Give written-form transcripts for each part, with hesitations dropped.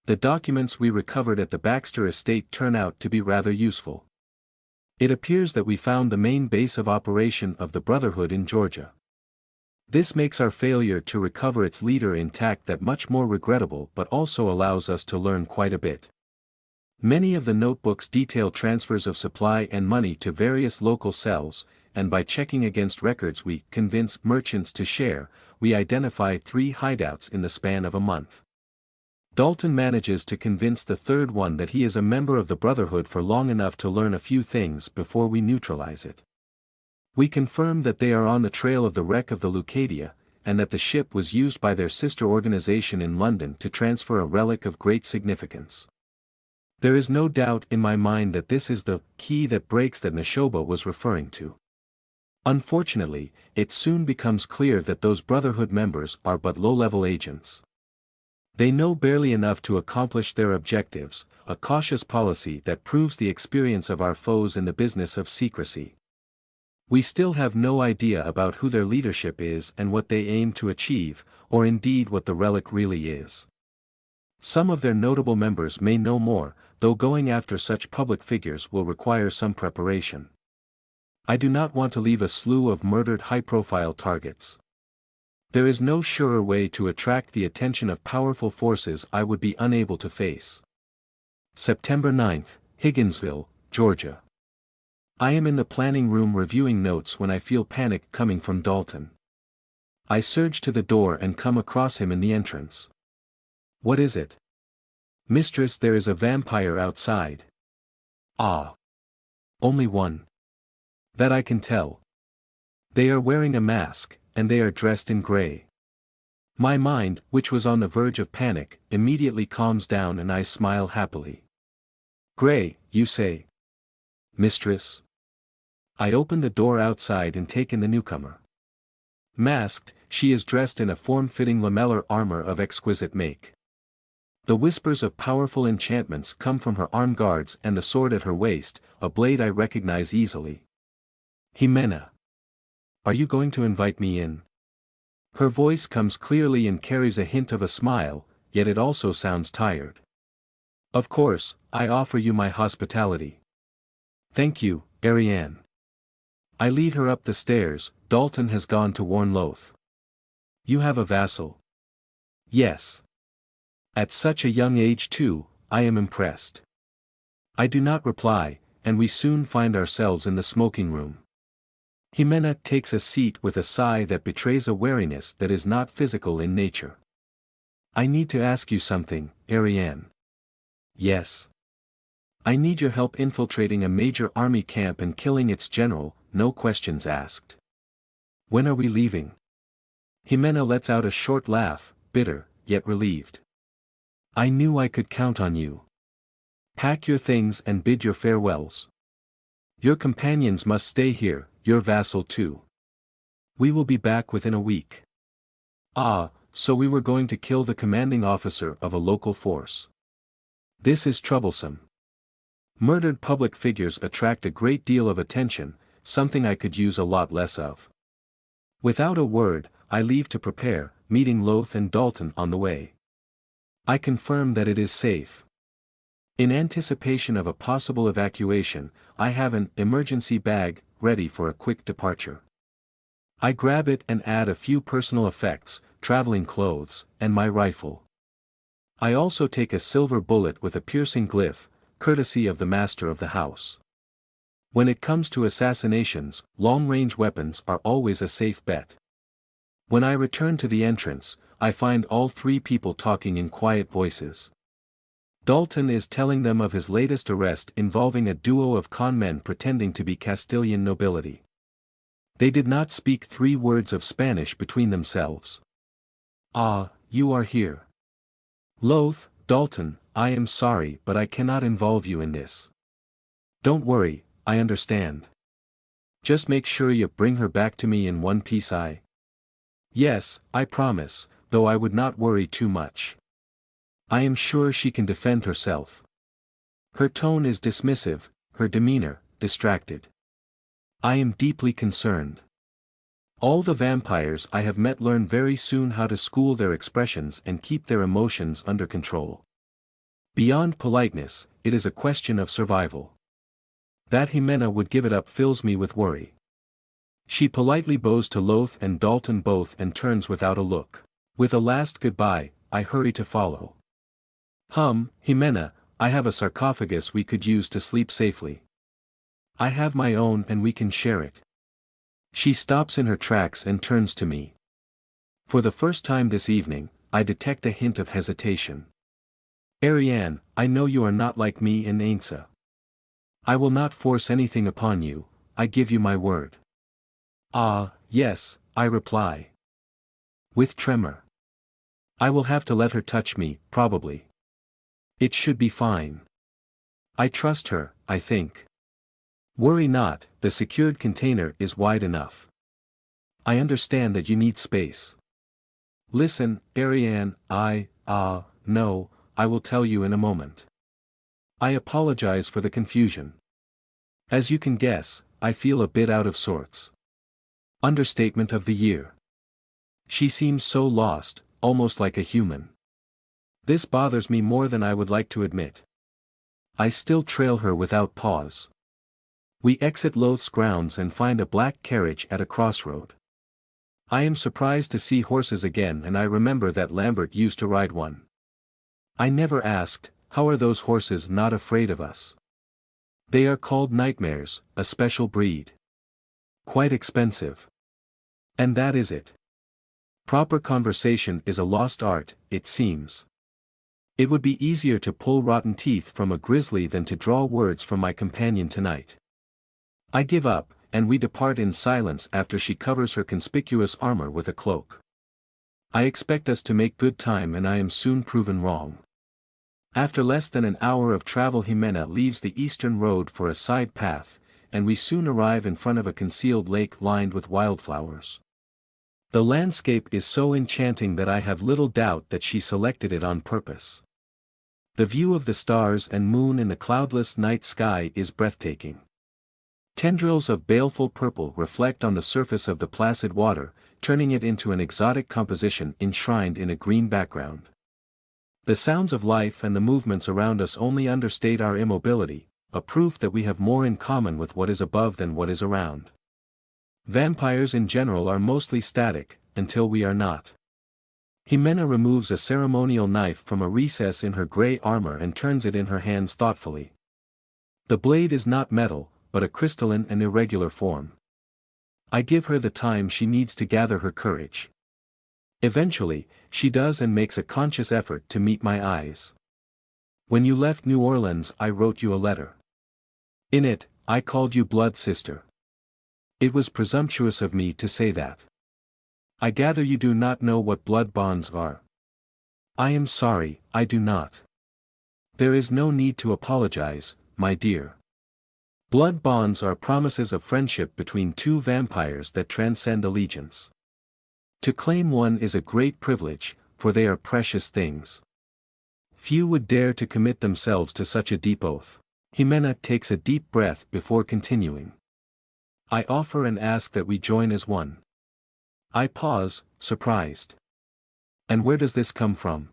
The documents we recovered at the Baxter estate turn out to be rather useful. It appears that we found the main base of operation of the Brotherhood in Georgia. This makes our failure to recover its leader intact that much more regrettable, but also allows us to learn quite a bit. Many of the notebooks detail transfers of supply and money to various local cells, and by checking against records we convince merchants to share, we identify 3 hideouts in the span of a month. Dalton manages to convince the third one that he is a member of the Brotherhood for long enough to learn a few things before we neutralize it. We confirm that they are on the trail of the wreck of the Leucadia, and that the ship was used by their sister organization in London to transfer a relic of great significance. There is no doubt in my mind that this is the key that breaks that Neshoba was referring to. Unfortunately, it soon becomes clear that those Brotherhood members are but low-level agents. They know barely enough to accomplish their objectives, a cautious policy that proves the experience of our foes in the business of secrecy. We still have no idea about who their leadership is and what they aim to achieve, or indeed what the relic really is. Some of their notable members may know more, though going after such public figures will require some preparation. I do not want to leave a slew of murdered high-profile targets. There is no surer way to attract the attention of powerful forces I would be unable to face. September 9th, Higginsville, Georgia. I am in the planning room reviewing notes when I feel panic coming from Dalton. I surge to the door and come across him in the entrance. What is it? Mistress, there is a vampire outside. Ah. Only one. That I can tell. They are wearing a mask, and they are dressed in gray. My mind, which was on the verge of panic, immediately calms down and I smile happily. Gray, you say? Mistress? I open the door outside and take in the newcomer. Masked, she is dressed in a form-fitting lamellar armor of exquisite make. The whispers of powerful enchantments come from her arm guards and the sword at her waist, a blade I recognize easily. Jimena. Are you going to invite me in? Her voice comes clearly and carries a hint of a smile, yet it also sounds tired. Of course, I offer you my hospitality. Thank you, Ariane. I lead her up the stairs. Dalton has gone to warn Loth. You have a vassal? Yes. At such a young age too, I am impressed. I do not reply, and we soon find ourselves in the smoking room. Jimena takes a seat with a sigh that betrays a wariness that is not physical in nature. I need to ask you something, Ariane. Yes. I need your help infiltrating a major army camp and killing its general, no questions asked. When are we leaving? Jimena lets out a short laugh, bitter, yet relieved. I knew I could count on you. Pack your things and bid your farewells. Your companions must stay here, your vassal too. We will be back within a week. Ah, so we were going to kill the commanding officer of a local force. This is troublesome. Murdered public figures attract a great deal of attention, something I could use a lot less of. Without a word, I leave to prepare, meeting Loth and Dalton on the way. I confirm that it is safe. In anticipation of a possible evacuation, I have an emergency bag ready for a quick departure. I grab it and add a few personal effects, traveling clothes, and my rifle. I also take a silver bullet with a piercing glyph, courtesy of the master of the house. When it comes to assassinations, long-range weapons are always a safe bet. When I return to the entrance, I find all 3 people talking in quiet voices. Dalton is telling them of his latest arrest involving a duo of con men pretending to be Castilian nobility. They did not speak 3 words of Spanish between themselves. Ah, you are here. Loth, Dalton, I am sorry but I cannot involve you in this. Don't worry, I understand. Just make sure you bring her back to me in one piece. Yes, I promise, though I would not worry too much. I am sure she can defend herself. Her tone is dismissive, her demeanor, distracted. I am deeply concerned. All the vampires I have met learn very soon how to school their expressions and keep their emotions under control. Beyond politeness, it is a question of survival. That Jimena would give it up fills me with worry. She politely bows to Loth and Dalton both and turns without a look. With a last goodbye, I hurry to follow. Jimena, I have a sarcophagus we could use to sleep safely. I have my own and we can share it. She stops in her tracks and turns to me. For the first time this evening, I detect a hint of hesitation. Ariane, I know you are not like me and Ainsa. I will not force anything upon you, I give you my word. Ah, yes, I reply. With tremor. I will have to let her touch me, probably. It should be fine. I trust her, I think. Worry not, the secured container is wide enough. I understand that you need space. Listen, Ariane, no, I will tell you in a moment. I apologize for the confusion. As you can guess, I feel a bit out of sorts. Understatement of the year. She seems so lost, almost like a human. This bothers me more than I would like to admit. I still trail her without pause. We exit Loth's grounds and find a black carriage at a crossroad. I am surprised to see horses again and I remember that Lambert used to ride one. I never asked, how are those horses not afraid of us? They are called nightmares, a special breed. Quite expensive. And that is it. Proper conversation is a lost art, it seems. It would be easier to pull rotten teeth from a grizzly than to draw words from my companion tonight. I give up, and we depart in silence after she covers her conspicuous armor with a cloak. I expect us to make good time and I am soon proven wrong. After less than an hour of travel Jimena leaves the eastern road for a side path, and we soon arrive in front of a concealed lake lined with wildflowers. The landscape is so enchanting that I have little doubt that she selected it on purpose. The view of the stars and moon in the cloudless night sky is breathtaking. Tendrils of baleful purple reflect on the surface of the placid water, turning it into an exotic composition enshrined in a green background. The sounds of life and the movements around us only understate our immobility, a proof that we have more in common with what is above than what is around. Vampires in general are mostly static, until we are not. Jimena removes a ceremonial knife from a recess in her gray armor and turns it in her hands thoughtfully. The blade is not metal, but a crystalline and irregular form. I give her the time she needs to gather her courage. Eventually, she does and makes a conscious effort to meet my eyes. When you left New Orleans I wrote you a letter. In it, I called you blood sister. It was presumptuous of me to say that. I gather you do not know what blood bonds are. I am sorry, I do not. There is no need to apologize, my dear. Blood bonds are promises of friendship between two vampires that transcend allegiance. To claim one is a great privilege, for they are precious things. Few would dare to commit themselves to such a deep oath. Jimena takes a deep breath before continuing. I offer and ask that we join as one. I pause, surprised. And where does this come from?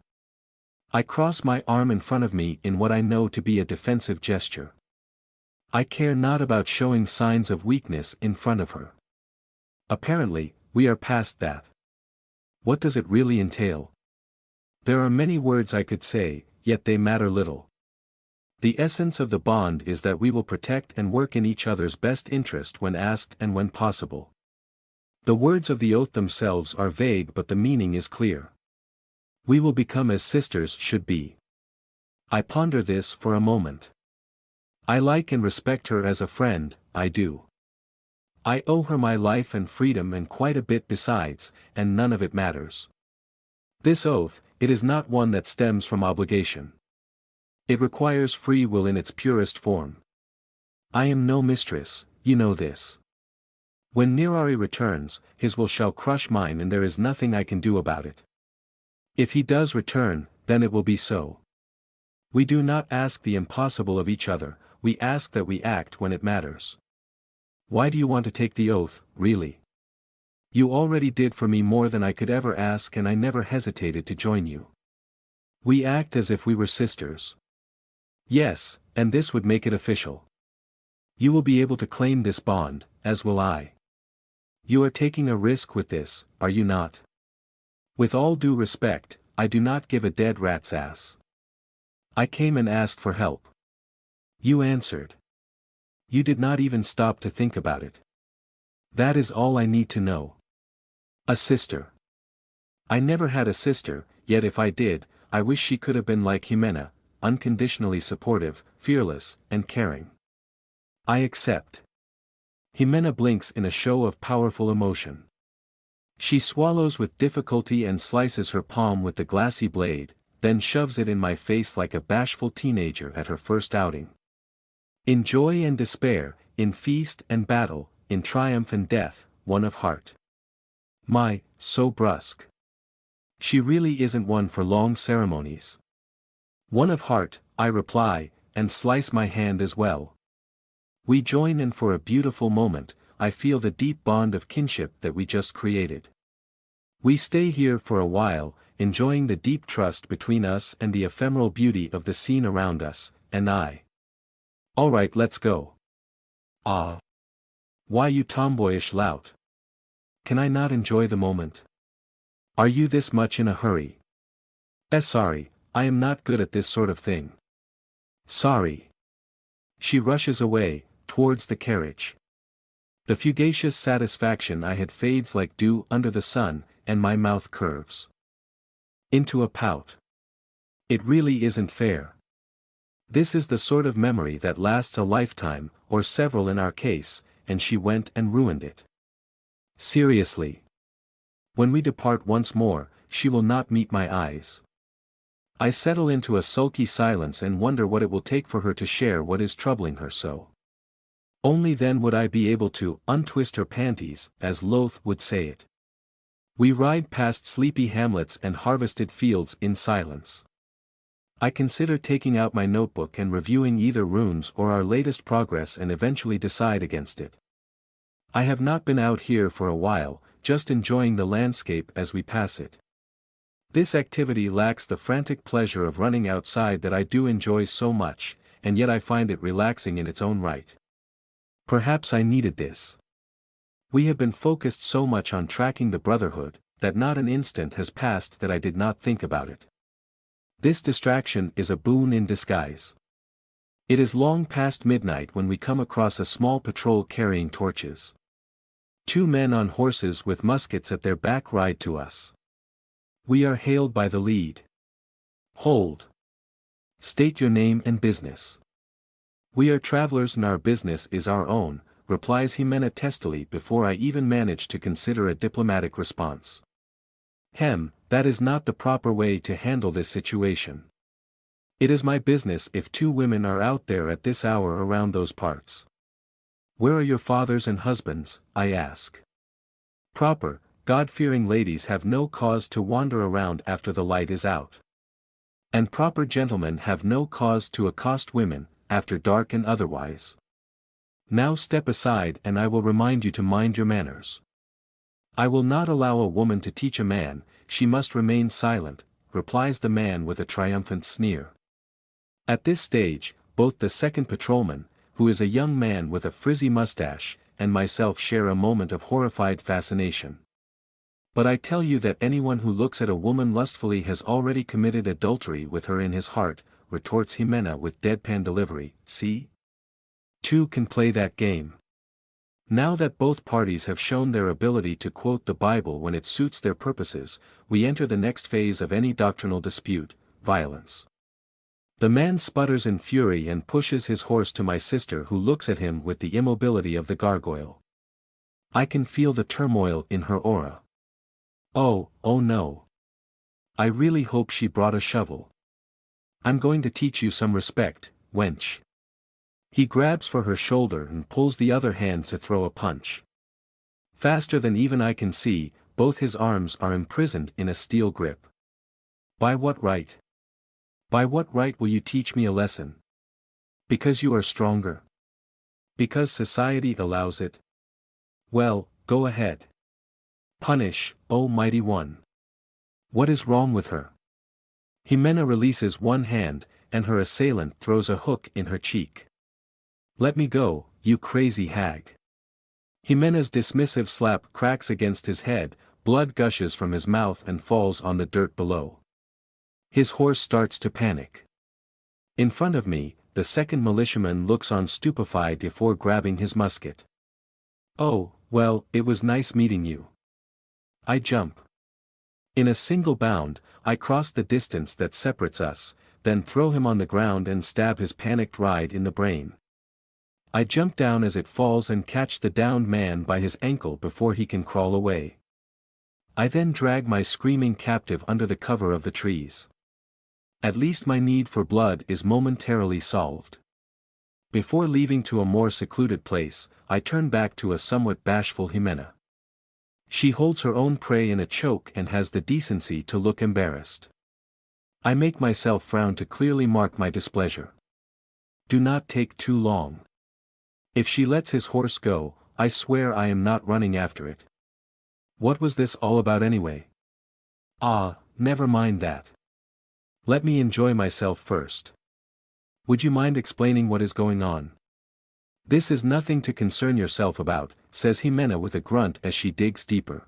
I cross my arm in front of me in what I know to be a defensive gesture. I care not about showing signs of weakness in front of her. Apparently, we are past that. What does it really entail? There are many words I could say, yet they matter little. The essence of the bond is that we will protect and work in each other's best interest when asked and when possible. The words of the oath themselves are vague but the meaning is clear. We will become as sisters should be. I ponder this for a moment. I like and respect her as a friend, I do. I owe her my life and freedom and quite a bit besides, and none of it matters. This oath, it is not one that stems from obligation. It requires free will in its purest form. I am no mistress, you know this. When Nirari returns, his will shall crush mine and there is nothing I can do about it. If he does return, then it will be so. We do not ask the impossible of each other, we ask that we act when it matters. Why do you want to take the oath, really? You already did for me more than I could ever ask and I never hesitated to join you. We act as if we were sisters. Yes, and this would make it official. You will be able to claim this bond, as will I. You are taking a risk with this, are you not? With all due respect, I do not give a dead rat's ass. I came and asked for help. You answered. You did not even stop to think about it. That is all I need to know. A sister. I never had a sister, yet if I did, I wish she could have been like Jimena, unconditionally supportive, fearless, and caring. I accept. Jimena blinks in a show of powerful emotion. She swallows with difficulty and slices her palm with the glassy blade, then shoves it in my face like a bashful teenager at her first outing. In joy and despair, in feast and battle, in triumph and death, one of heart. My, so brusque. She really isn't one for long ceremonies. One of heart, I reply, and slice my hand as well. We join, and for a beautiful moment, I feel the deep bond of kinship that we just created. We stay here for a while, enjoying the deep trust between us and the ephemeral beauty of the scene around us, and I. Alright, let's go. Ah. Why, you tomboyish lout? Can I not enjoy the moment? Are you this much in a hurry? Sorry, I am not good at this sort of thing. Sorry. She rushes away, towards the carriage. The fugacious satisfaction I had fades like dew under the sun, and my mouth curves into a pout. It really isn't fair. This is the sort of memory that lasts a lifetime, or several in our case, and she went and ruined it. Seriously. When we depart once more, she will not meet my eyes. I settle into a sulky silence and wonder what it will take for her to share what is troubling her so. Only then would I be able to untwist her panties, as Loth would say it. We ride past sleepy hamlets and harvested fields in silence. I consider taking out my notebook and reviewing either runes or our latest progress and eventually decide against it. I have not been out here for a while, just enjoying the landscape as we pass it. This activity lacks the frantic pleasure of running outside that I do enjoy so much, and yet I find it relaxing in its own right. Perhaps I needed this. We have been focused so much on tracking the Brotherhood, that not an instant has passed that I did not think about it. This distraction is a boon in disguise. It is long past midnight when we come across a small patrol carrying torches. 2 men on horses with muskets at their back ride to us. We are hailed by the lead. Hold. State your name and business. We are travelers and our business is our own, replies Jimena testily before I even manage to consider a diplomatic response. That is not the proper way to handle this situation. It is my business if 2 women are out there at this hour around those parts. Where are your fathers and husbands, I ask. Proper, God-fearing ladies have no cause to wander around after the light is out. And proper gentlemen have no cause to accost women, after dark and otherwise. Now step aside and I will remind you to mind your manners. I will not allow a woman to teach a man, she must remain silent, replies the man with a triumphant sneer. At this stage, both the second patrolman, who is a young man with a frizzy mustache, and myself share a moment of horrified fascination. But I tell you that anyone who looks at a woman lustfully has already committed adultery with her in his heart, retorts Jimena with deadpan delivery, see? 2 can play that game. Now that both parties have shown their ability to quote the Bible when it suits their purposes, we enter the next phase of any doctrinal dispute, violence. The man sputters in fury and pushes his horse to my sister, who looks at him with the immobility of the gargoyle. I can feel the turmoil in her aura. Oh no. I really hope she brought a shovel. I'm going to teach you some respect, wench. He grabs for her shoulder and pulls the other hand to throw a punch. Faster than even I can see, both his arms are imprisoned in a steel grip. By what right? By what right will you teach me a lesson? Because you are stronger? Because society allows it? Well, go ahead. Punish, O mighty one. What is wrong with her? Jimena releases one hand, and her assailant throws a hook in her cheek. "Let me go, you crazy hag." Jimena's dismissive slap cracks against his head, blood gushes from his mouth and falls on the dirt below. His horse starts to panic. In front of me, the second militiaman looks on stupefied before grabbing his musket. "Oh, well, it was nice meeting you." I jump. In a single bound, I cross the distance that separates us, then throw him on the ground and stab his panicked ride in the brain. I jump down as it falls and catch the downed man by his ankle before he can crawl away. I then drag my screaming captive under the cover of the trees. At least my need for blood is momentarily solved. Before leaving to a more secluded place, I turn back to a somewhat bashful Jimena. She holds her own prey in a choke and has the decency to look embarrassed. I make myself frown to clearly mark my displeasure. Do not take too long. If she lets his horse go, I swear I am not running after it. What was this all about anyway? Ah, never mind that. Let me enjoy myself first. Would you mind explaining what is going on? This is nothing to concern yourself about, says Jimena with a grunt as she digs deeper.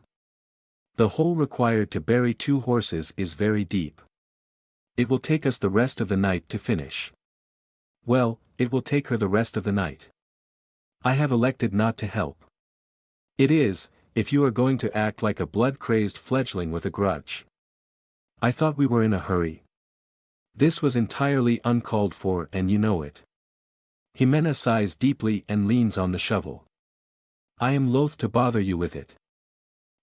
The hole required to bury 2 horses is very deep. It will take us the rest of the night to finish. Well, it will take her the rest of the night. I have elected not to help. It is, if you are going to act like a blood-crazed fledgling with a grudge. I thought we were in a hurry. This was entirely uncalled for and you know it. Jimena sighs deeply and leans on the shovel. I am loath to bother you with it.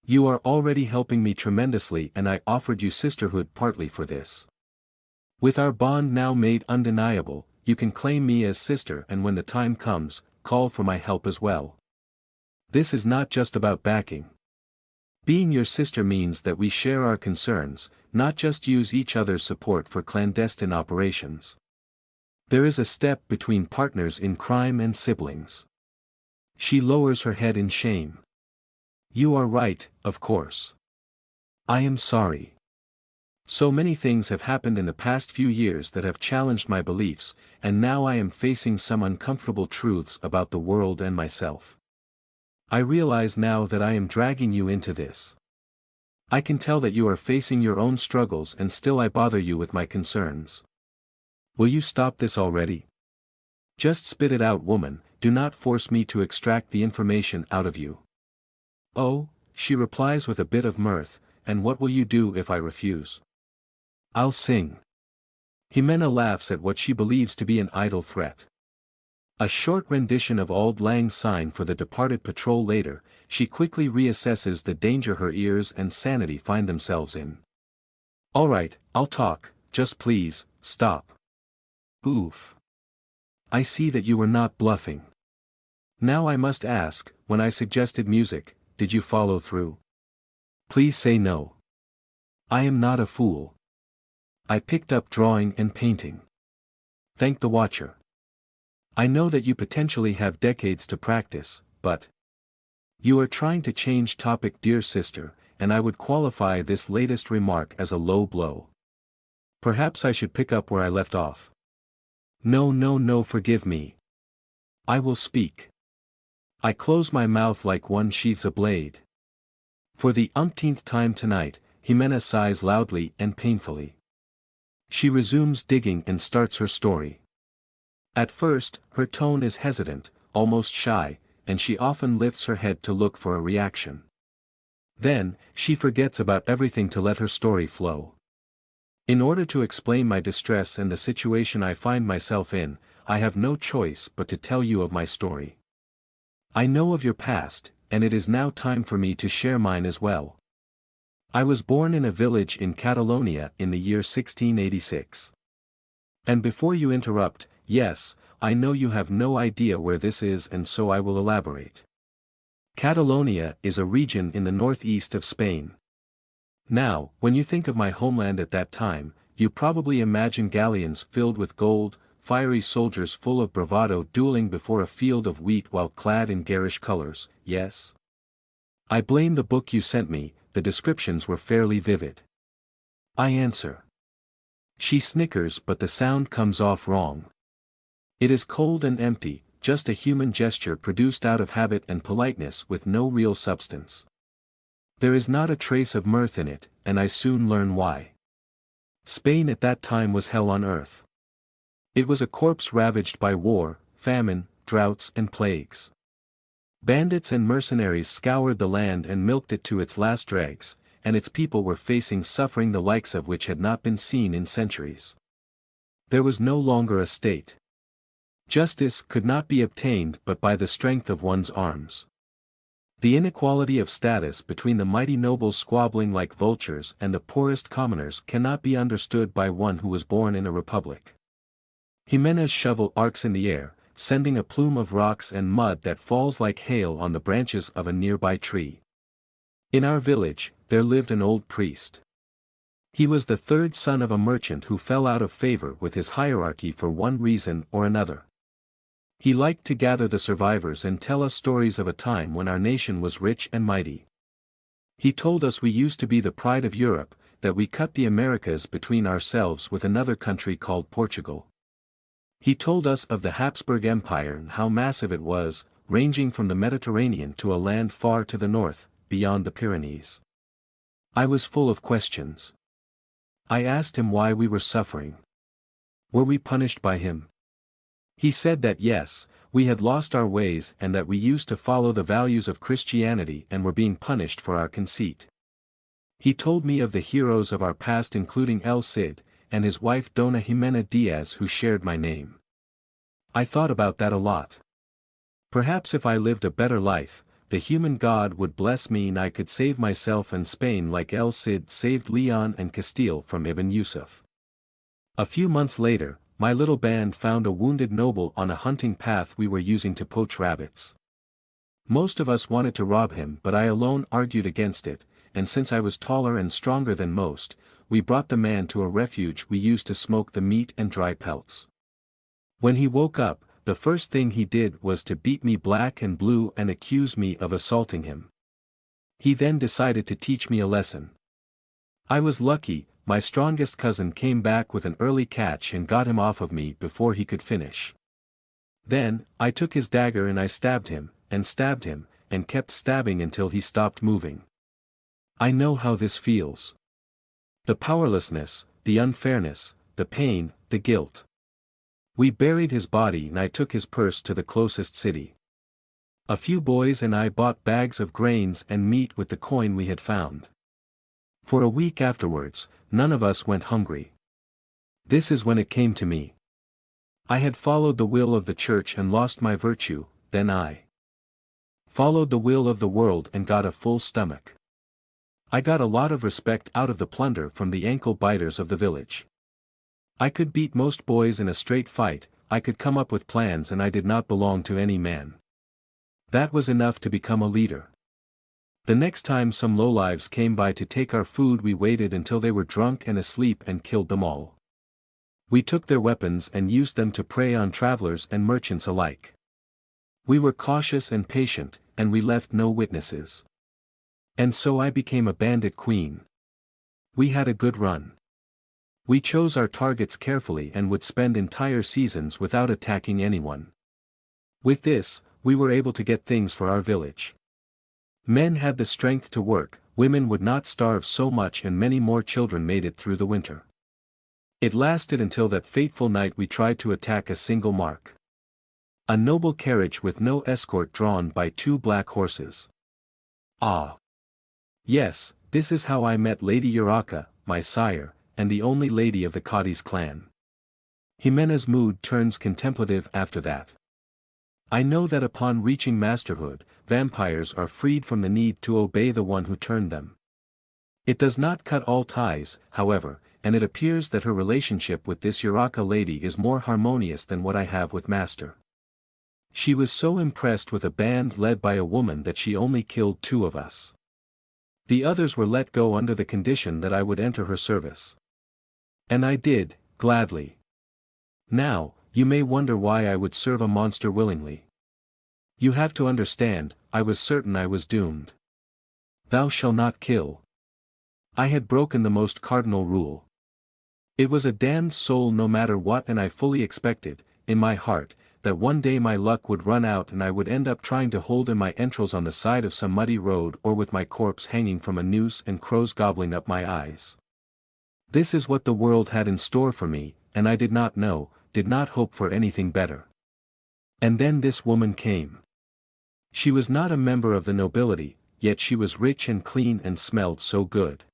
You are already helping me tremendously and I offered you sisterhood partly for this. With our bond now made undeniable, you can claim me as sister and when the time comes, call for my help as well. This is not just about backing. Being your sister means that we share our concerns, not just use each other's support for clandestine operations. There is a step between partners in crime and siblings. She lowers her head in shame. You are right, of course. I am sorry. So many things have happened in the past few years that have challenged my beliefs, and now I am facing some uncomfortable truths about the world and myself. I realize now that I am dragging you into this. I can tell that you are facing your own struggles and still I bother you with my concerns. Will you stop this already? Just spit it out, woman, do not force me to extract the information out of you. Oh, she replies with a bit of mirth, and what will you do if I refuse? I'll sing. Jimena laughs at what she believes to be an idle threat. A short rendition of Auld Lang Syne for the departed patrol later, she quickly reassesses the danger her ears and sanity find themselves in. Alright, I'll talk, just please, stop. Oof. I see that you were not bluffing. Now I must ask, when I suggested music, did you follow through? Please say no. I am not a fool. I picked up drawing and painting. Thank the watcher. I know that you potentially have decades to practice, but you are trying to change topic, dear sister, and I would qualify this latest remark as a low blow. Perhaps I should pick up where I left off. No, forgive me. I will speak. I close my mouth like one sheathes a blade. For the umpteenth time tonight, Jimena sighs loudly and painfully. She resumes digging and starts her story. At first, her tone is hesitant, almost shy, and she often lifts her head to look for a reaction. Then, she forgets about everything to let her story flow. In order to explain my distress and the situation I find myself in, I have no choice but to tell you of my story. I know of your past, and it is now time for me to share mine as well. I was born in a village in Catalonia in the year 1686. And before you interrupt, yes, I know you have no idea where this is and so I will elaborate. Catalonia is a region in the northeast of Spain. Now, when you think of my homeland at that time, you probably imagine galleons filled with gold, fiery soldiers full of bravado dueling before a field of wheat while clad in garish colors, yes? I blame the book you sent me, the descriptions were fairly vivid. I answer. She snickers, but the sound comes off wrong. It is cold and empty, just a human gesture produced out of habit and politeness with no real substance. There is not a trace of mirth in it, and I soon learn why. Spain at that time was hell on earth. It was a corpse ravaged by war, famine, droughts and plagues. Bandits and mercenaries scoured the land and milked it to its last dregs, and its people were facing suffering the likes of which had not been seen in centuries. There was no longer a state. Justice could not be obtained but by the strength of one's arms. The inequality of status between the mighty nobles squabbling like vultures and the poorest commoners cannot be understood by one who was born in a republic. Jimenez shoveled arcs in the air, sending a plume of rocks and mud that falls like hail on the branches of a nearby tree. In our village, there lived an old priest. He was the third son of a merchant who fell out of favor with his hierarchy for one reason or another. He liked to gather the survivors and tell us stories of a time when our nation was rich and mighty. He told us we used to be the pride of Europe, that we cut the Americas between ourselves with another country called Portugal. He told us of the Habsburg Empire and how massive it was, ranging from the Mediterranean to a land far to the north, beyond the Pyrenees. I was full of questions. I asked him why we were suffering. Were we punished by him? He said that yes, we had lost our ways and that we used to follow the values of Christianity and were being punished for our conceit. He told me of the heroes of our past including El Cid, and his wife Dona Jimena Diaz who shared my name. I thought about that a lot. Perhaps if I lived a better life, the human God would bless me and I could save myself and Spain like El Cid saved Leon and Castile from Ibn Yusuf. A few months later, my little band found a wounded noble on a hunting path we were using to poach rabbits. Most of us wanted to rob him but I alone argued against it, and since I was taller and stronger than most, we brought the man to a refuge we used to smoke the meat and dry pelts. When he woke up, the first thing he did was to beat me black and blue and accuse me of assaulting him. He then decided to teach me a lesson. I was lucky, my strongest cousin came back with an early catch and got him off of me before he could finish. Then, I took his dagger and I stabbed him, and kept stabbing until he stopped moving. I know how this feels. The powerlessness, the unfairness, the pain, the guilt. We buried his body and I took his purse to the closest city. A few boys and I bought bags of grains and meat with the coin we had found. For a week afterwards, none of us went hungry. This is when it came to me. I had followed the will of the church and lost my virtue, then I followed the will of the world and got a full stomach. I got a lot of respect out of the plunder from the ankle biters of the village. I could beat most boys in a straight fight, I could come up with plans and I did not belong to any man. That was enough to become a leader. The next time some lowlives came by to take our food we waited until they were drunk and asleep and killed them all. We took their weapons and used them to prey on travelers and merchants alike. We were cautious and patient, and we left no witnesses. And so I became a bandit queen. We had a good run. We chose our targets carefully and would spend entire seasons without attacking anyone. With this, we were able to get things for our village. Men had the strength to work, women would not starve so much and many more children made it through the winter. It lasted until that fateful night we tried to attack a single mark. A noble carriage with no escort drawn by 2 black horses. Ah! Yes, this is how I met Lady Urraca, my sire, and the only lady of the Cadiz clan. Jimena's mood turns contemplative after that. I know that upon reaching masterhood, vampires are freed from the need to obey the one who turned them. It does not cut all ties, however, and it appears that her relationship with this Urraca lady is more harmonious than what I have with Master. She was so impressed with a band led by a woman that she only killed 2 of us. The others were let go under the condition that I would enter her service. And I did, gladly. Now, you may wonder why I would serve a monster willingly. You have to understand, I was certain I was doomed. Thou shalt not kill. I had broken the most cardinal rule. It was a damned soul no matter what, and I fully expected, in my heart, that one day my luck would run out and I would end up trying to hold in my entrails on the side of some muddy road, or with my corpse hanging from a noose and crows gobbling up my eyes. This is what the world had in store for me, and I did not know, did not hope for anything better. And then this woman came. She was not a member of the nobility, yet she was rich and clean and smelled so good.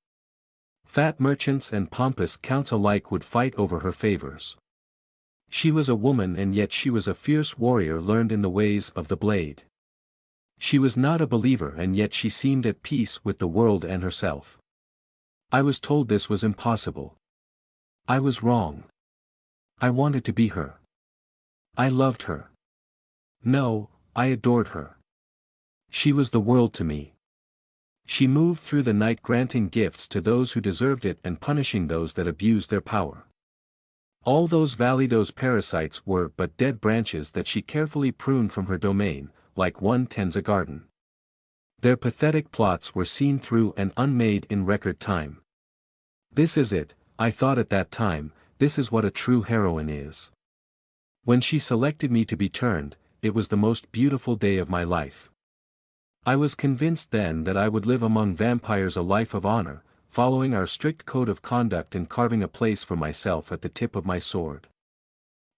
Fat merchants and pompous counts alike would fight over her favors. She was a woman, and yet she was a fierce warrior learned in the ways of the blade. She was not a believer, and yet she seemed at peace with the world and herself. I was told this was impossible. I was wrong. I wanted to be her. I loved her. No, I adored her. She was the world to me. She moved through the night granting gifts to those who deserved it and punishing those that abused their power. All those validos parasites were but dead branches that she carefully pruned from her domain, like one tends a garden. Their pathetic plots were seen through and unmade in record time. This is it, I thought at that time, this is what a true heroine is. When she selected me to be turned, it was the most beautiful day of my life. I was convinced then that I would live among vampires a life of honor, following our strict code of conduct and carving a place for myself at the tip of my sword.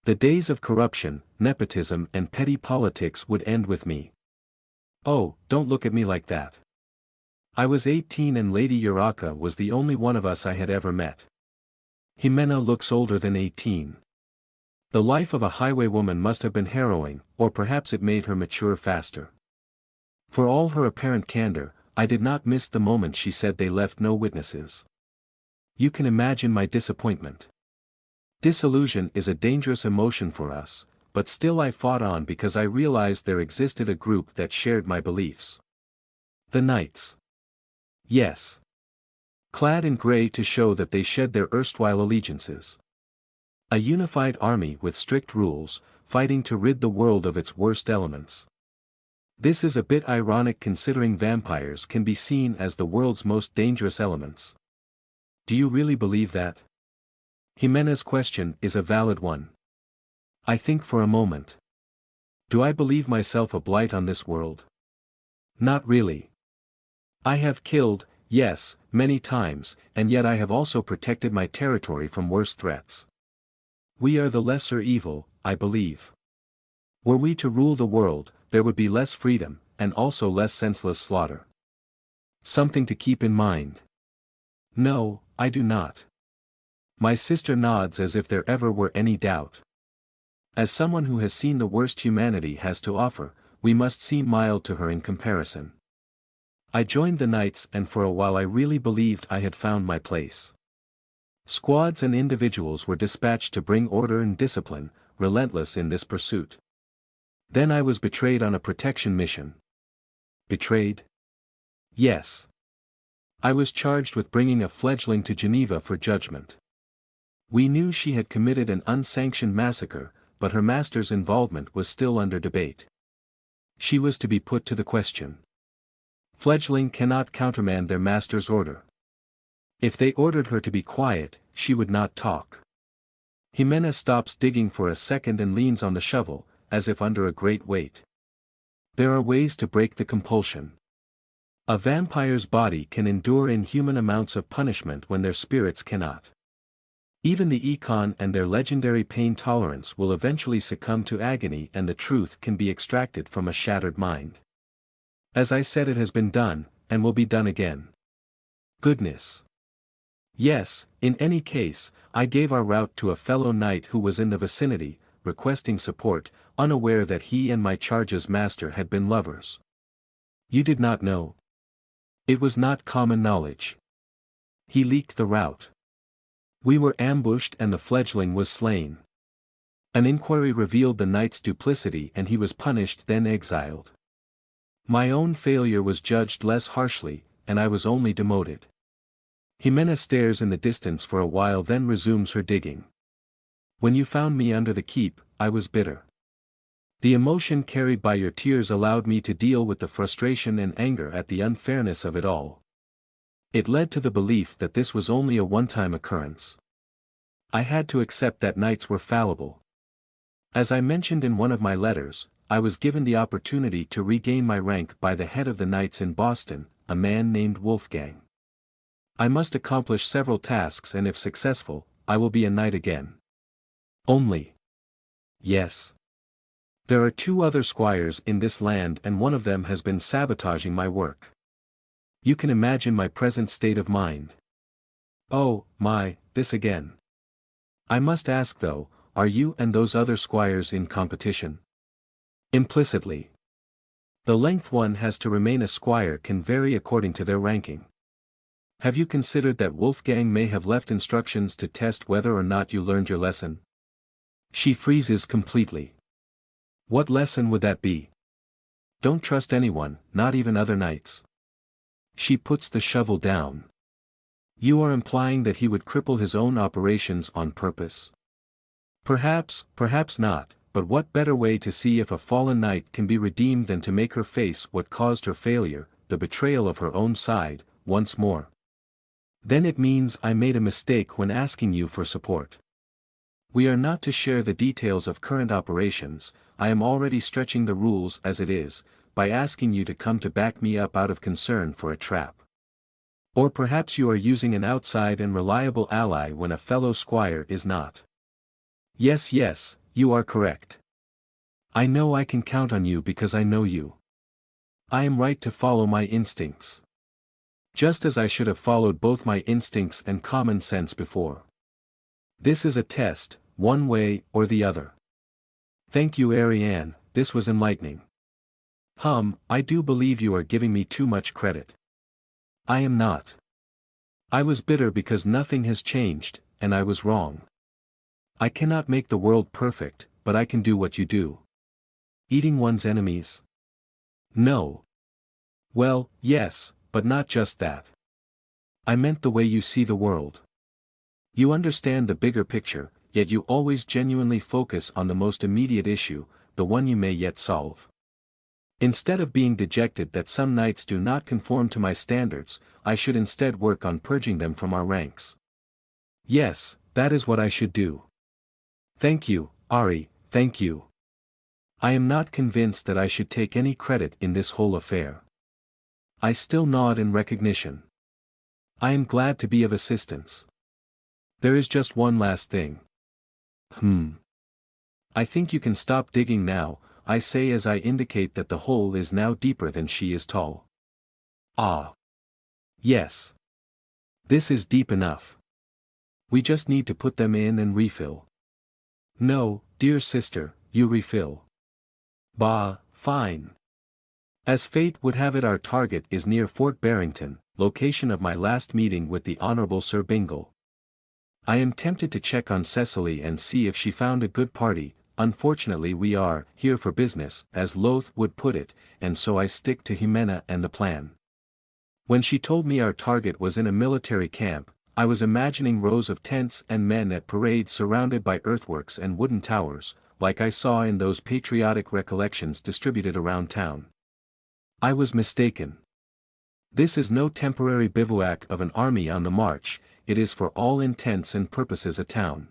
The days of corruption, nepotism and petty politics would end with me. Oh, don't look at me like that. I was 18 and Lady Urraca was the only one of us I had ever met. Jimena looks older than 18. The life of a highwaywoman must have been harrowing, or perhaps it made her mature faster. For all her apparent candor, I did not miss the moment she said they left no witnesses. You can imagine my disappointment. Disillusion is a dangerous emotion for us, but still I fought on because I realized there existed a group that shared my beliefs. The Knights. Yes. Clad in gray to show that they shed their erstwhile allegiances. A unified army with strict rules, fighting to rid the world of its worst elements. This is a bit ironic considering vampires can be seen as the world's most dangerous elements. Do you really believe that? Jimena's question is a valid one. I think for a moment. Do I believe myself a blight on this world? Not really. I have killed, yes, many times, and yet I have also protected my territory from worse threats. We are the lesser evil, I believe. Were we to rule the world, there would be less freedom, and also less senseless slaughter. Something to keep in mind. No, I do not. My sister nods as if there ever were any doubt. As someone who has seen the worst humanity has to offer, we must seem mild to her in comparison. I joined the Knights, and for a while I really believed I had found my place. Squads and individuals were dispatched to bring order and discipline, relentless in this pursuit. Then I was betrayed on a protection mission. Betrayed? Yes. I was charged with bringing a fledgling to Geneva for judgment. We knew she had committed an unsanctioned massacre, but her master's involvement was still under debate. She was to be put to the question. Fledgling cannot countermand their master's order. If they ordered her to be quiet, she would not talk. Jimena stops digging for a second and leans on the shovel, as if under a great weight. There are ways to break the compulsion. A vampire's body can endure inhuman amounts of punishment when their spirits cannot. Even the Econ and their legendary pain tolerance will eventually succumb to agony, and the truth can be extracted from a shattered mind. As I said, it has been done, and will be done again. Goodness. Yes, in any case, I gave our route to a fellow knight who was in the vicinity, requesting support, unaware that he and my charge's master had been lovers. You did not know? It was not common knowledge. He leaked the route. We were ambushed and the fledgling was slain. An inquiry revealed the knight's duplicity and he was punished, then exiled. My own failure was judged less harshly, and I was only demoted. Jimena stares in the distance for a while, then resumes her digging. When you found me under the keep, I was bitter. The emotion carried by your tears allowed me to deal with the frustration and anger at the unfairness of it all. It led to the belief that this was only a one-time occurrence. I had to accept that knights were fallible. As I mentioned in one of my letters, I was given the opportunity to regain my rank by the head of the knights in Boston, a man named Wolfgang. I must accomplish several tasks, and if successful, I will be a knight again. Only. Yes. There are 2 other squires in this land, and one of them has been sabotaging my work. You can imagine my present state of mind. Oh, my, this again. I must ask though, are you and those other squires in competition? Implicitly. The length one has to remain a squire can vary according to their ranking. Have you considered that Wolfgang may have left instructions to test whether or not you learned your lesson? She freezes completely. What lesson would that be? Don't trust anyone, not even other knights. She puts the shovel down. You are implying that he would cripple his own operations on purpose? Perhaps, perhaps not, but what better way to see if a fallen knight can be redeemed than to make her face what caused her failure, the betrayal of her own side, once more? Then it means I made a mistake when asking you for support. We are not to share the details of current operations. I am already stretching the rules as it is, by asking you to come to back me up out of concern for a trap. Or perhaps you are using an outside and reliable ally when a fellow squire is not. Yes, yes, you are correct. I know I can count on you because I know you. I am right to follow my instincts. Just as I should have followed both my instincts and common sense before. This is a test, one way or the other. Thank you, Ariane, this was enlightening. I do believe you are giving me too much credit. I am not. I was bitter because nothing has changed, and I was wrong. I cannot make the world perfect, but I can do what you do. Eating one's enemies? No. Well, yes, but not just that. I meant the way you see the world. You understand the bigger picture, yet you always genuinely focus on the most immediate issue, the one you may yet solve. Instead of being dejected that some knights do not conform to my standards, I should instead work on purging them from our ranks. Yes, that is what I should do. Thank you, Ari, thank you. I am not convinced that I should take any credit in this whole affair. I still nod in recognition. I am glad to be of assistance. There is just one last thing. I think you can stop digging now, I say as I indicate that the hole is now deeper than she is tall. Ah. Yes. This is deep enough. We just need to put them in and refill. No, dear sister, you refill. Bah, fine. As fate would have it, our target is near Fort Barrington, location of my last meeting with the Honorable Sir Bingle. I am tempted to check on Cecily and see if she found a good party. Unfortunately we are here for business, as Loth would put it, and so I stick to Jimena and the plan. When she told me our target was in a military camp, I was imagining rows of tents and men at parade surrounded by earthworks and wooden towers, like I saw in those patriotic recollections distributed around town. I was mistaken. This is no temporary bivouac of an army on the march, it is for all intents and purposes a town.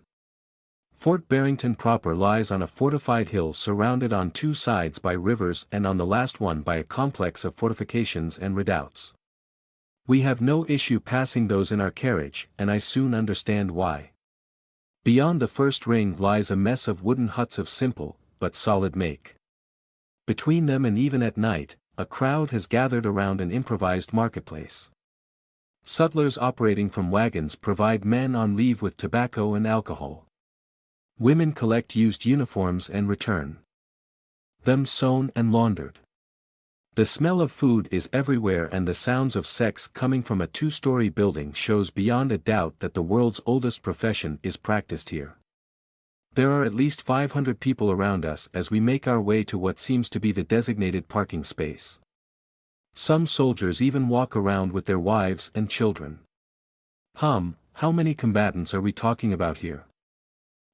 Fort Barrington proper lies on a fortified hill surrounded on 2 sides by rivers and on the last one by a complex of fortifications and redoubts. We have no issue passing those in our carriage, and I soon understand why. Beyond the first ring lies a mess of wooden huts of simple, but solid make. Between them, and even at night, a crowd has gathered around an improvised marketplace. Sutlers operating from wagons provide men on leave with tobacco and alcohol. Women collect used uniforms and return them sewn and laundered. The smell of food is everywhere, and the sounds of sex coming from a 2-story building shows beyond a doubt that the world's oldest profession is practiced here. There are at least 500 people around us as we make our way to what seems to be the designated parking space. Some soldiers even walk around with their wives and children. How many combatants are we talking about here?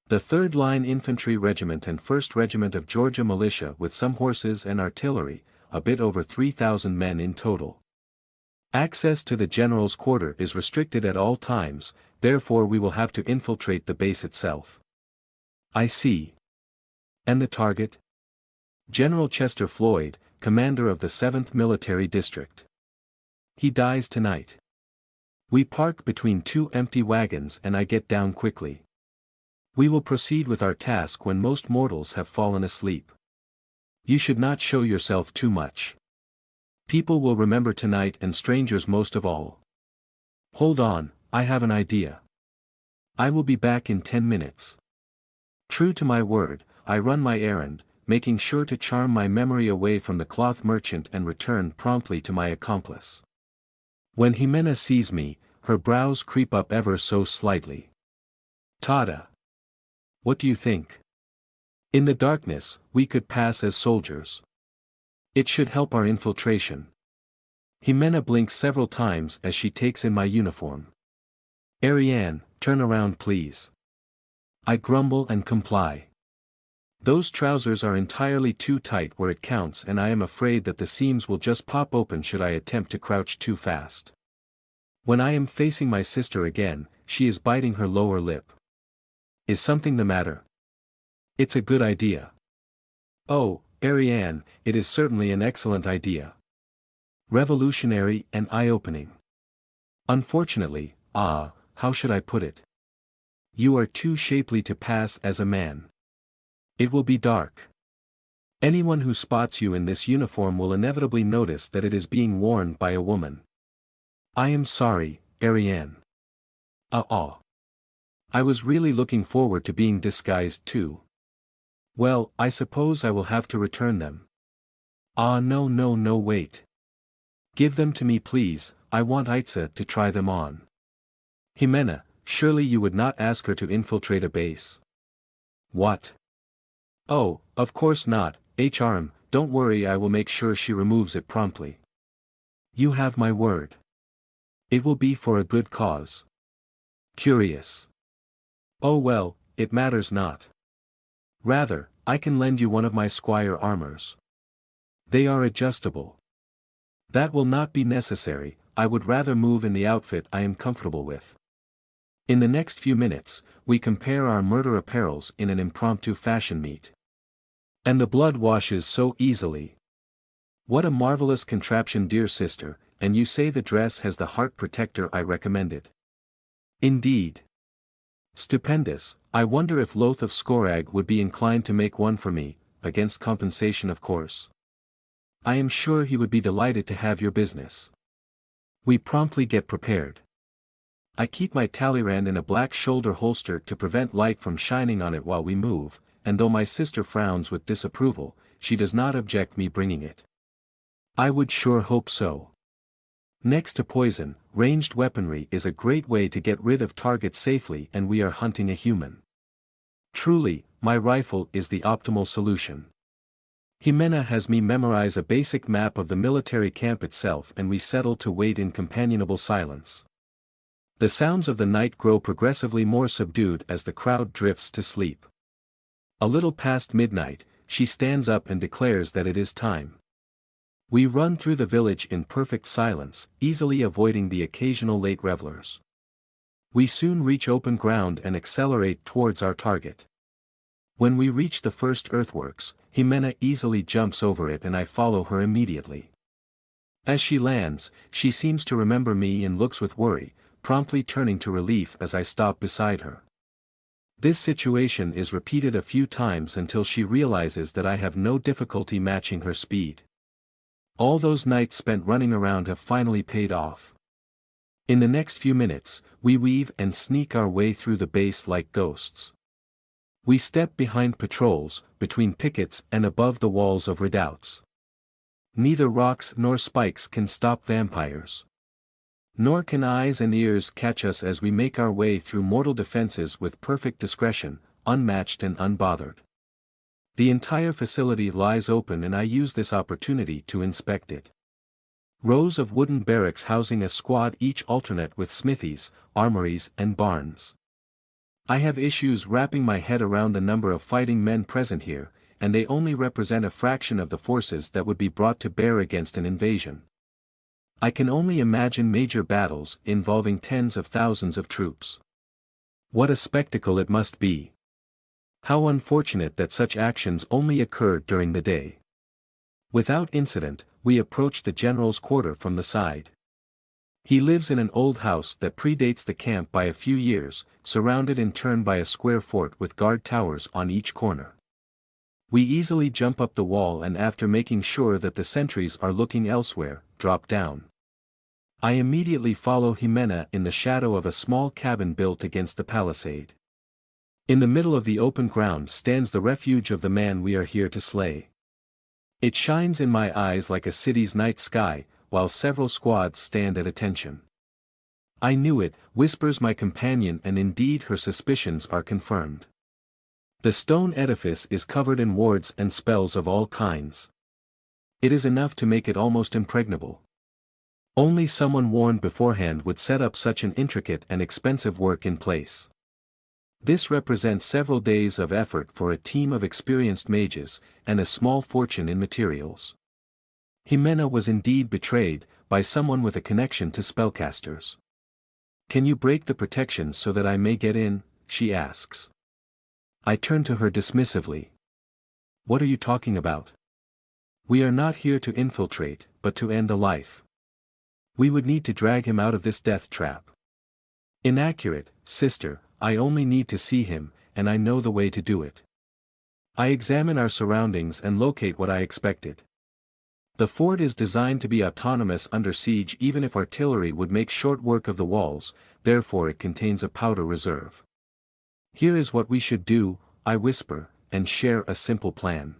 The 3rd Line Infantry Regiment and 1st Regiment of Georgia Militia with some horses and artillery, a bit over 3,000 men in total. Access to the general's quarter is restricted at all times, therefore we will have to infiltrate the base itself. I see. And the target? General Chester Floyd, commander of the 7th Military District. He dies tonight. We park between two empty wagons and I get down quickly. We will proceed with our task when most mortals have fallen asleep. You should not show yourself too much. People will remember tonight and strangers most of all. Hold on, I have an idea. I will be back in 10 minutes. True to my word, I run my errand, making sure to charm my memory away from the cloth merchant and return promptly to my accomplice. When Jimena sees me, her brows creep up ever so slightly. Tada! What do you think? In the darkness, we could pass as soldiers. It should help our infiltration. Jimena blinks several times as she takes in my uniform. Ariane, turn around please. I grumble and comply. Those trousers are entirely too tight where it counts and I am afraid that the seams will just pop open should I attempt to crouch too fast. When I am facing my sister again, she is biting her lower lip. Is something the matter? It's a good idea. Oh, Ariane, it is certainly an excellent idea. Revolutionary and eye-opening. Unfortunately, how should I put it? You are too shapely to pass as a man. It will be dark. Anyone who spots you in this uniform will inevitably notice that it is being worn by a woman. I am sorry, Ariane. I was really looking forward to being disguised too. Well, I suppose I will have to return them. No, wait. Give them to me please, I want Itza to try them on. Jimena, surely you would not ask her to infiltrate a base. What? Oh, of course not, HRM, don't worry, I will make sure she removes it promptly. You have my word. It will be for a good cause. Curious. Oh well, it matters not. Rather, I can lend you one of my squire armors. They are adjustable. That will not be necessary, I would rather move in the outfit I am comfortable with. In the next few minutes, we compare our murder apparels in an impromptu fashion meet. And the blood washes so easily. What a marvelous contraption, dear sister, and you say the dress has the heart protector I recommended. Indeed. Stupendous, I wonder if Loth of Skorag would be inclined to make one for me, against compensation of course. I am sure he would be delighted to have your business. We promptly get prepared. I keep my Talleyrand in a black shoulder holster to prevent light from shining on it while we move, and though my sister frowns with disapproval, she does not object me bringing it. I would sure hope so. Next to poison, ranged weaponry is a great way to get rid of targets safely and we are hunting a human. Truly, my rifle is the optimal solution. Jimena has me memorize a basic map of the military camp itself and we settle to wait in companionable silence. The sounds of the night grow progressively more subdued as the crowd drifts to sleep. A little past midnight, she stands up and declares that it is time. We run through the village in perfect silence, easily avoiding the occasional late revelers. We soon reach open ground and accelerate towards our target. When we reach the first earthworks, Jimena easily jumps over it and I follow her immediately. As she lands, she seems to remember me and looks with worry, promptly turning to relief as I stop beside her. This situation is repeated a few times until she realizes that I have no difficulty matching her speed. All those nights spent running around have finally paid off. In the next few minutes, we weave and sneak our way through the base like ghosts. We step behind patrols, between pickets and above the walls of redoubts. Neither rocks nor spikes can stop vampires. Nor can eyes and ears catch us as we make our way through mortal defenses with perfect discretion, unmatched and unbothered. The entire facility lies open and I use this opportunity to inspect it. Rows of wooden barracks housing a squad each alternate with smithies, armories and barns. I have issues wrapping my head around the number of fighting men present here, and they only represent a fraction of the forces that would be brought to bear against an invasion. I can only imagine major battles involving tens of thousands of troops. What a spectacle it must be. How unfortunate that such actions only occur during the day. Without incident, we approach the general's quarter from the side. He lives in an old house that predates the camp by a few years, surrounded in turn by a square fort with guard towers on each corner. We easily jump up the wall and after making sure that the sentries are looking elsewhere, drop down. I immediately follow Jimena in the shadow of a small cabin built against the palisade. In the middle of the open ground stands the refuge of the man we are here to slay. It shines in my eyes like a city's night sky, while several squads stand at attention. I knew it, whispers my companion, and indeed her suspicions are confirmed. The stone edifice is covered in wards and spells of all kinds. It is enough to make it almost impregnable. Only someone warned beforehand would set up such an intricate and expensive work in place. This represents several days of effort for a team of experienced mages, and a small fortune in materials. Jimena was indeed betrayed, by someone with a connection to spellcasters. "Can you break the protection so that I may get in?" she asks. I turn to her dismissively. "What are you talking about? We are not here to infiltrate, but to end a life. We would need to drag him out of this death trap." "Inaccurate, sister, I only need to see him, and I know the way to do it." I examine our surroundings and locate what I expected. The fort is designed to be autonomous under siege even if artillery would make short work of the walls, therefore it contains a powder reserve. "Here is what we should do," I whisper, and share a simple plan.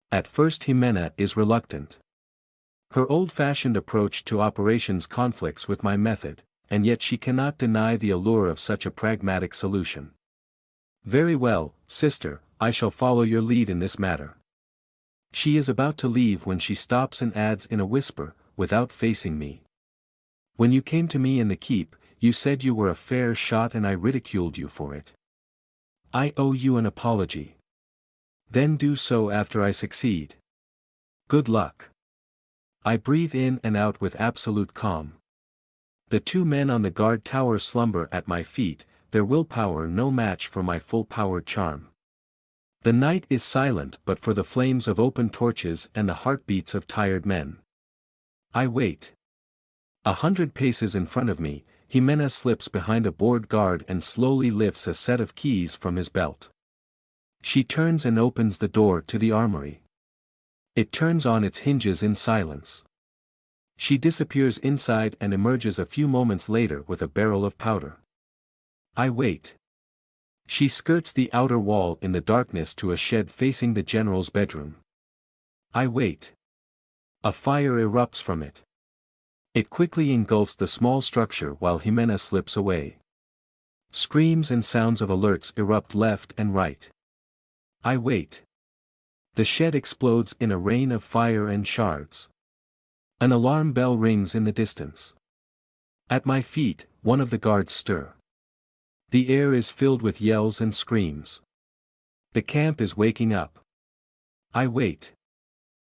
At first Jimena is reluctant. Her old-fashioned approach to operations conflicts with my method, and yet she cannot deny the allure of such a pragmatic solution. "Very well, sister, I shall follow your lead in this matter." She is about to leave when she stops and adds in a whisper, without facing me. "When you came to me in the keep, you said you were a fair shot and I ridiculed you for it. I owe you an apology. Then do so after I succeed. Good luck." I breathe in and out with absolute calm. The two men on the guard tower slumber at my feet, their willpower no match for my full-powered charm. The night is silent but for the flames of open torches and the heartbeats of tired men. I wait. 100 paces in front of me, Jimena slips behind a board guard and slowly lifts a set of keys from his belt. She turns and opens the door to the armory. It turns on its hinges in silence. She disappears inside and emerges a few moments later with a barrel of powder. I wait. She skirts the outer wall in the darkness to a shed facing the general's bedroom. I wait. A fire erupts from it. It quickly engulfs the small structure while Jimena slips away. Screams and sounds of alerts erupt left and right. I wait. The shed explodes in a rain of fire and shards. An alarm bell rings in the distance. At my feet, one of the guards stir. The air is filled with yells and screams. The camp is waking up. I wait.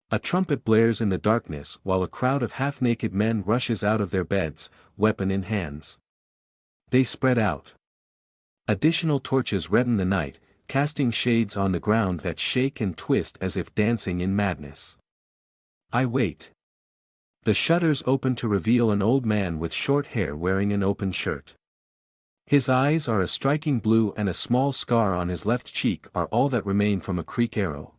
A trumpet blares in the darkness while a crowd of half-naked men rushes out of their beds, weapon in hands. They spread out. Additional torches redden the night, casting shades on the ground that shake and twist as if dancing in madness. I wait. The shutters open to reveal an old man with short hair wearing an open shirt. His eyes are a striking blue and a small scar on his left cheek are all that remain from a Creek arrow.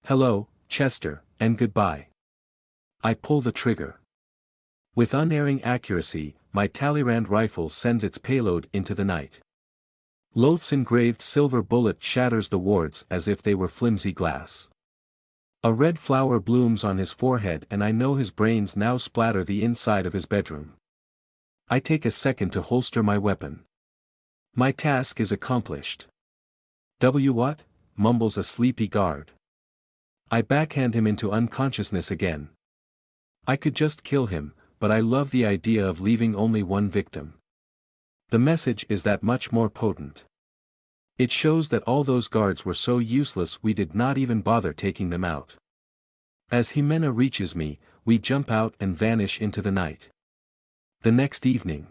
"Hello, Chester, and goodbye." I pull the trigger. With unerring accuracy, my Talleyrand rifle sends its payload into the night. Loth's engraved silver bullet shatters the wards as if they were flimsy glass. A red flower blooms on his forehead and I know his brains now splatter the inside of his bedroom. I take a second to holster my weapon. My task is accomplished. What? Mumbles a sleepy guard. I backhand him into unconsciousness again. I could just kill him, but I love the idea of leaving only one victim. The message is that much more potent. It shows that all those guards were so useless we did not even bother taking them out. As Jimena reaches me, we jump out and vanish into the night. The next evening.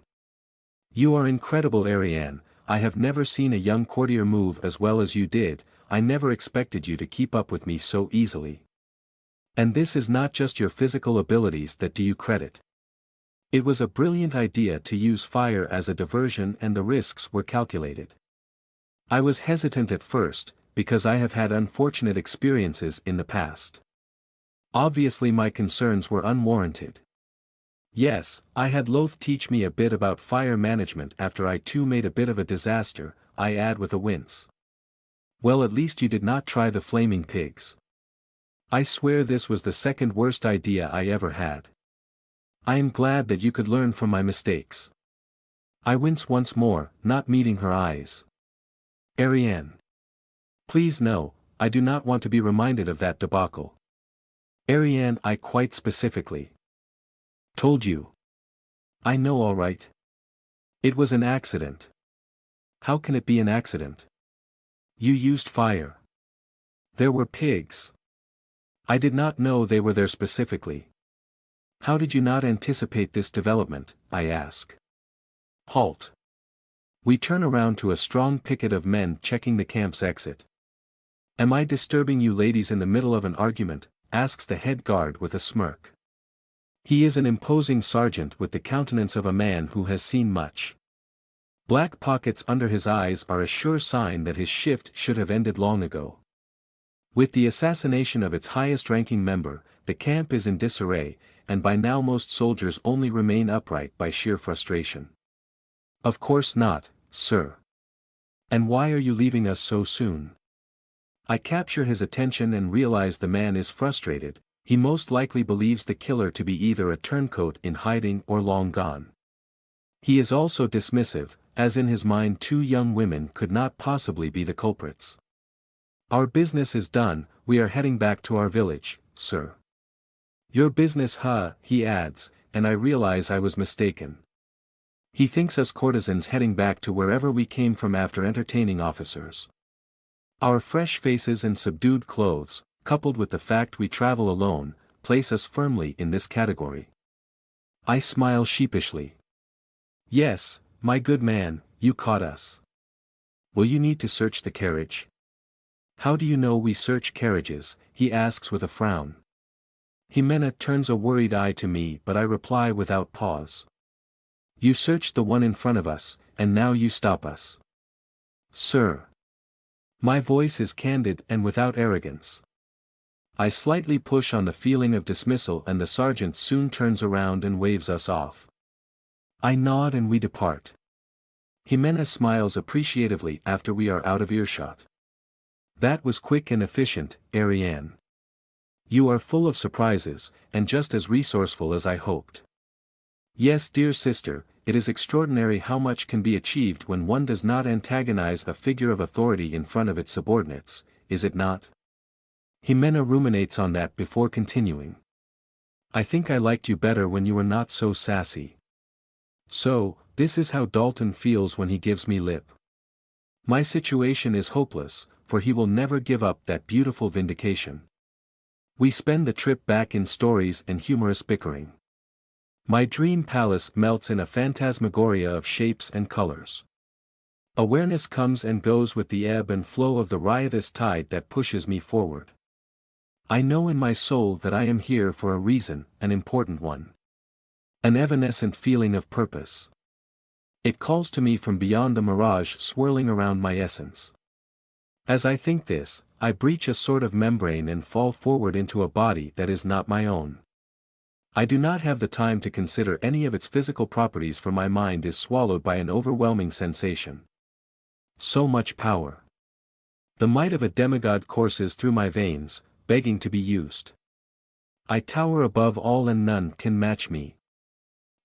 "You are incredible, Ariane," I have never seen a young courtier move as well as you did. I never expected you to keep up with me so easily. And this is not just your physical abilities that do you credit. It was a brilliant idea to use fire as a diversion, and the risks were calculated. I was hesitant at first, because I have had unfortunate experiences in the past. Obviously my concerns were unwarranted. Yes, I had Loth teach me a bit about fire management after I too made a bit of a disaster, I add with a wince. Well, at least you did not try the flaming pigs. I swear this was the second worst idea I ever had. I am glad that you could learn from my mistakes. I wince once more, not meeting her eyes. Ariane. Please no, I do not want to be reminded of that debacle. Ariane, I quite specifically told you. I know, all right. It was an accident. How can it be an accident? You used fire. There were pigs. I did not know they were there specifically. How did you not anticipate this development, I ask. Halt. We turn around to a strong picket of men checking the camp's exit. Am I disturbing you ladies in the middle of an argument? Asks the head guard with a smirk. He is an imposing sergeant with the countenance of a man who has seen much. Black pockets under his eyes are a sure sign that his shift should have ended long ago. With the assassination of its highest-ranking member, the camp is in disarray, and by now most soldiers only remain upright by sheer frustration. Of course not, sir. And why are you leaving us so soon? I capture his attention and realize the man is frustrated. He most likely believes the killer to be either a turncoat in hiding or long gone. He is also dismissive, as in his mind 2 young women could not possibly be the culprits. Our business is done, we are heading back to our village, sir. Your business, huh? He adds, and I realize I was mistaken. He thinks us courtesans heading back to wherever we came from after entertaining officers. Our fresh faces and subdued clothes, coupled with the fact we travel alone, place us firmly in this category. I smile sheepishly. Yes, my good man, you caught us. Will you need to search the carriage? How do you know we search carriages? He asks with a frown. Jimena turns a worried eye to me, but I reply without pause. You searched the one in front of us, and now you stop us. Sir. My voice is candid and without arrogance. I slightly push on the feeling of dismissal, and the sergeant soon turns around and waves us off. I nod and we depart. Jimena smiles appreciatively after we are out of earshot. That was quick and efficient, Ariane. You are full of surprises, and just as resourceful as I hoped. Yes, dear sister, it is extraordinary how much can be achieved when one does not antagonize a figure of authority in front of its subordinates, is it not? Jimena ruminates on that before continuing. I think I liked you better when you were not so sassy. So, this is how Dalton feels when he gives me lip. My situation is hopeless, for he will never give up that beautiful vindication. We spend the trip back in stories and humorous bickering. My dream palace melts in a phantasmagoria of shapes and colors. Awareness comes and goes with the ebb and flow of the riotous tide that pushes me forward. I know in my soul that I am here for a reason, an important one. An evanescent feeling of purpose. It calls to me from beyond the mirage swirling around my essence. As I think this, I breach a sort of membrane and fall forward into a body that is not my own. I do not have the time to consider any of its physical properties, for my mind is swallowed by an overwhelming sensation. So much power. The might of a demigod courses through my veins, begging to be used. I tower above all and none can match me.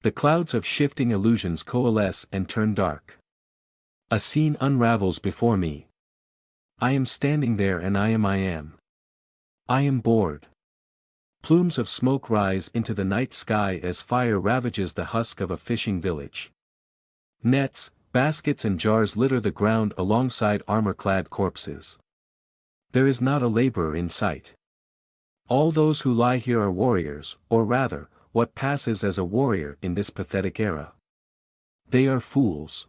The clouds of shifting illusions coalesce and turn dark. A scene unravels before me. I am standing there and I am. I am bored. Plumes of smoke rise into the night sky as fire ravages the husk of a fishing village. Nets, baskets and jars litter the ground alongside armor-clad corpses. There is not a laborer in sight. All those who lie here are warriors, or rather, what passes as a warrior in this pathetic era. They are fools.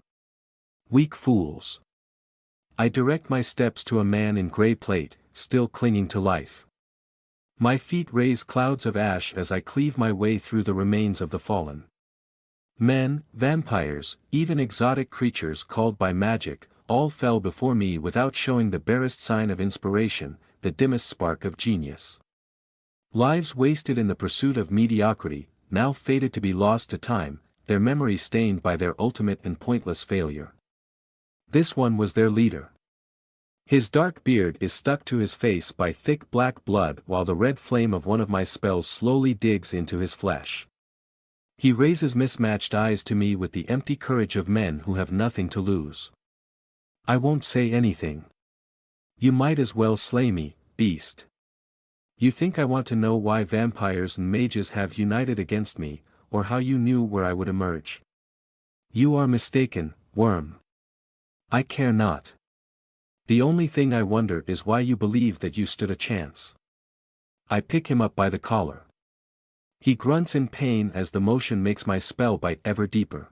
Weak fools. I direct my steps to a man in gray plate, still clinging to life. My feet raise clouds of ash as I cleave my way through the remains of the fallen. Men, vampires, even exotic creatures called by magic, all fell before me without showing the barest sign of inspiration, the dimmest spark of genius. Lives wasted in the pursuit of mediocrity, now fated to be lost to time, their memory stained by their ultimate and pointless failure. This one was their leader. His dark beard is stuck to his face by thick black blood while the red flame of one of my spells slowly digs into his flesh. He raises mismatched eyes to me with the empty courage of men who have nothing to lose. I won't say anything. You might as well slay me, beast. You think I want to know why vampires and mages have united against me, or how you knew where I would emerge? You are mistaken, worm. I care not. The only thing I wonder is why you believe that you stood a chance. I pick him up by the collar. He grunts in pain as the motion makes my spell bite ever deeper.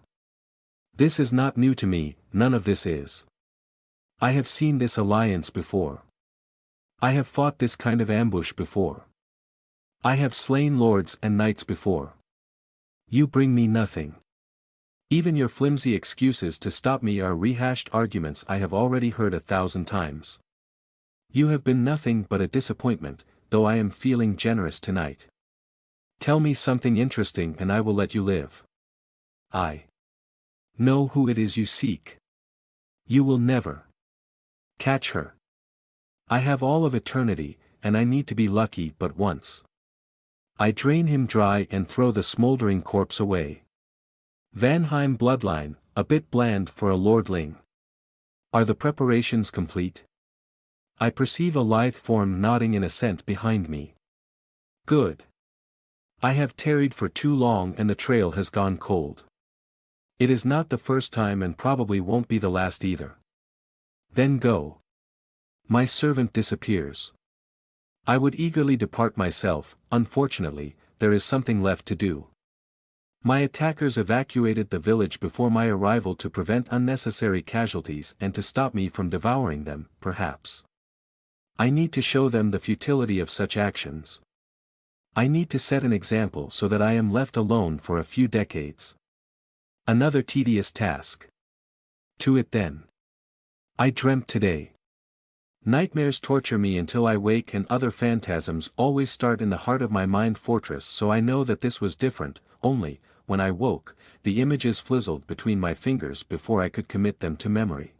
This is not new to me, none of this is. I have seen this alliance before. I have fought this kind of ambush before. I have slain lords and knights before. You bring me nothing. Even your flimsy excuses to stop me are rehashed arguments I have already heard 1,000 times. You have been nothing but a disappointment, though I am feeling generous tonight. Tell me something interesting and I will let you live. I know who it is you seek. You will never catch her. I have all of eternity, and I need to be lucky but once. I drain him dry and throw the smoldering corpse away. Vanheim bloodline, a bit bland for a lordling. Are the preparations complete? I perceive a lithe form nodding in assent behind me. Good. I have tarried for too long and the trail has gone cold. It is not the first time and probably won't be the last either. Then go. My servant disappears. I would eagerly depart myself, unfortunately, there is something left to do. My attackers evacuated the village before my arrival to prevent unnecessary casualties and to stop me from devouring them, perhaps. I need to show them the futility of such actions. I need to set an example so that I am left alone for a few decades. Another tedious task. To it then. I dreamt today. Nightmares torture me until I wake and other phantasms always start in the heart of my mind fortress, so I know that this was different, only, when I woke, the images fizzled between my fingers before I could commit them to memory.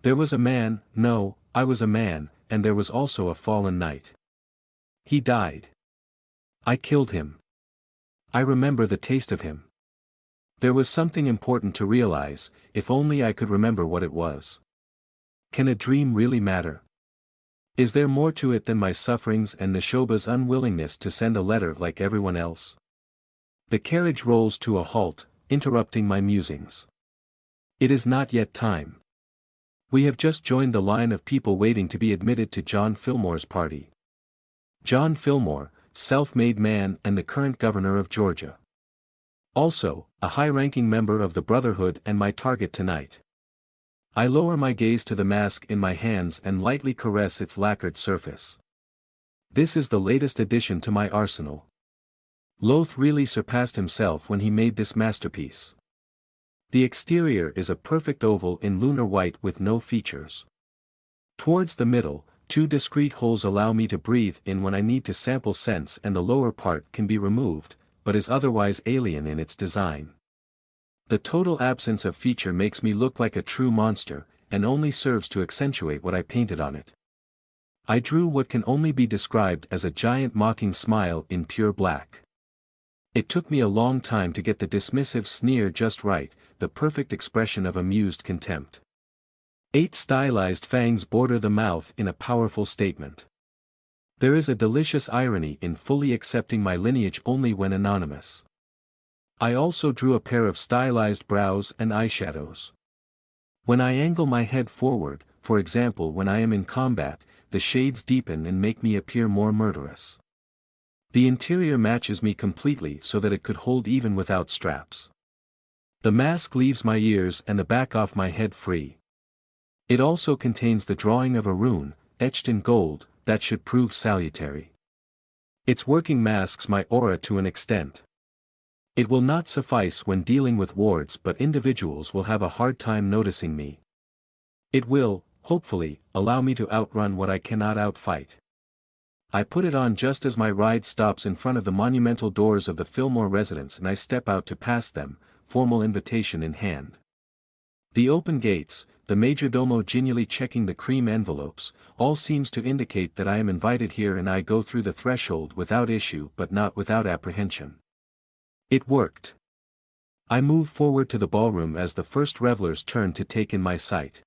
There was a man, no, I was a man, and there was also a fallen knight. He died. I killed him. I remember the taste of him. There was something important to realize, if only I could remember what it was. Can a dream really matter? Is there more to it than my sufferings and Neshoba's unwillingness to send a letter like everyone else? The carriage rolls to a halt, interrupting my musings. It is not yet time. We have just joined the line of people waiting to be admitted to John Fillmore's party. John Fillmore, self-made man and the current governor of Georgia. Also, a high-ranking member of the Brotherhood and my target tonight. I lower my gaze to the mask in my hands and lightly caress its lacquered surface. This is the latest addition to my arsenal. Loth really surpassed himself when he made this masterpiece. The exterior is a perfect oval in lunar white with no features. Towards the middle, two discrete holes allow me to breathe in when I need to sample scents, and the lower part can be removed, but is otherwise alien in its design. The total absence of feature makes me look like a true monster, and only serves to accentuate what I painted on it. I drew what can only be described as a giant mocking smile in pure black. It took me a long time to get the dismissive sneer just right, the perfect expression of amused contempt. 8 stylized fangs border the mouth in a powerful statement. There is a delicious irony in fully accepting my lineage only when anonymous. I also drew a pair of stylized brows and eyeshadows. When I angle my head forward, for example when I am in combat, the shades deepen and make me appear more murderous. The interior matches me completely so that it could hold even without straps. The mask leaves my ears and the back of my head free. It also contains the drawing of a rune, etched in gold, that should prove salutary. Its working masks my aura to an extent. It will not suffice when dealing with wards, but individuals will have a hard time noticing me. It will, hopefully, allow me to outrun what I cannot outfight. I put it on just as my ride stops in front of the monumental doors of the Fillmore residence, and I step out to pass them, formal invitation in hand. The open gates, the majordomo genially checking the cream envelopes, all seems to indicate that I am invited here, and I go through the threshold without issue but not without apprehension. It worked. I move forward to the ballroom as the first revelers turn to take in my sight.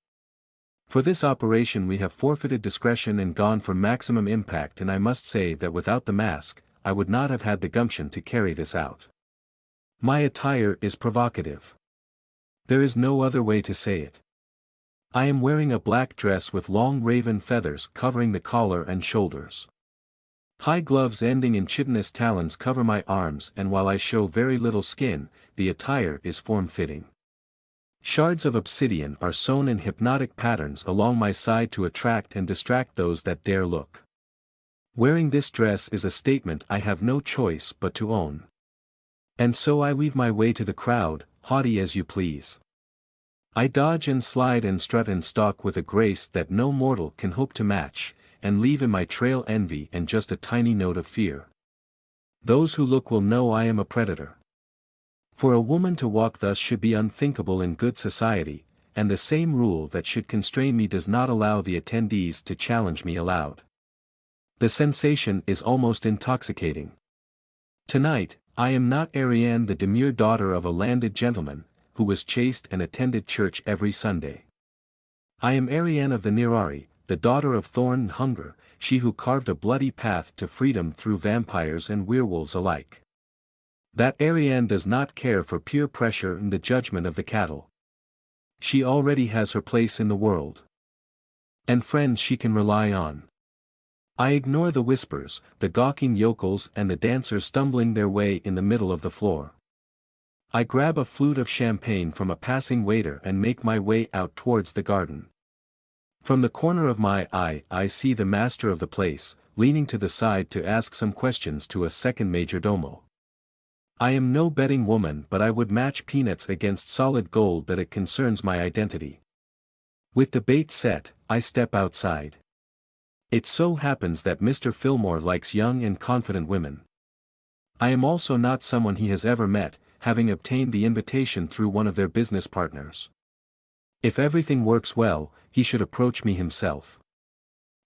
For this operation we have forfeited discretion and gone for maximum impact, and I must say that without the mask, I would not have had the gumption to carry this out. My attire is provocative. There is no other way to say it. I am wearing a black dress with long raven feathers covering the collar and shoulders. High gloves ending in chitinous talons cover my arms, and while I show very little skin, the attire is form-fitting. Shards of obsidian are sewn in hypnotic patterns along my side to attract and distract those that dare look. Wearing this dress is a statement I have no choice but to own. And so I weave my way to the crowd, haughty as you please. I dodge and slide and strut and stalk with a grace that no mortal can hope to match, and leave in my trail envy and just a tiny note of fear. Those who look will know I am a predator. For a woman to walk thus should be unthinkable in good society, and the same rule that should constrain me does not allow the attendees to challenge me aloud. The sensation is almost intoxicating. Tonight, I am not Ariane, the demure daughter of a landed gentleman, who was chaste and attended church every Sunday. I am Ariane of the Nerari, the daughter of thorn and hunger, she who carved a bloody path to freedom through vampires and werewolves alike. That Ariane does not care for peer pressure and the judgment of the cattle. She already has her place in the world. And friends she can rely on. I ignore the whispers, the gawking yokels and the dancers stumbling their way in the middle of the floor. I grab a flute of champagne from a passing waiter and make my way out towards the garden. From the corner of my eye I see the master of the place, leaning to the side to ask some questions to a second majordomo. I am no betting woman, but I would match peanuts against solid gold that it concerns my identity. With the bait set, I step outside. It so happens that Mr. Fillmore likes young and confident women. I am also not someone he has ever met, having obtained the invitation through one of their business partners. If everything works well, he should approach me himself.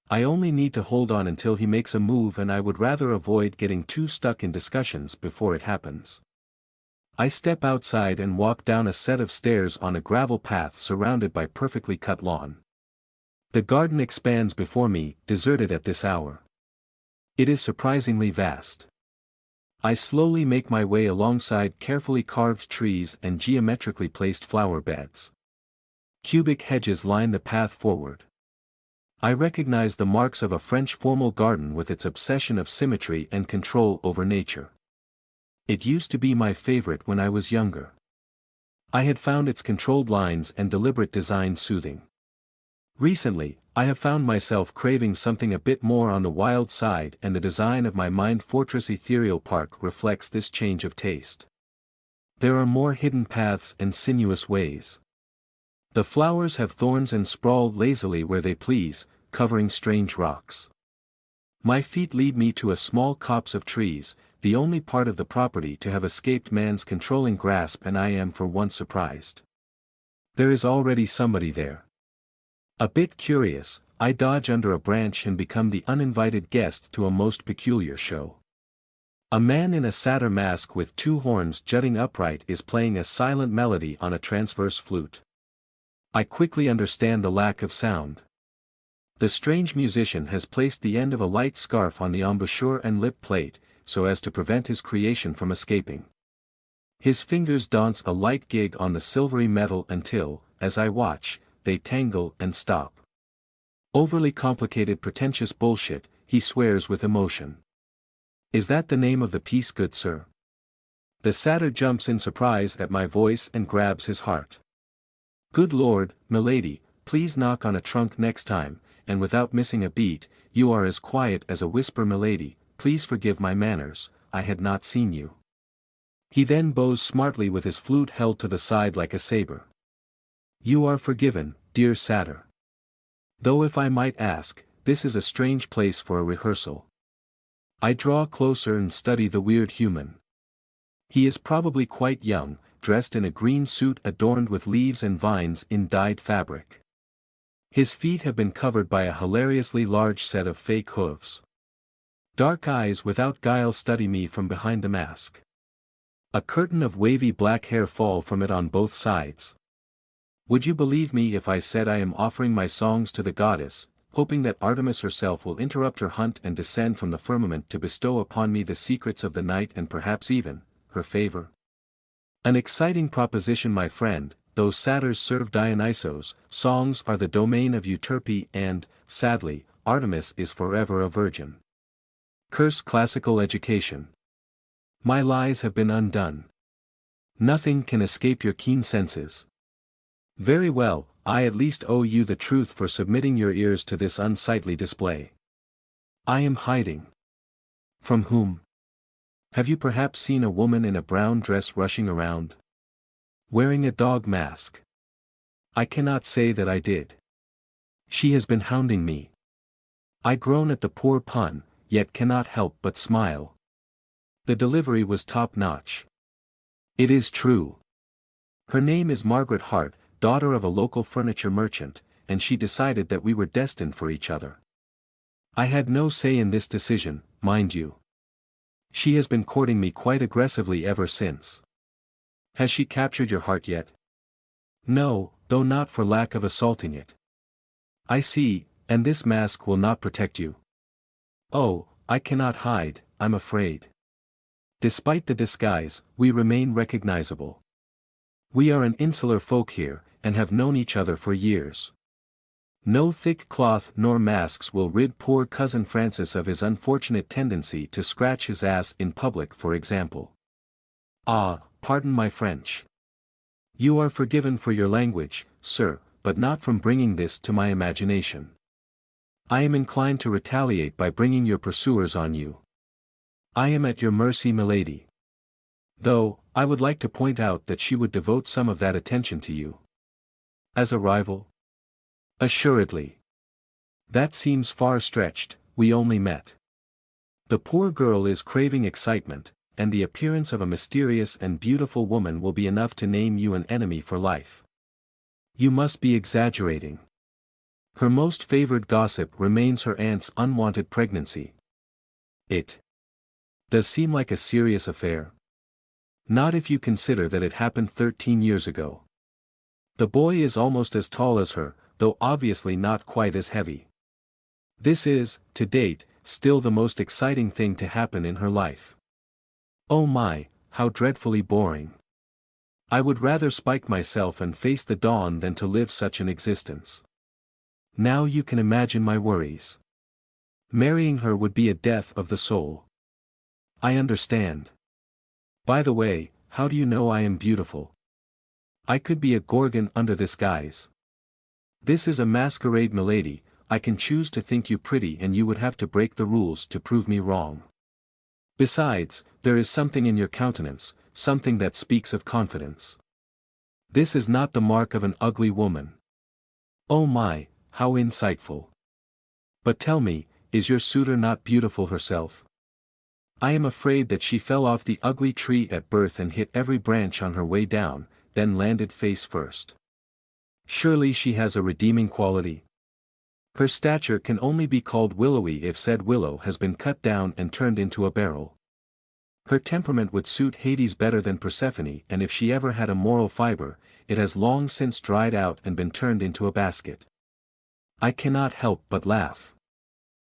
I only need to hold on until he makes a move, and I would rather avoid getting too stuck in discussions before it happens. I step outside and walk down a set of stairs on a gravel path surrounded by perfectly cut lawn. The garden expands before me, deserted at this hour. It is surprisingly vast. I slowly make my way alongside carefully carved trees and geometrically placed flower beds. Cubic hedges line the path forward. I recognize the marks of a French formal garden with its obsession of symmetry and control over nature. It used to be my favorite when I was younger. I had found its controlled lines and deliberate design soothing. Recently, I have found myself craving something a bit more on the wild side, and the design of my Mind Fortress Ethereal Park reflects this change of taste. There are more hidden paths and sinuous ways. The flowers have thorns and sprawl lazily where they please, covering strange rocks. My feet lead me to a small copse of trees, the only part of the property to have escaped man's controlling grasp, and I am for once surprised. There is already somebody there. A bit curious, I dodge under a branch and become the uninvited guest to a most peculiar show. A man in a satyr mask with two horns jutting upright is playing a silent melody on a transverse flute. I quickly understand the lack of sound. The strange musician has placed the end of a light scarf on the embouchure and lip plate, so as to prevent his creation from escaping. His fingers dance a light gig on the silvery metal until, as I watch, they tangle and stop. Overly complicated pretentious bullshit, he swears with emotion. Is that the name of the piece, good sir? The satyr jumps in surprise at my voice and grabs his heart. Good lord, milady, please knock on a trunk next time, and without missing a beat. You are as quiet as a whisper, milady, please forgive my manners, I had not seen you. He then bows smartly with his flute held to the side like a saber. You are forgiven, dear satyr. Though if I might ask, this is a strange place for a rehearsal. I draw closer and study the weird human. He is probably quite young, dressed in a green suit adorned with leaves and vines in dyed fabric. His feet have been covered by a hilariously large set of fake hooves. Dark eyes without guile study me from behind the mask. A curtain of wavy black hair fall from it on both sides. Would you believe me if I said I am offering my songs to the goddess, hoping that Artemis herself will interrupt her hunt and descend from the firmament to bestow upon me the secrets of the night and perhaps even her favor? An exciting proposition, my friend, though satyrs serve Dionysos, songs are the domain of Euterpe and, sadly, Artemis is forever a virgin. Curse classical education. My lies have been undone. Nothing can escape your keen senses. Very well, I at least owe you the truth for submitting your ears to this unsightly display. I am hiding. From whom? Have you perhaps seen a woman in a brown dress rushing around? Wearing a dog mask? I cannot say that I did. She has been hounding me. I groan at the poor pun, yet cannot help but smile. The delivery was top-notch. It is true. Her name is Margaret Hart, daughter of a local furniture merchant, and she decided that we were destined for each other. I had no say in this decision, mind you. She has been courting me quite aggressively ever since. Has she captured your heart yet? No, though not for lack of assaulting it. I see, and this mask will not protect you. Oh, I cannot hide, I'm afraid. Despite the disguise, we remain recognizable. We are an insular folk here, and have known each other for years. No thick cloth nor masks will rid poor cousin Francis of his unfortunate tendency to scratch his ass in public, for example. Ah, pardon my French. You are forgiven for your language, sir, but not from bringing this to my imagination. I am inclined to retaliate by bringing your pursuers on you. I am at your mercy, milady. Though, I would like to point out that she would devote some of that attention to you. As a rival? Assuredly. That seems far stretched, we only met. The poor girl is craving excitement, and the appearance of a mysterious and beautiful woman will be enough to name you an enemy for life. You must be exaggerating. Her most favored gossip remains her aunt's unwanted pregnancy. It does seem like a serious affair. Not if you consider that it happened 13 years ago. The boy is almost as tall as her, though obviously not quite as heavy. This is, to date, still the most exciting thing to happen in her life. Oh my, how dreadfully boring. I would rather spike myself and face the dawn than to live such an existence. Now you can imagine my worries. Marrying her would be a death of the soul. I understand. By the way, how do you know I am beautiful? I could be a gorgon under this guise. This is a masquerade, milady. I can choose to think you pretty and you would have to break the rules to prove me wrong. Besides, there is something in your countenance, something that speaks of confidence. This is not the mark of an ugly woman. Oh my, how insightful. But tell me, is your suitor not beautiful herself? I am afraid that she fell off the ugly tree at birth and hit every branch on her way down, then landed face first. Surely she has a redeeming quality. Her stature can only be called willowy if said willow has been cut down and turned into a barrel. Her temperament would suit Hades better than Persephone, and if she ever had a moral fiber, it has long since dried out and been turned into a basket. I cannot help but laugh.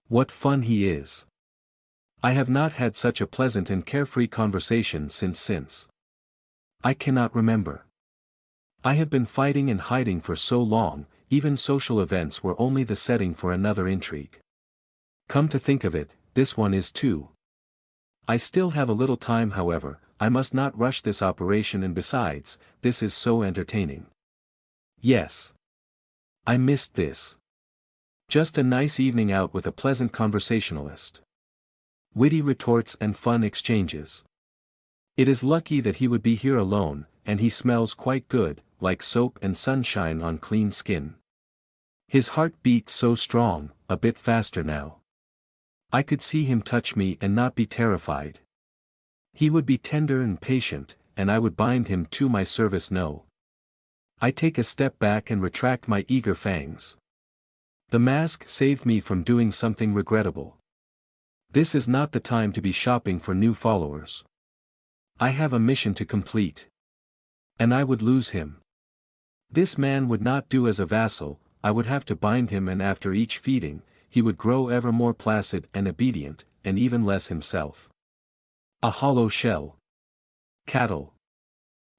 What fun he is. I have not had such a pleasant and carefree conversation since. I cannot remember. I have been fighting and hiding for so long, even social events were only the setting for another intrigue. Come to think of it, this one is too. I still have a little time, however. I must not rush this operation, and besides, this is so entertaining. Yes. I missed this. Just a nice evening out with a pleasant conversationalist. Witty retorts and fun exchanges. It is lucky that he would be here alone, and he smells quite good, like soap and sunshine on clean skin. His heart beats so strong, a bit faster now. I could see him touch me and not be terrified. He would be tender and patient, and I would bind him to my service. No. I take a step back and retract my eager fangs. The mask saved me from doing something regrettable. This is not the time to be shopping for new followers. I have a mission to complete. And I would lose him. This man would not do as a vassal. I would have to bind him, and after each feeding, he would grow ever more placid and obedient, and even less himself. A hollow shell. Cattle.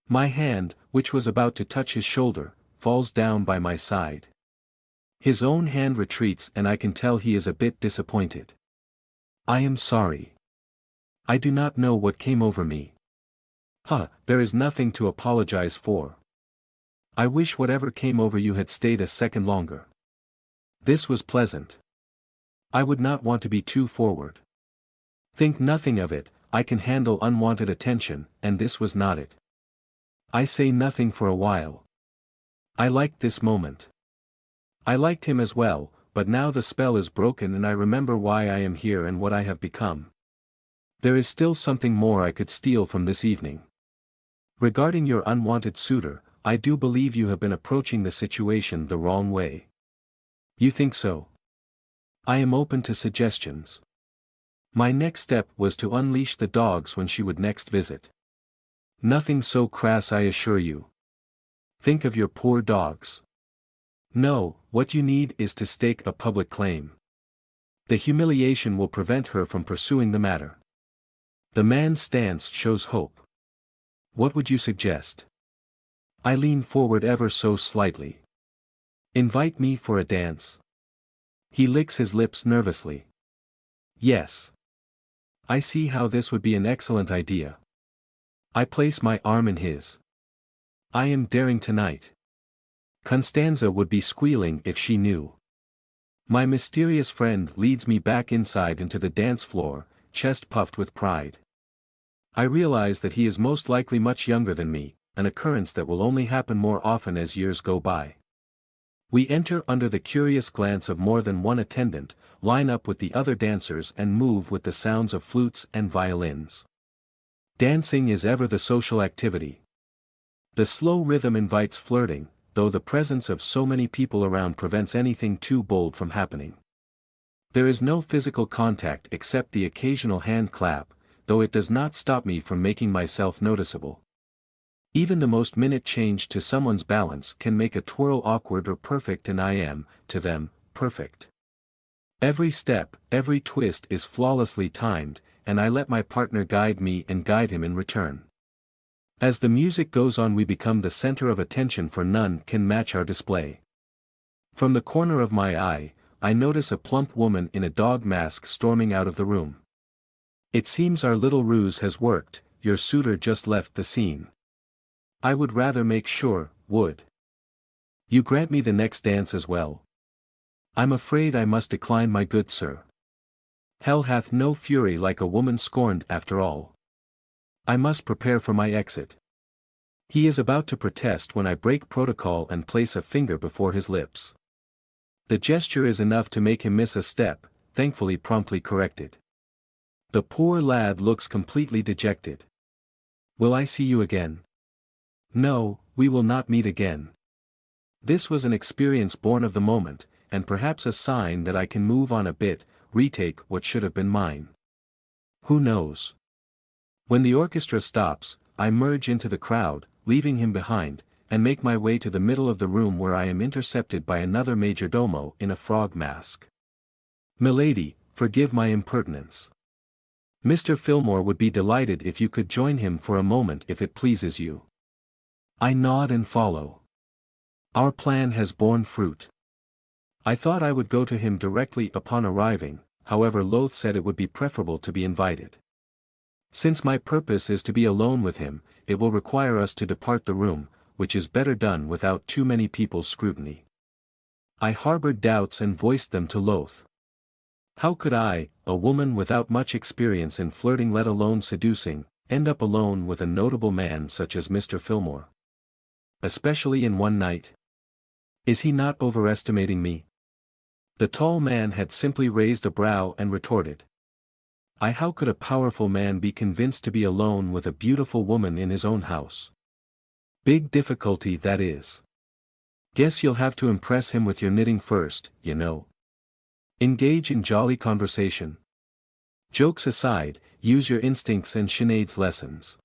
My hand, which was about to touch his shoulder, falls down by my side. His own hand retreats, and I can tell he is a bit disappointed. I am sorry. I do not know what came over me. There is nothing to apologize for. I wish whatever came over you had stayed a second longer. This was pleasant. I would not want to be too forward. Think nothing of it, I can handle unwanted attention, and this was not it. I say nothing for a while. I liked this moment. I liked him as well, but now the spell is broken and I remember why I am here and what I have become. There is still something more I could steal from this evening. Regarding your unwanted suitor, I do believe you have been approaching the situation the wrong way. You think so? I am open to suggestions. My next step was to unleash the dogs when she would next visit. Nothing so crass, I assure you. Think of your poor dogs. No, what you need is to stake a public claim. The humiliation will prevent her from pursuing the matter. The man's stance shows hope. What would you suggest? I lean forward ever so slightly. Invite me for a dance. He licks his lips nervously. Yes. I see how this would be an excellent idea. I place my arm in his. I am daring tonight. Constanza would be squealing if she knew. My mysterious friend leads me back inside into the dance floor, chest puffed with pride. I realize that he is most likely much younger than me, an occurrence that will only happen more often as years go by. We enter under the curious glance of more than one attendant, line up with the other dancers and move with the sounds of flutes and violins. Dancing is ever the social activity. The slow rhythm invites flirting, though the presence of so many people around prevents anything too bold from happening. There is no physical contact except the occasional hand clap, though it does not stop me from making myself noticeable. Even the most minute change to someone's balance can make a twirl awkward or perfect, and I am, to them, perfect. Every step, every twist is flawlessly timed, and I let my partner guide me and guide him in return. As the music goes on, we become the center of attention, for none can match our display. From the corner of my eye, I notice a plump woman in a dog mask storming out of the room. It seems our little ruse has worked. Your suitor just left the scene. I would rather make sure, would you grant me the next dance as well? I'm afraid I must decline, my good sir. Hell hath no fury like a woman scorned after all. I must prepare for my exit. He is about to protest when I break protocol and place a finger before his lips. The gesture is enough to make him miss a step, thankfully promptly corrected. The poor lad looks completely dejected. Will I see you again? No, we will not meet again. This was an experience born of the moment, and perhaps a sign that I can move on a bit, retake what should have been mine. Who knows? When the orchestra stops, I merge into the crowd, leaving him behind, and make my way to the middle of the room, where I am intercepted by another majordomo in a frog mask. Milady, forgive my impertinence. Mr. Fillmore would be delighted if you could join him for a moment, if it pleases you. I nod and follow. Our plan has borne fruit. I thought I would go to him directly upon arriving, however Loth said it would be preferable to be invited. Since my purpose is to be alone with him, it will require us to depart the room, which is better done without too many people's scrutiny. I harbored doubts and voiced them to Loth. How could I, a woman without much experience in flirting let alone seducing, end up alone with a notable man such as Mr. Fillmore? Especially in one night? Is he not overestimating me? The tall man had simply raised a brow and retorted. How could a powerful man be convinced to be alone with a beautiful woman in his own house? Big difficulty that is. Guess you'll have to impress him with your knitting first, you know. Engage in jolly conversation. Jokes aside, use your instincts and Sinead's lessons.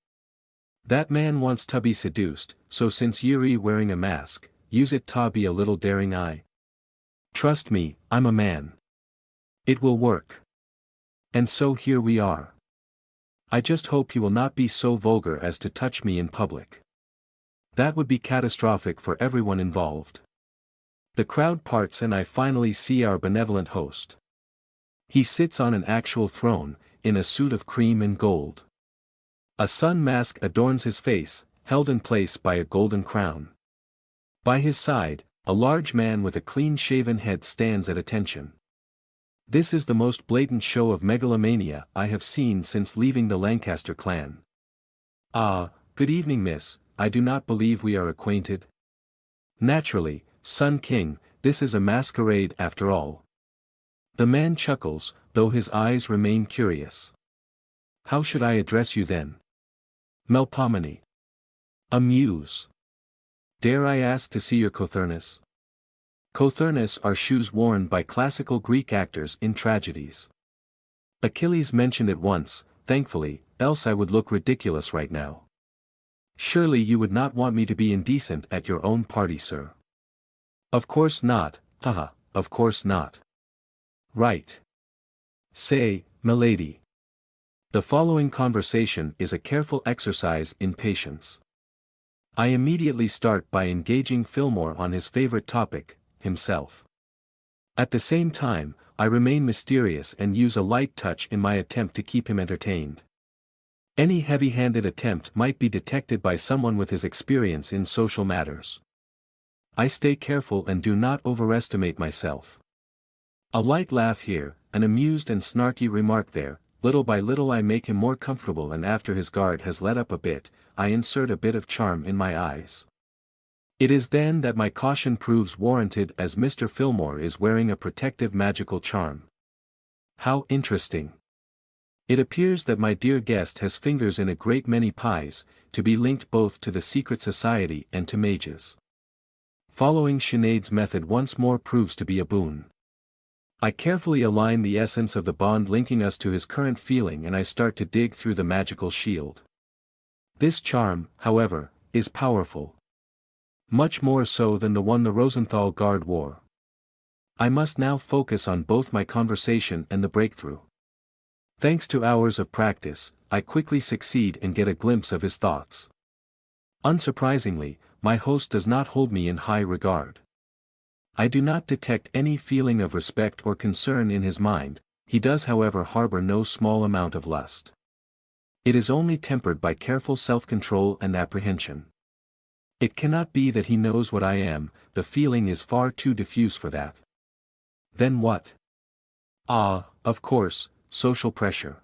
That man wants to be seduced, so since Eerie wearing a mask, use it to be a little daring eye. Trust me, I'm a man. It will work. And so here we are. I just hope he will not be so vulgar as to touch me in public. That would be catastrophic for everyone involved. The crowd parts and I finally see our benevolent host. He sits on an actual throne, in a suit of cream and gold. A sun mask adorns his face, held in place by a golden crown. By his side, a large man with a clean-shaven head stands at attention. This is the most blatant show of megalomania I have seen since leaving the Lancaster clan. Ah, good evening, miss, I do not believe we are acquainted. Naturally, Sun King, this is a masquerade after all. The man chuckles, though his eyes remain curious. How should I address you then? Melpomene. Amuse. Dare I ask to see your cothurnus? Cothurnus are shoes worn by classical Greek actors in tragedies. Achilles mentioned it once, thankfully, else I would look ridiculous right now. Surely you would not want me to be indecent at your own party, sir. Of course not, haha, of course not. Right. Say, milady. The following conversation is a careful exercise in patience. I immediately start by engaging Fillmore on his favorite topic, himself. At the same time, I remain mysterious and use a light touch in my attempt to keep him entertained. Any heavy-handed attempt might be detected by someone with his experience in social matters. I stay careful and do not overestimate myself. A light laugh here, an amused and snarky remark there, little by little I make him more comfortable, and after his guard has let up a bit, I insert a bit of charm in my eyes. It is then that my caution proves warranted, as Mr. Fillmore is wearing a protective magical charm. How interesting. It appears that my dear guest has fingers in a great many pies, to be linked both to the secret society and to mages. Following Sinead's method once more proves to be a boon. I carefully align the essence of the bond linking us to his current feeling, and I start to dig through the magical shield. This charm, however, is powerful. Much more so than the one the Rosenthal guard wore. I must now focus on both my conversation and the breakthrough. Thanks to hours of practice, I quickly succeed and get a glimpse of his thoughts. Unsurprisingly, my host does not hold me in high regard. I do not detect any feeling of respect or concern in his mind. He does however harbor no small amount of lust. It is only tempered by careful self-control and apprehension. It cannot be that he knows what I am, the feeling is far too diffuse for that. Then what? Ah, of course, social pressure.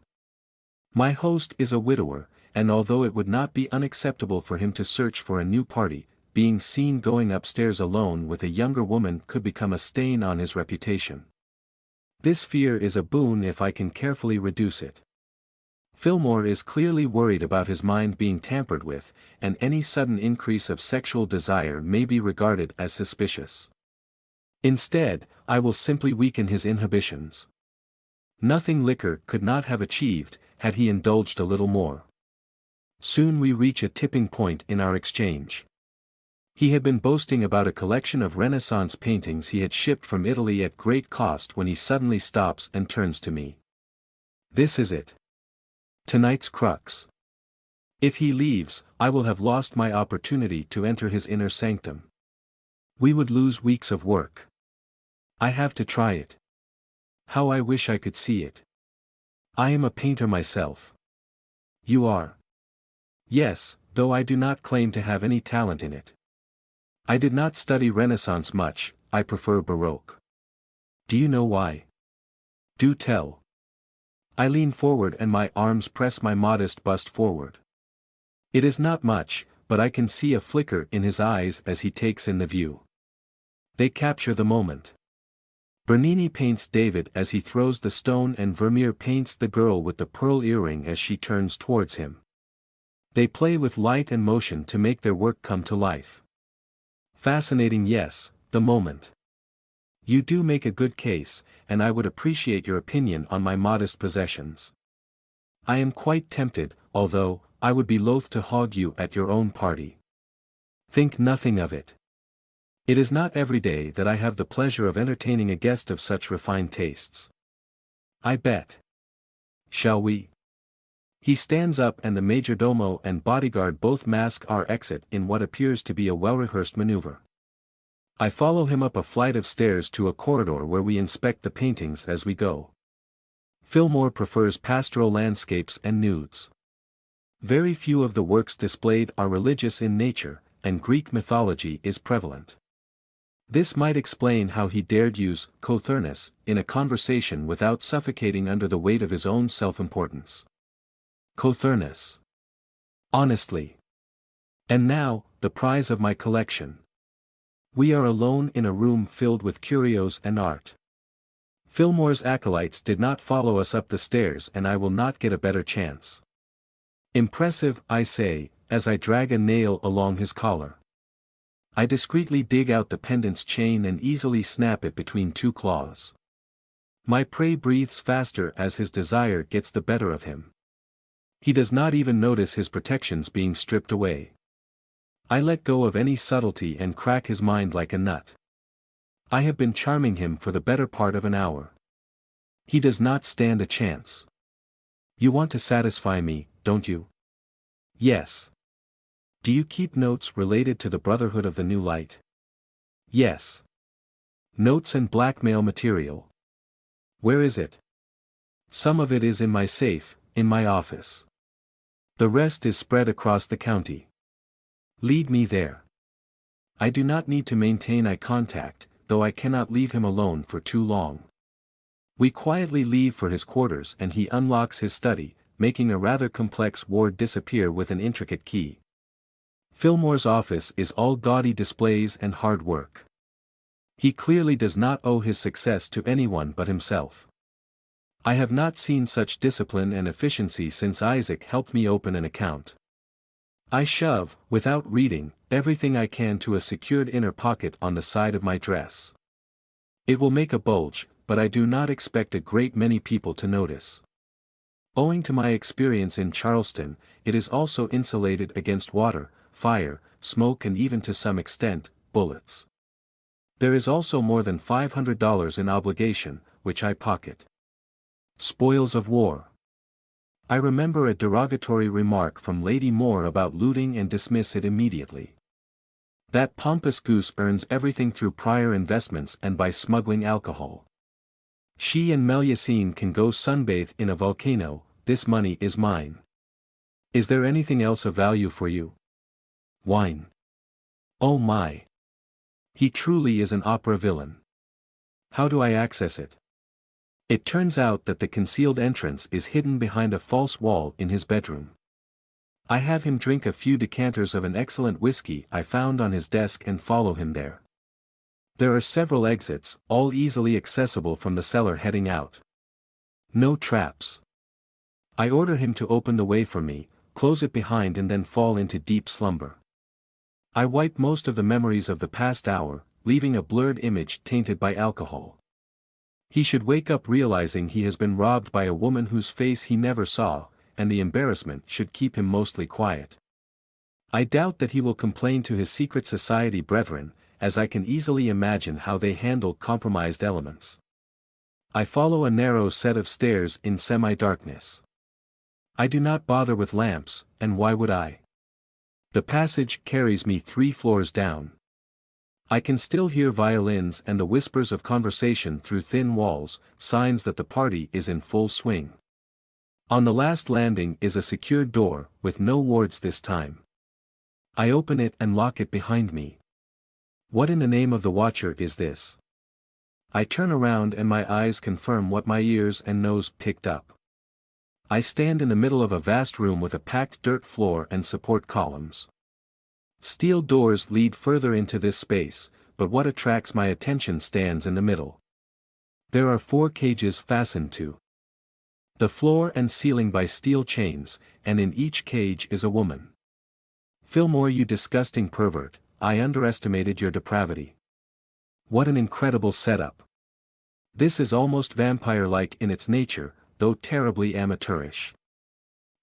My host is a widower, and although it would not be unacceptable for him to search for a new party, being seen going upstairs alone with a younger woman could become a stain on his reputation. This fear is a boon if I can carefully reduce it. Fillmore is clearly worried about his mind being tampered with, and any sudden increase of sexual desire may be regarded as suspicious. Instead, I will simply weaken his inhibitions. Nothing liquor could not have achieved, had he indulged a little more. Soon we reach a tipping point in our exchange. He had been boasting about a collection of Renaissance paintings he had shipped from Italy at great cost when he suddenly stops and turns to me. This is it. Tonight's crux. If he leaves, I will have lost my opportunity to enter his inner sanctum. We would lose weeks of work. I have to try it. How I wish I could see it. I am a painter myself. You are. Yes, though I do not claim to have any talent in it. I did not study Renaissance much, I prefer Baroque. Do you know why? Do tell. I lean forward and my arms press my modest bust forward. It is not much, but I can see a flicker in his eyes as he takes in the view. They capture the moment. Bernini paints David as he throws the stone and Vermeer paints the girl with the pearl earring as she turns towards him. They play with light and motion to make their work come to life. Fascinating, yes, the moment. You do make a good case, and I would appreciate your opinion on my modest possessions. I am quite tempted, although, I would be loath to hog you at your own party. Think nothing of it. It is not every day that I have the pleasure of entertaining a guest of such refined tastes. I bet. Shall we? He stands up and the majordomo and bodyguard both mask our exit in what appears to be a well-rehearsed maneuver. I follow him up a flight of stairs to a corridor where we inspect the paintings as we go. Fillmore prefers pastoral landscapes and nudes. Very few of the works displayed are religious in nature, and Greek mythology is prevalent. This might explain how he dared use covert in a conversation without suffocating under the weight of his own self-importance. Covert. Honestly. And now, the prize of my collection. We are alone in a room filled with curios and art. Fillmore's acolytes did not follow us up the stairs and I will not get a better chance. Impressive, I say, as I drag a nail along his collar. I discreetly dig out the pendant's chain and easily snap it between two claws. My prey breathes faster as his desire gets the better of him. He does not even notice his protections being stripped away. I let go of any subtlety and crack his mind like a nut. I have been charming him for the better part of an hour. He does not stand a chance. You want to satisfy me, don't you? Yes. Do you keep notes related to the Brotherhood of the New Light? Yes. Notes and blackmail material. Where is it? Some of it is in my safe, in my office. The rest is spread across the county. Lead me there. I do not need to maintain eye contact, though I cannot leave him alone for too long. We quietly leave for his quarters and he unlocks his study, making a rather complex ward disappear with an intricate key. Fillmore's office is all gaudy displays and hard work. He clearly does not owe his success to anyone but himself. I have not seen such discipline and efficiency since Isaac helped me open an account. I shove, without reading, everything I can to a secured inner pocket on the side of my dress. It will make a bulge, but I do not expect a great many people to notice. Owing to my experience in Charleston, it is also insulated against water, fire, smoke and even to some extent, bullets. There is also more than $500 in obligation, which I pocket. Spoils of war. I remember a derogatory remark from Lady Moore about looting and dismiss it immediately. That pompous goose earns everything through prior investments and by smuggling alcohol. She and Melusine can go sunbathe in a volcano, this money is mine. Is there anything else of value for you? Wine. Oh my. He truly is an opera villain. How do I access it? It turns out that the concealed entrance is hidden behind a false wall in his bedroom. I have him drink a few decanters of an excellent whiskey I found on his desk and follow him there. There are several exits, all easily accessible from the cellar heading out. No traps. I order him to open the way for me, close it behind and then fall into deep slumber. I wipe most of the memories of the past hour, leaving a blurred image tainted by alcohol. He should wake up realizing he has been robbed by a woman whose face he never saw, and the embarrassment should keep him mostly quiet. I doubt that he will complain to his secret society brethren, as I can easily imagine how they handle compromised elements. I follow a narrow set of stairs in semi-darkness. I do not bother with lamps, and why would I? The passage carries me 3 floors down. I can still hear violins and the whispers of conversation through thin walls, signs that the party is in full swing. On the last landing is a secured door, with no wards this time. I open it and lock it behind me. What in the name of the Watcher is this? I turn around and my eyes confirm what my ears and nose picked up. I stand in the middle of a vast room with a packed dirt floor and support columns. Steel doors lead further into this space, but what attracts my attention stands in the middle. There are 4 cages fastened to the floor and ceiling by steel chains, and in each cage is a woman. Fillmore, you disgusting pervert, I underestimated your depravity. What an incredible setup. This is almost vampire-like in its nature, though terribly amateurish.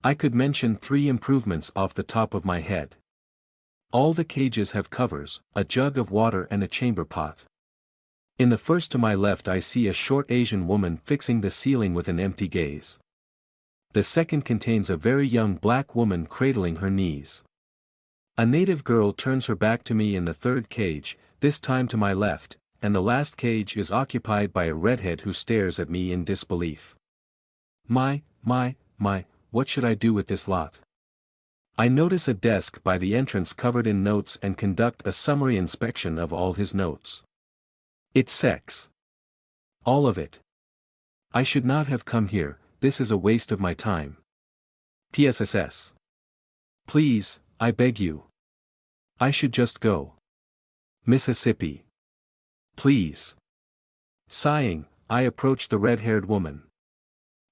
I could mention 3 improvements off the top of my head. All the cages have covers, a jug of water and a chamber pot. In the first to my left I see a short Asian woman fixing the ceiling with an empty gaze. The second contains a very young black woman cradling her knees. A native girl turns her back to me in the third cage, this time to my left, and the last cage is occupied by a redhead who stares at me in disbelief. My, what should I do with this lot? I notice a desk by the entrance covered in notes and conduct a summary inspection of all his notes. It's sex. All of it. I should not have come here, this is a waste of my time. PSSS. Please, I beg you. I should just go. Mississippi. Please. Sighing, I approach the red-haired woman.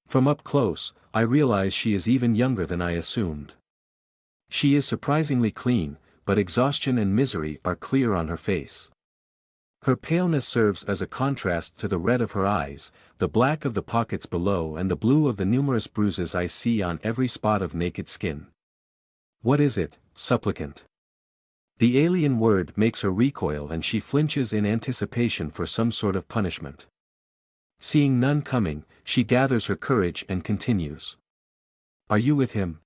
From up close, I realize she is even younger than I assumed. She is surprisingly clean, but exhaustion and misery are clear on her face. Her paleness serves as a contrast to the red of her eyes, the black of the pockets below and the blue of the numerous bruises I see on every spot of naked skin. What is it, supplicant? The alien word makes her recoil and she flinches in anticipation for some sort of punishment. Seeing none coming, she gathers her courage and continues. Are you with him?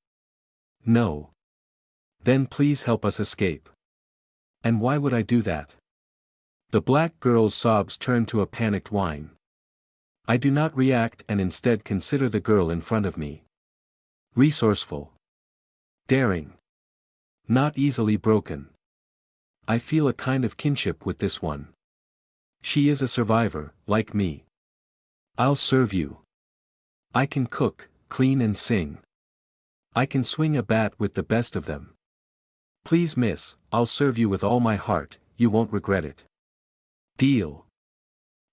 No. Then please help us escape. And why would I do that? The black girl's sobs turn to a panicked whine. I do not react and instead consider the girl in front of me. Resourceful. Daring. Not easily broken. I feel a kind of kinship with this one. She is a survivor, like me. I'll serve you. I can cook, clean and sing. I can swing a bat with the best of them. Please miss, I'll serve you with all my heart, you won't regret it. Deal.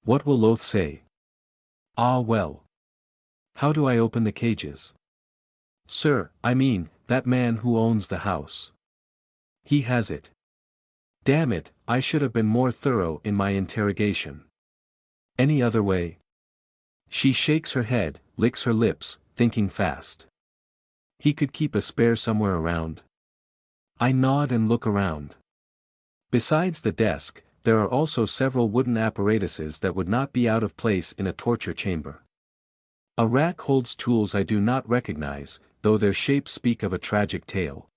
What will Loth say? Ah well. How do I open the cages? Sir, I mean, that man who owns the house. He has it. Damn it, I should have been more thorough in my interrogation. Any other way? She shakes her head, licks her lips, thinking fast. He could keep a spare somewhere around. I nod and look around. Besides the desk, there are also several wooden apparatuses that would not be out of place in a torture chamber. A rack holds tools I do not recognize, though their shapes speak of a tragic tale.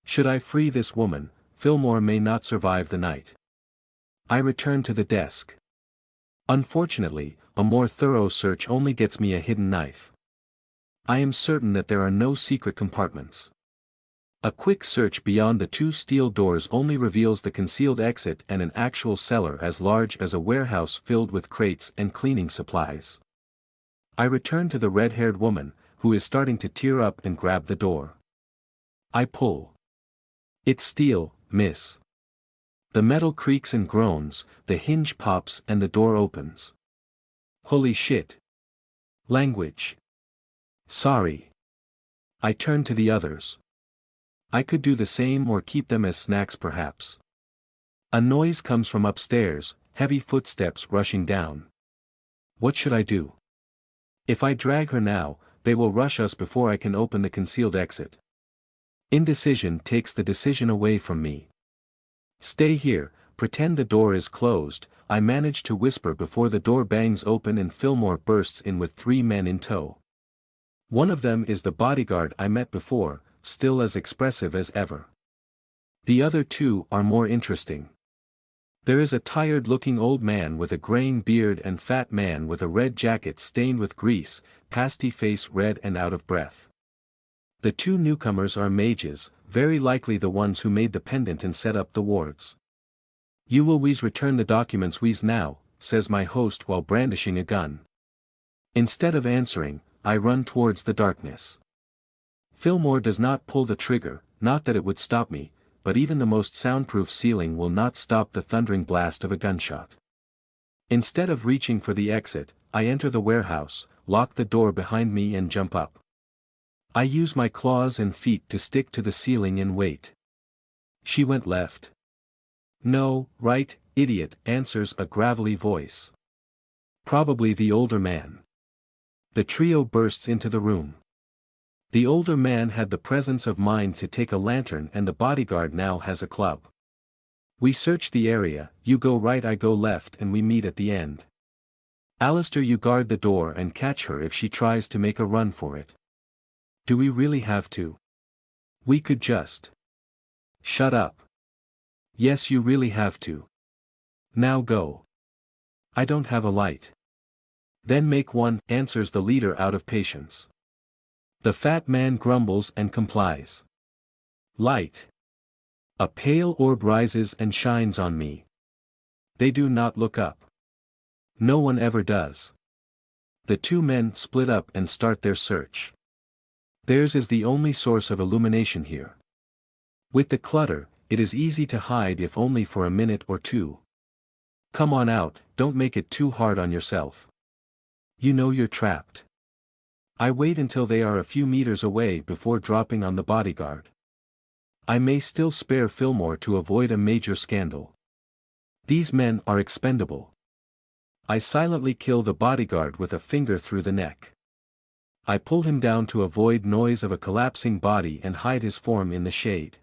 Should I free this woman, Fillmore may not survive the night. I return to the desk. Unfortunately, a more thorough search only gets me a hidden knife. I am certain that there are no secret compartments. A quick search beyond the 2 steel doors only reveals the concealed exit and an actual cellar as large as a warehouse filled with crates and cleaning supplies. I return to the red-haired woman, who is starting to tear up and grab the door. I pull. It's steel, miss. The metal creaks and groans, the hinge pops and the door opens. Holy shit. Language. Sorry. I turn to the others. I could do the same or keep them as snacks perhaps. A noise comes from upstairs, heavy footsteps rushing down. What should I do? If I drag her now, they will rush us before I can open the concealed exit. Indecision takes the decision away from me. Stay here, pretend the door is closed, I manage to whisper before the door bangs open and Fillmore bursts in with 3 men in tow. One of them is the bodyguard I met before, still as expressive as ever. The other 2 are more interesting. There is a tired-looking old man with a graying beard and fat man with a red jacket stained with grease, pasty face red and out of breath. The two newcomers are mages, very likely the ones who made the pendant and set up the wards. "You will wheeze return the documents wheeze now," says my host while brandishing a gun. Instead of answering, I run towards the darkness. Fillmore does not pull the trigger, not that it would stop me, but even the most soundproof ceiling will not stop the thundering blast of a gunshot. Instead of reaching for the exit, I enter the warehouse, lock the door behind me and jump up. I use my claws and feet to stick to the ceiling and wait. "She went left." "No, right, idiot," answers a gravelly voice. Probably the older man. The trio bursts into the room. The older man had the presence of mind to take a lantern and the bodyguard now has a club. We search the area, you go right I go left and we meet at the end. "Alistair, you guard the door and catch her if she tries to make a run for it." "Do we really have to? We could just." "Shut up." "Yes, you really have to. Now go." "I don't have a light." "Then make one," answers the leader out of patience. The fat man grumbles and complies. Light. A pale orb rises and shines on me. They do not look up. No one ever does. The two men split up and start their search. Theirs is the only source of illumination here. With the clutter, it is easy to hide if only for a minute or two. "Come on out, don't make it too hard on yourself. You know you're trapped." I wait until they are a few meters away before dropping on the bodyguard. I may still spare Fillmore to avoid a major scandal. These men are expendable. I silently kill the bodyguard with a finger through the neck. I pull him down to avoid noise of a collapsing body and hide his form in the shade.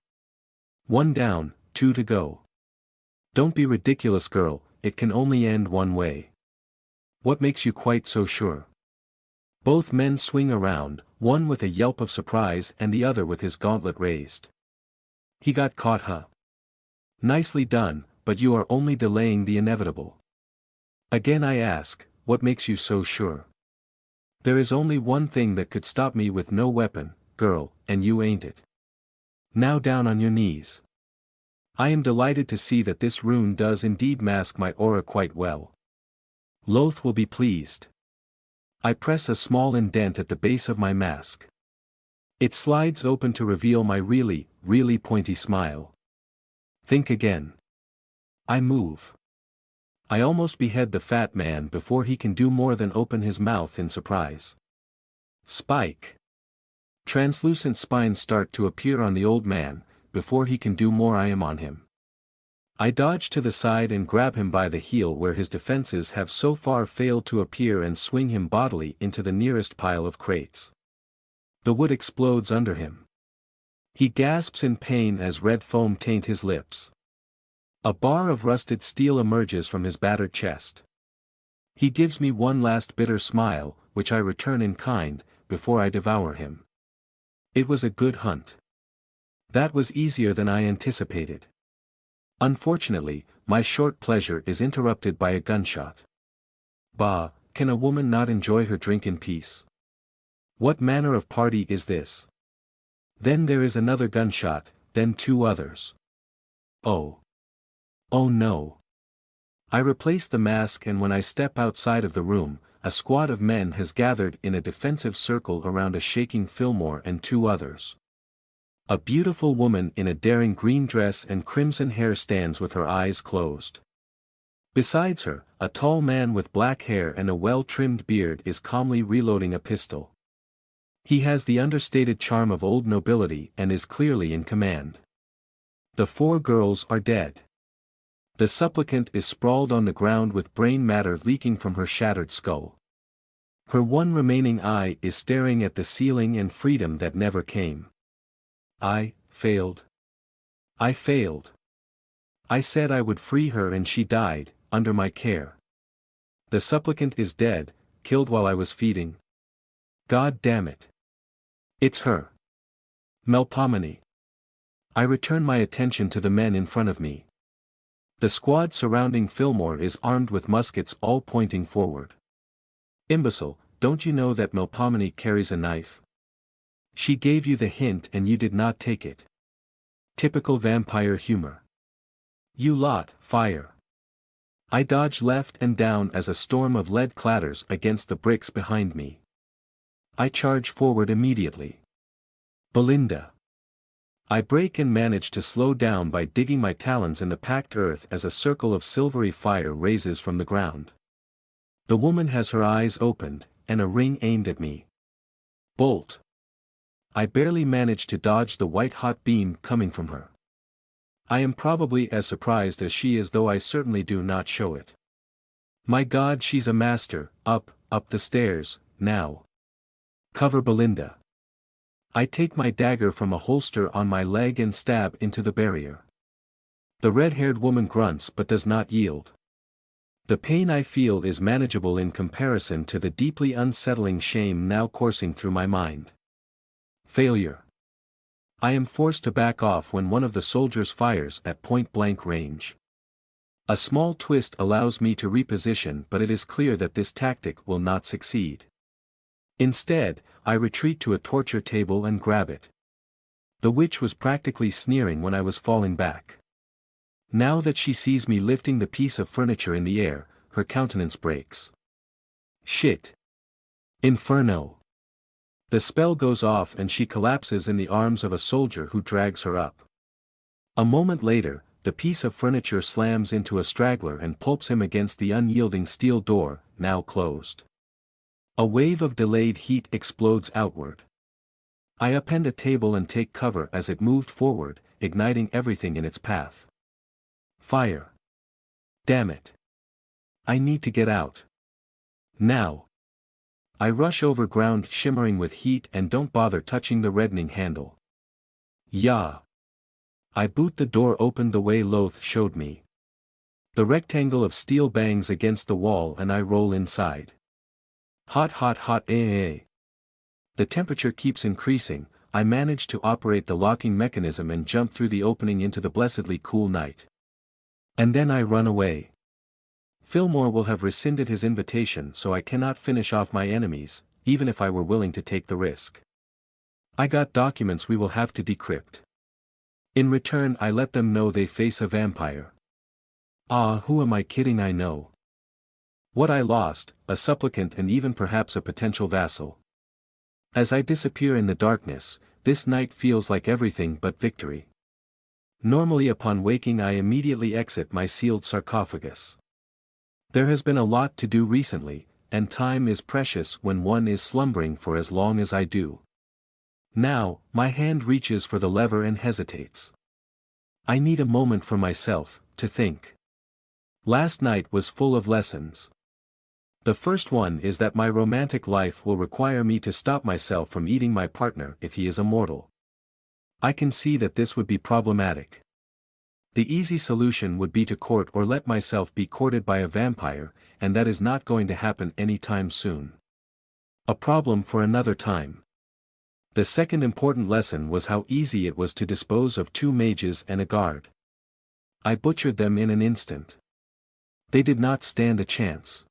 One down, two to go. "Don't be ridiculous, girl, it can only end one way." "What makes you quite so sure?" Both men swing around, one with a yelp of surprise and the other with his gauntlet raised. "He got caught, huh? Nicely done, but you are only delaying the inevitable." Again I ask, "What makes you so sure?" "There is only one thing that could stop me with no weapon, girl, and you ain't it. Now down on your knees." I am delighted to see that this rune does indeed mask my aura quite well. Loth will be pleased. I press a small indent at the base of my mask. It slides open to reveal my really, really pointy smile. Think again. I move. I almost behead the fat man before he can do more than open his mouth in surprise. Spike. Translucent spines start to appear on the old man, before he can do more I am on him. I dodge to the side and grab him by the heel where his defenses have so far failed to appear and swing him bodily into the nearest pile of crates. The wood explodes under him. He gasps in pain as red foam taint his lips. A bar of rusted steel emerges from his battered chest. He gives me one last bitter smile, which I return in kind, before I devour him. It was a good hunt. That was easier than I anticipated. Unfortunately, my short pleasure is interrupted by a gunshot. Bah, can a woman not enjoy her drink in peace? What manner of party is this? Then there is another gunshot, then two others. Oh. Oh no. I replace the mask and when I step outside of the room, a squad of men has gathered in a defensive circle around a shaking Fillmore and two others. A beautiful woman in a daring green dress and crimson hair stands with her eyes closed. Besides her, a tall man with black hair and a well-trimmed beard is calmly reloading a pistol. He has the understated charm of old nobility and is clearly in command. The four girls are dead. The supplicant is sprawled on the ground with brain matter leaking from her shattered skull. Her one remaining eye is staring at the ceiling and freedom that never came. I failed. I failed. I said I would free her and she died, under my care. The supplicant is dead, killed while I was feeding. God damn it. It's her. Melpomene. I return my attention to the men in front of me. The squad surrounding Fillmore is armed with muskets all pointing forward. Imbecile, don't you know that Melpomene carries a knife? She gave you the hint and you did not take it. Typical vampire humor. You lot, fire. I dodge left and down as a storm of lead clatters against the bricks behind me. I charge forward immediately. Belinda. I break and manage to slow down by digging my talons in the packed earth as a circle of silvery fire raises from the ground. The woman has her eyes opened, and a ring aimed at me. Bolt. I barely manage to dodge the white-hot beam coming from her. I am probably as surprised as she is, though I certainly do not show it. My God, she's a master. Up the stairs, now. Cover Belinda. I take my dagger from a holster on my leg and stab into the barrier. The red-haired woman grunts but does not yield. The pain I feel is manageable in comparison to the deeply unsettling shame now coursing through my mind. Failure. I am forced to back off when one of the soldiers fires at point-blank range. A small twist allows me to reposition, but it is clear that this tactic will not succeed. Instead, I retreat to a torture table and grab it. The witch was practically sneering when I was falling back. Now that she sees me lifting the piece of furniture in the air, her countenance breaks. Shit. Inferno. The spell goes off and she collapses in the arms of a soldier who drags her up. A moment later, the piece of furniture slams into a straggler and pulps him against the unyielding steel door, now closed. A wave of delayed heat explodes outward. I upend a table and take cover as it moved forward, igniting everything in its path. Fire. Damn it. I need to get out. Now. I rush over ground shimmering with heat and don't bother touching the reddening handle. Yeah. I boot the door open the way Loth showed me. The rectangle of steel bangs against the wall and I roll inside. Hot, eh. The temperature keeps increasing. I manage to operate the locking mechanism and jump through the opening into the blessedly cool night. And then I run away. Fillmore will have rescinded his invitation, so I cannot finish off my enemies, even if I were willing to take the risk. I got documents we will have to decrypt. In return, I let them know they face a vampire. Ah, who am I kidding? I know. What I lost, a supplicant and even perhaps a potential vassal. As I disappear in the darkness, this night feels like everything but victory. Normally upon waking I immediately exit my sealed sarcophagus. There has been a lot to do recently, and time is precious when one is slumbering for as long as I do. Now, my hand reaches for the lever and hesitates. I need a moment for myself, to think. Last night was full of lessons. The first one is that my romantic life will require me to stop myself from eating my partner if he is a mortal. I can see that this would be problematic. The easy solution would be to court or let myself be courted by a vampire, and that is not going to happen anytime soon. A problem for another time. The second important lesson was how easy it was to dispose of 2 mages and a guard. I butchered them in an instant. They did not stand a chance.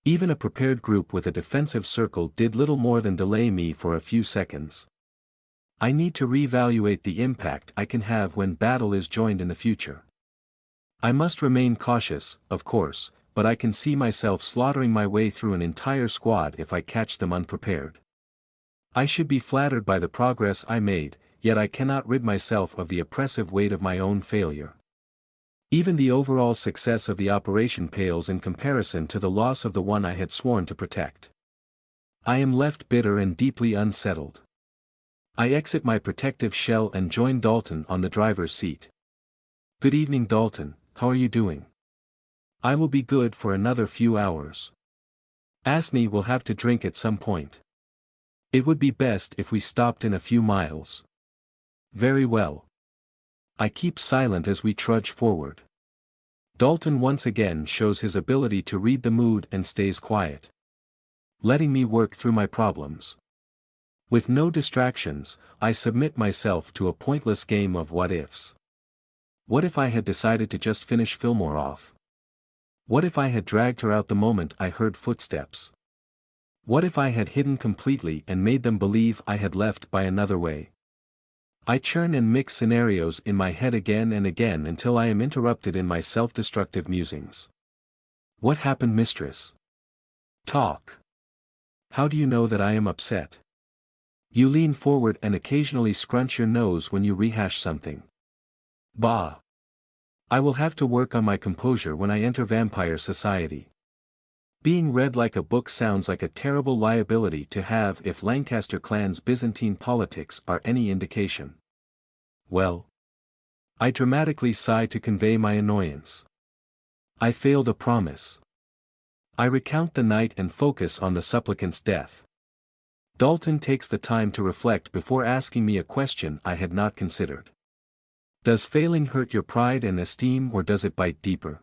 Even a prepared group with a defensive circle did little more than delay me for a few seconds. I need to reevaluate the impact I can have when battle is joined in the future. I must remain cautious, of course, but I can see myself slaughtering my way through an entire squad if I catch them unprepared. I should be flattered by the progress I made, yet I cannot rid myself of the oppressive weight of my own failure. Even the overall success of the operation pales in comparison to the loss of the one I had sworn to protect. I am left bitter and deeply unsettled. I exit my protective shell and join Dalton on the driver's seat. Good evening, Dalton, how are you doing? I will be good for another few hours. Asney will have to drink at some point. It would be best if we stopped in a few miles. Very well. I keep silent as we trudge forward. Dalton once again shows his ability to read the mood and stays quiet, letting me work through my problems. With no distractions, I submit myself to a pointless game of what-ifs. What if I had decided to just finish Fillmore off? What if I had dragged her out the moment I heard footsteps? What if I had hidden completely and made them believe I had left by another way? I churn and mix scenarios in my head again and again until I am interrupted in my self-destructive musings. What happened, mistress? Talk. How do you know that I am upset? You lean forward and occasionally scrunch your nose when you rehash something. Bah. I will have to work on my composure when I enter vampire society. Being read like a book sounds like a terrible liability to have if Lancaster clan's Byzantine politics are any indication. Well. I dramatically sigh to convey my annoyance. I failed a promise. I recount the night and focus on the supplicant's death. Dalton takes the time to reflect before asking me a question I had not considered. Does failing hurt your pride and esteem, or does it bite deeper?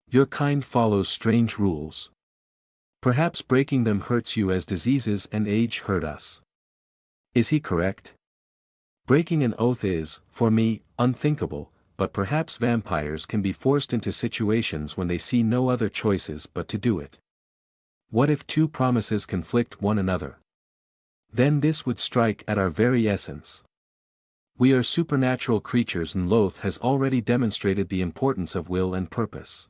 Your kind follows strange rules. Perhaps breaking them hurts you as diseases and age hurt us. Is he correct? Breaking an oath is, for me, unthinkable, but perhaps vampires can be forced into situations when they see no other choices but to do it. What if two promises conflict one another? Then this would strike at our very essence. We are supernatural creatures, and Loth has already demonstrated the importance of will and purpose.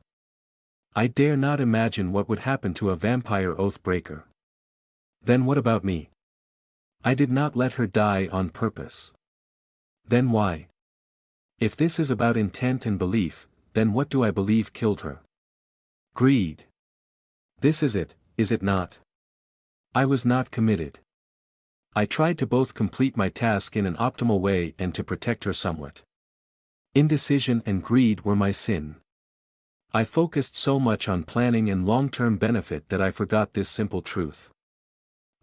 I dare not imagine what would happen to a vampire oath breaker. Then what about me? I did not let her die on purpose. Then why? If this is about intent and belief, then what do I believe killed her? Greed. This is it not? I was not committed. I tried to both complete my task in an optimal way and to protect her somewhat. Indecision and greed were my sin. I focused so much on planning and long-term benefit that I forgot this simple truth.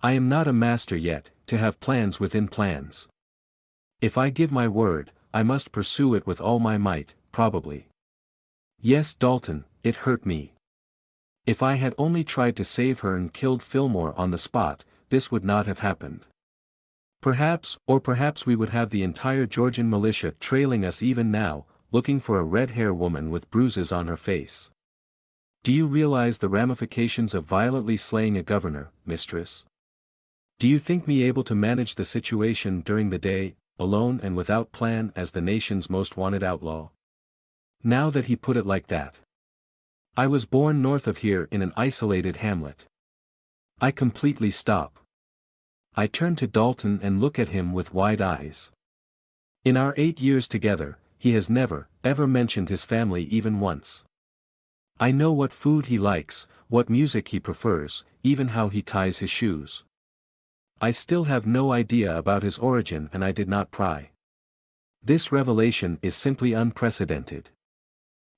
I am not a master yet, to have plans within plans. If I give my word, I must pursue it with all my might, probably. Yes, Dalton, it hurt me. If I had only tried to save her and killed Fillmore on the spot, this would not have happened. Perhaps we would have the entire Georgian militia trailing us even now, looking for a red-haired woman with bruises on her face. Do you realize the ramifications of violently slaying a governor, mistress? Do you think me able to manage the situation during the day, alone and without plan as the nation's most wanted outlaw? Now that he put it like that. I was born north of here in an isolated hamlet. I completely stop. I turn to Dalton and look at him with wide eyes. In our 8 years together, he has never, ever mentioned his family even once. I know what food he likes, what music he prefers, even how he ties his shoes. I still have no idea about his origin, and I did not pry. This revelation is simply unprecedented.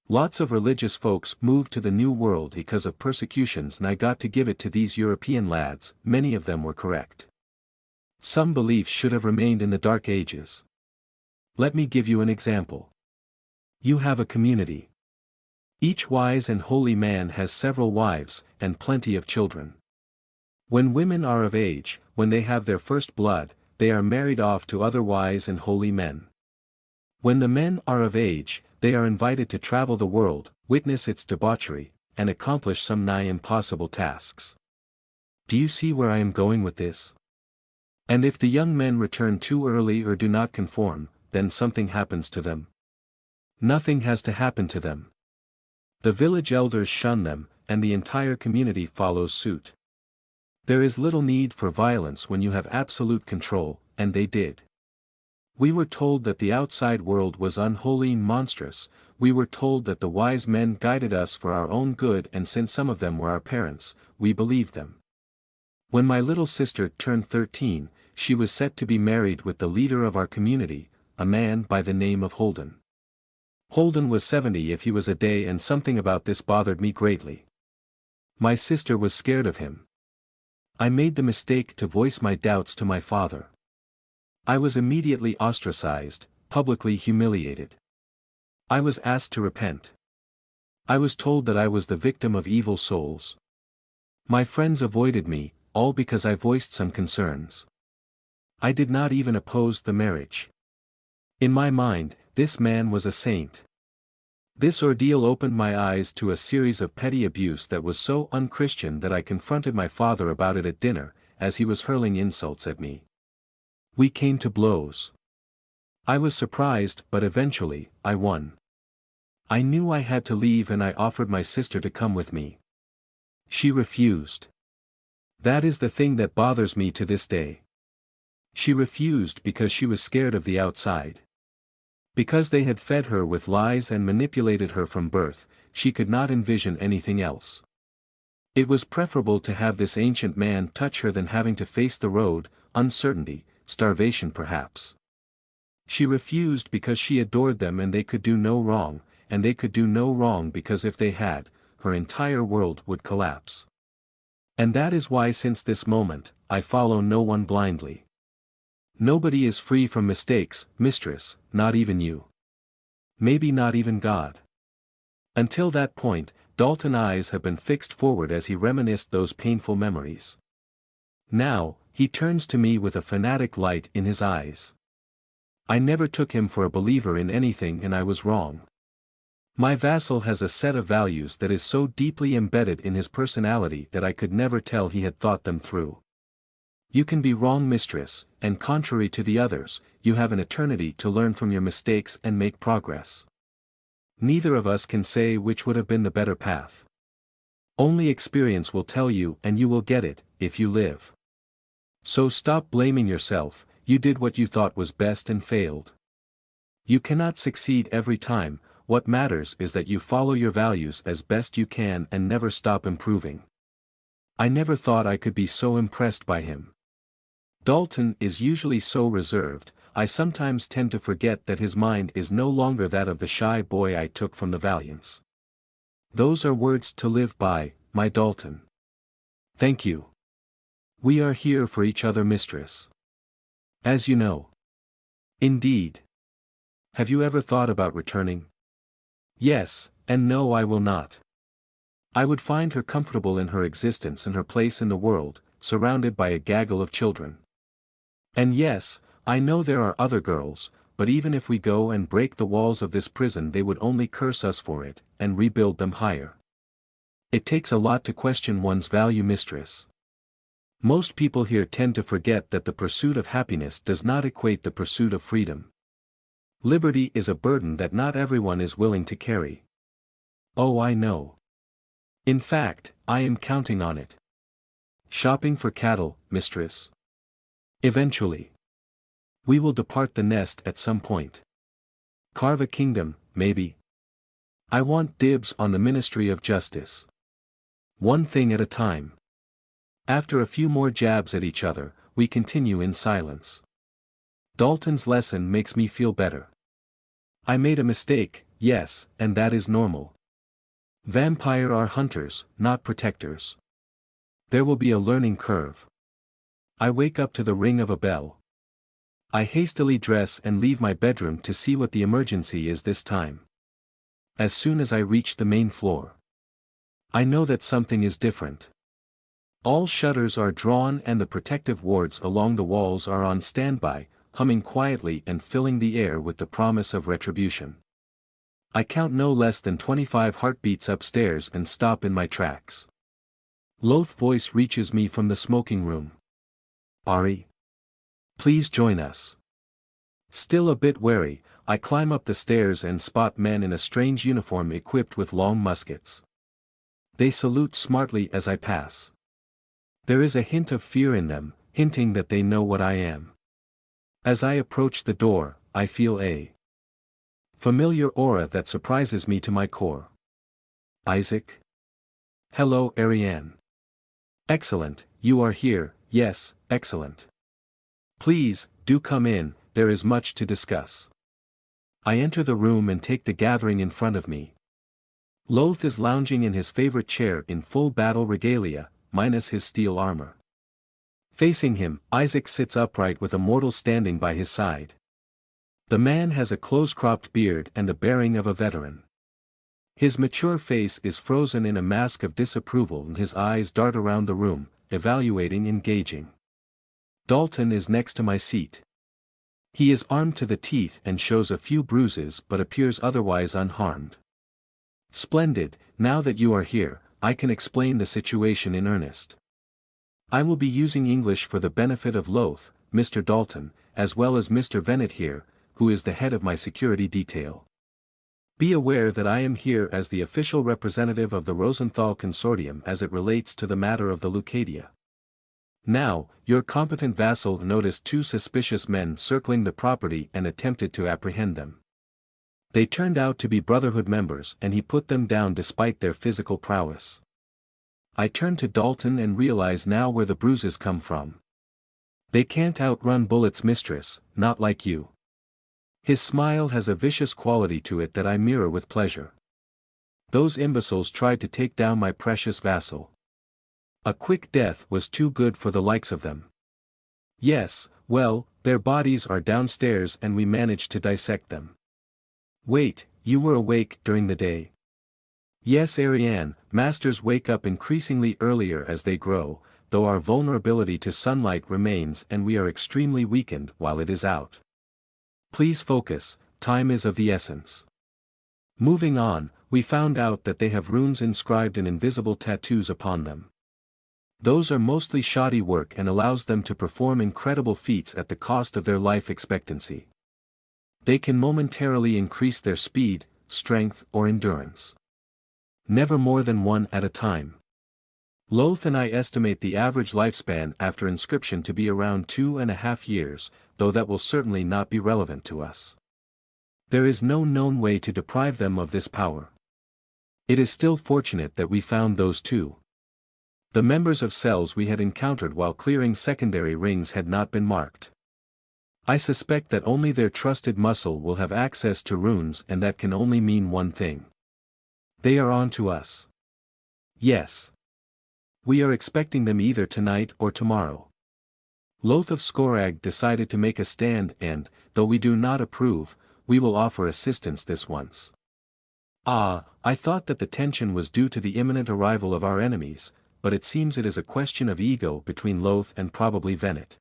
Lots of religious folks moved to the New World because of persecutions, and I got to give it to these European lads, many of them were correct. Some beliefs should have remained in the Dark Ages. Let me give you an example. You have a community. Each wise and holy man has several wives, and plenty of children. When women are of age, when they have their first blood, they are married off to other wise and holy men. When the men are of age, they are invited to travel the world, witness its debauchery, and accomplish some nigh impossible tasks. Do you see where I am going with this? And if the young men return too early or do not conform, then something happens to them. Nothing has to happen to them. The village elders shun them, and the entire community follows suit. There is little need for violence when you have absolute control, and they did. We were told that the outside world was unholy and monstrous, we were told that the wise men guided us for our own good, and since some of them were our parents, we believed them. When my little sister turned 13, she was set to be married with the leader of our community, a man by the name of Holden. Holden was 70 if he was a day, and something about this bothered me greatly. My sister was scared of him. I made the mistake to voice my doubts to my father. I was immediately ostracized, publicly humiliated. I was asked to repent. I was told that I was the victim of evil souls. My friends avoided me, all because I voiced some concerns. I did not even oppose the marriage. In my mind, this man was a saint. This ordeal opened my eyes to a series of petty abuse that was so unchristian that I confronted my father about it at dinner, as he was hurling insults at me. We came to blows. I was surprised, but eventually, I won. I knew I had to leave and I offered my sister to come with me. She refused. That is the thing that bothers me to this day. She refused because she was scared of the outside. Because they had fed her with lies and manipulated her from birth, she could not envision anything else. It was preferable to have this ancient man touch her than having to face the road, uncertainty, starvation perhaps. She refused because she adored them and they could do no wrong, and they could do no wrong because if they had, her entire world would collapse. And that is why since this moment, I follow no one blindly. Nobody is free from mistakes, mistress, not even you. Maybe not even God. Until that point, Dalton's eyes have been fixed forward as he reminisced those painful memories. Now, he turns to me with a fanatic light in his eyes. I never took him for a believer in anything and I was wrong. My vassal has a set of values that is so deeply embedded in his personality that I could never tell he had thought them through. You can be wrong, mistress, and contrary to the others, you have an eternity to learn from your mistakes and make progress. Neither of us can say which would have been the better path. Only experience will tell you and you will get it, if you live. So stop blaming yourself, you did what you thought was best and failed. You cannot succeed every time, what matters is that you follow your values as best you can and never stop improving. I never thought I could be so impressed by him. Dalton is usually so reserved, I sometimes tend to forget that his mind is no longer that of the shy boy I took from the Valiants. Those are words to live by, my Dalton. Thank you. We are here for each other, mistress. As you know. Indeed. Have you ever thought about returning? Yes, and no, I will not. I would find her comfortable in her existence and her place in the world, surrounded by a gaggle of children. And yes, I know there are other girls, but even if we go and break the walls of this prison they would only curse us for it, and rebuild them higher. It takes a lot to question one's value, mistress. Most people here tend to forget that the pursuit of happiness does not equate the pursuit of freedom. Liberty is a burden that not everyone is willing to carry. Oh, I know. In fact, I am counting on it. Shopping for cattle, mistress. Eventually. We will depart the nest at some point. Carve a kingdom, maybe. I want dibs on the Ministry of Justice. One thing at a time. After a few more jabs at each other, we continue in silence. Dalton's lesson makes me feel better. I made a mistake, yes, and that is normal. Vampire are hunters, not protectors. There will be a learning curve. I wake up to the ring of a bell. I hastily dress and leave my bedroom to see what the emergency is this time. As soon as I reach the main floor, I know that something is different. All shutters are drawn and the protective wards along the walls are on standby, humming quietly and filling the air with the promise of retribution. I count no less than 25 heartbeats upstairs and stop in my tracks. Loath's voice reaches me from the smoking room. Ari. Please join us. Still a bit wary, I climb up the stairs and spot men in a strange uniform equipped with long muskets. They salute smartly as I pass. There is a hint of fear in them, hinting that they know what I am. As I approach the door, I feel a familiar aura that surprises me to my core. Isaac? Hello, Ariane. Excellent, you are here, yes, excellent. Please, do come in, there is much to discuss. I enter the room and take the gathering in front of me. Loth is lounging in his favorite chair in full battle regalia, minus his steel armor. Facing him, Isaac sits upright with a mortal standing by his side. The man has a close-cropped beard and the bearing of a veteran. His mature face is frozen in a mask of disapproval and his eyes dart around the room, evaluating and gauging. Dalton is next to my seat. He is armed to the teeth and shows a few bruises but appears otherwise unharmed. Splendid, now that you are here, I can explain the situation in earnest. I will be using English for the benefit of Loth, Mr. Dalton, as well as Mr. Vennet here, who is the head of my security detail. Be aware that I am here as the official representative of the Rosenthal Consortium as it relates to the matter of the Leucadia. Now, your competent vassal noticed two suspicious men circling the property and attempted to apprehend them. They turned out to be Brotherhood members and he put them down despite their physical prowess. I turn to Dalton and realize now where the bruises come from. They can't outrun bullets, mistress, not like you. His smile has a vicious quality to it that I mirror with pleasure. Those imbeciles tried to take down my precious vassal. A quick death was too good for the likes of them. Yes, well, their bodies are downstairs and we managed to dissect them. Wait, you were awake during the day? Yes, Ariane, masters wake up increasingly earlier as they grow, though our vulnerability to sunlight remains and we are extremely weakened while it is out. Please focus, time is of the essence. Moving on, we found out that they have runes inscribed in invisible tattoos upon them. Those are mostly shoddy work and allows them to perform incredible feats at the cost of their life expectancy. They can momentarily increase their speed, strength or endurance. Never more than one at a time. Loth and I estimate the average lifespan after inscription to be around 2.5 years, though that will certainly not be relevant to us. There is no known way to deprive them of this power. It is still fortunate that we found those two. The members of cells we had encountered while clearing secondary rings had not been marked. I suspect that only their trusted muscle will have access to runes and that can only mean one thing. They are on to us. Yes. We are expecting them either tonight or tomorrow. Loth of Skorag decided to make a stand and, though we do not approve, we will offer assistance this once. Ah, I thought that the tension was due to the imminent arrival of our enemies, but it seems it is a question of ego between Loth and probably Vennet.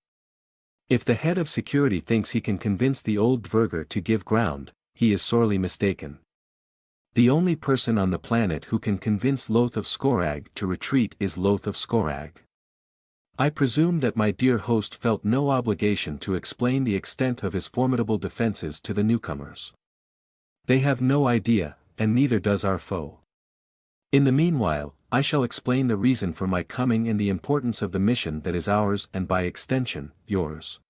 If the head of security thinks he can convince the old Dverger to give ground, he is sorely mistaken. The only person on the planet who can convince Loth of Skorag to retreat is Loth of Skorag. I presume that my dear host felt no obligation to explain the extent of his formidable defenses to the newcomers. They have no idea, and neither does our foe. In the meanwhile, I shall explain the reason for my coming and the importance of the mission that is ours and by extension, yours.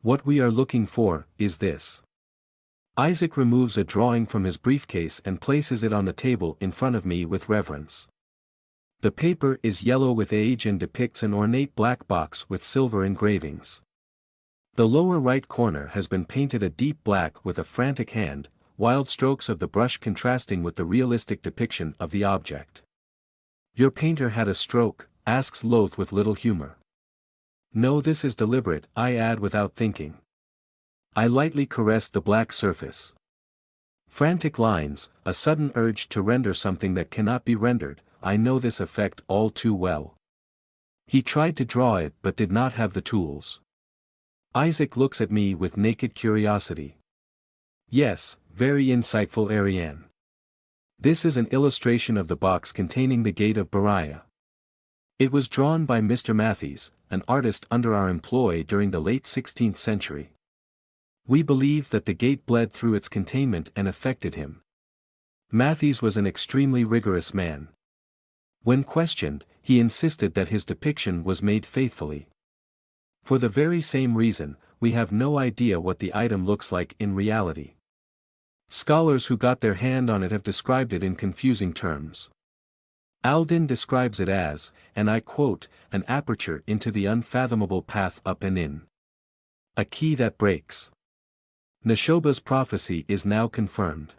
What we are looking for, is this. Isaac removes a drawing from his briefcase and places it on the table in front of me with reverence. The paper is yellow with age and depicts an ornate black box with silver engravings. The lower right corner has been painted a deep black with a frantic hand, wild strokes of the brush contrasting with the realistic depiction of the object. Your painter had a stroke, asks Loth with little humor. No, this is deliberate, I add without thinking. I lightly caress the black surface. Frantic lines, a sudden urge to render something that cannot be rendered, I know this effect all too well. He tried to draw it but did not have the tools. Isaac looks at me with naked curiosity. Yes, very insightful, Ariane. This is an illustration of the box containing the Gate of Beriah. It was drawn by Mr. Matthews, an artist under our employ during the late 16th century. We believe that the gate bled through its containment and affected him. Matthews was an extremely rigorous man. When questioned, he insisted that his depiction was made faithfully. For the very same reason, we have no idea what the item looks like in reality. Scholars who got their hand on it have described it in confusing terms. Aldin describes it as, and I quote, an aperture into the unfathomable path up and in. A key that breaks. Neshoba's prophecy is now confirmed.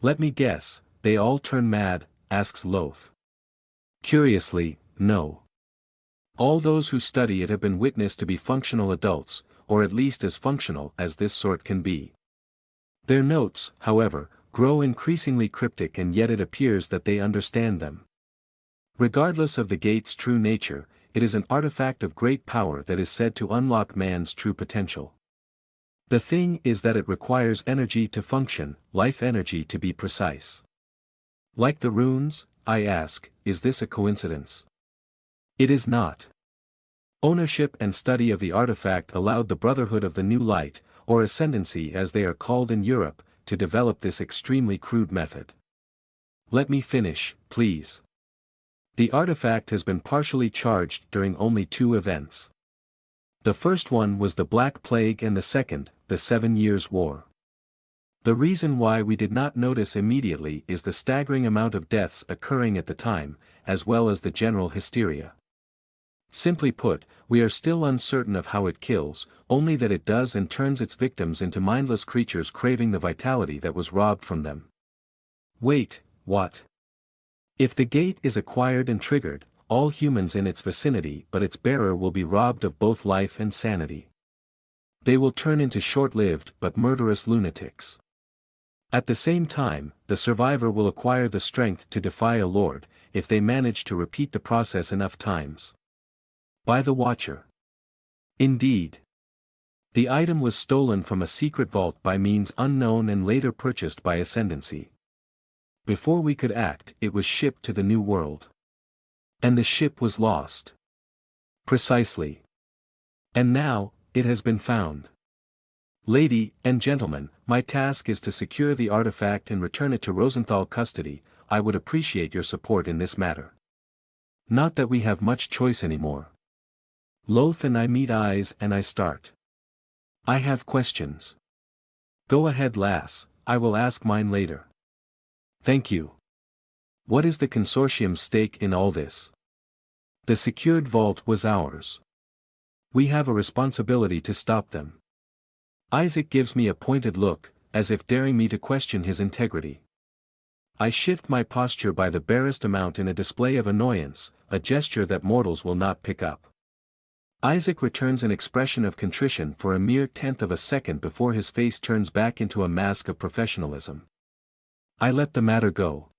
Let me guess, they all turn mad, asks Loth. Curiously, no. All those who study it have been witnessed to be functional adults, or at least as functional as this sort can be. Their notes, however, grow increasingly cryptic and yet it appears that they understand them. Regardless of the gate's true nature, it is an artifact of great power that is said to unlock man's true potential. The thing is that it requires energy to function, life energy to be precise. Like the runes, I ask, is this a coincidence? It is not. Ownership and study of the artifact allowed the Brotherhood of the New Light, or Ascendancy as they are called in Europe, to develop this extremely crude method. Let me finish, please. The artifact has been partially charged during only 2 events. The first one was the Black Plague and the second, the 7 Years' War. The reason why we did not notice immediately is the staggering amount of deaths occurring at the time, as well as the general hysteria. Simply put, we are still uncertain of how it kills, only that it does and turns its victims into mindless creatures craving the vitality that was robbed from them. Wait, what? If the gate is acquired and triggered, all humans in its vicinity but its bearer will be robbed of both life and sanity. They will turn into short-lived but murderous lunatics. At the same time, the survivor will acquire the strength to defy a lord, if they manage to repeat the process enough times. By the Watcher. Indeed. The item was stolen from a secret vault by means unknown and later purchased by Ascendancy. Before we could act, it was shipped to the New World. And the ship was lost. Precisely. And now, it has been found. Lady and gentlemen, my task is to secure the artifact and return it to Rosenthal custody. I would appreciate your support in this matter. Not that we have much choice anymore. Loth and I meet eyes and I start. I have questions. Go ahead, lass, I will ask mine later. Thank you. What is the consortium's stake in all this? The secured vault was ours. We have a responsibility to stop them. Isaac gives me a pointed look, as if daring me to question his integrity. I shift my posture by the barest amount in a display of annoyance, a gesture that mortals will not pick up. Isaac returns an expression of contrition for a mere 1/10 of a second before his face turns back into a mask of professionalism. I let the matter go.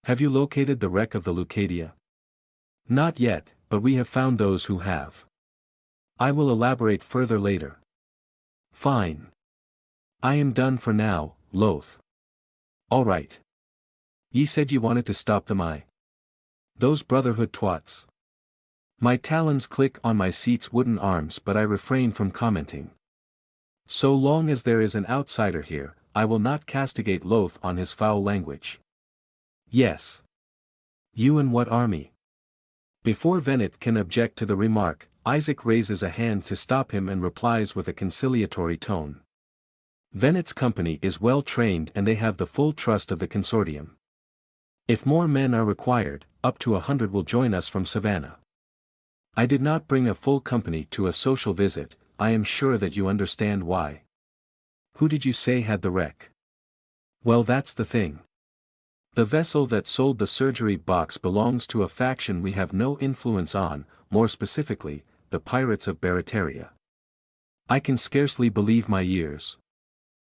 Have you located the wreck of the Leucadia? Not yet, but we have found those who have. I will elaborate further later. Fine. I am done for now, Loth. All right. Ye said you wanted to stop them, those Brotherhood twats. My talons click on my seat's wooden arms, but I refrain from commenting. So long as there is an outsider here, I will not castigate Loth on his foul language. Yes. You and what army? Before Venet can object to the remark, Isaac raises a hand to stop him and replies with a conciliatory tone. Venet's company is well trained and they have the full trust of the consortium. If more men are required, up to 100 will join us from Savannah. I did not bring a full company to a social visit, I am sure that you understand why. Who did you say had the wreck? Well, that's the thing. The vessel that sold the surgery box belongs to a faction we have no influence on, more specifically, the pirates of Barataria. I can scarcely believe my ears.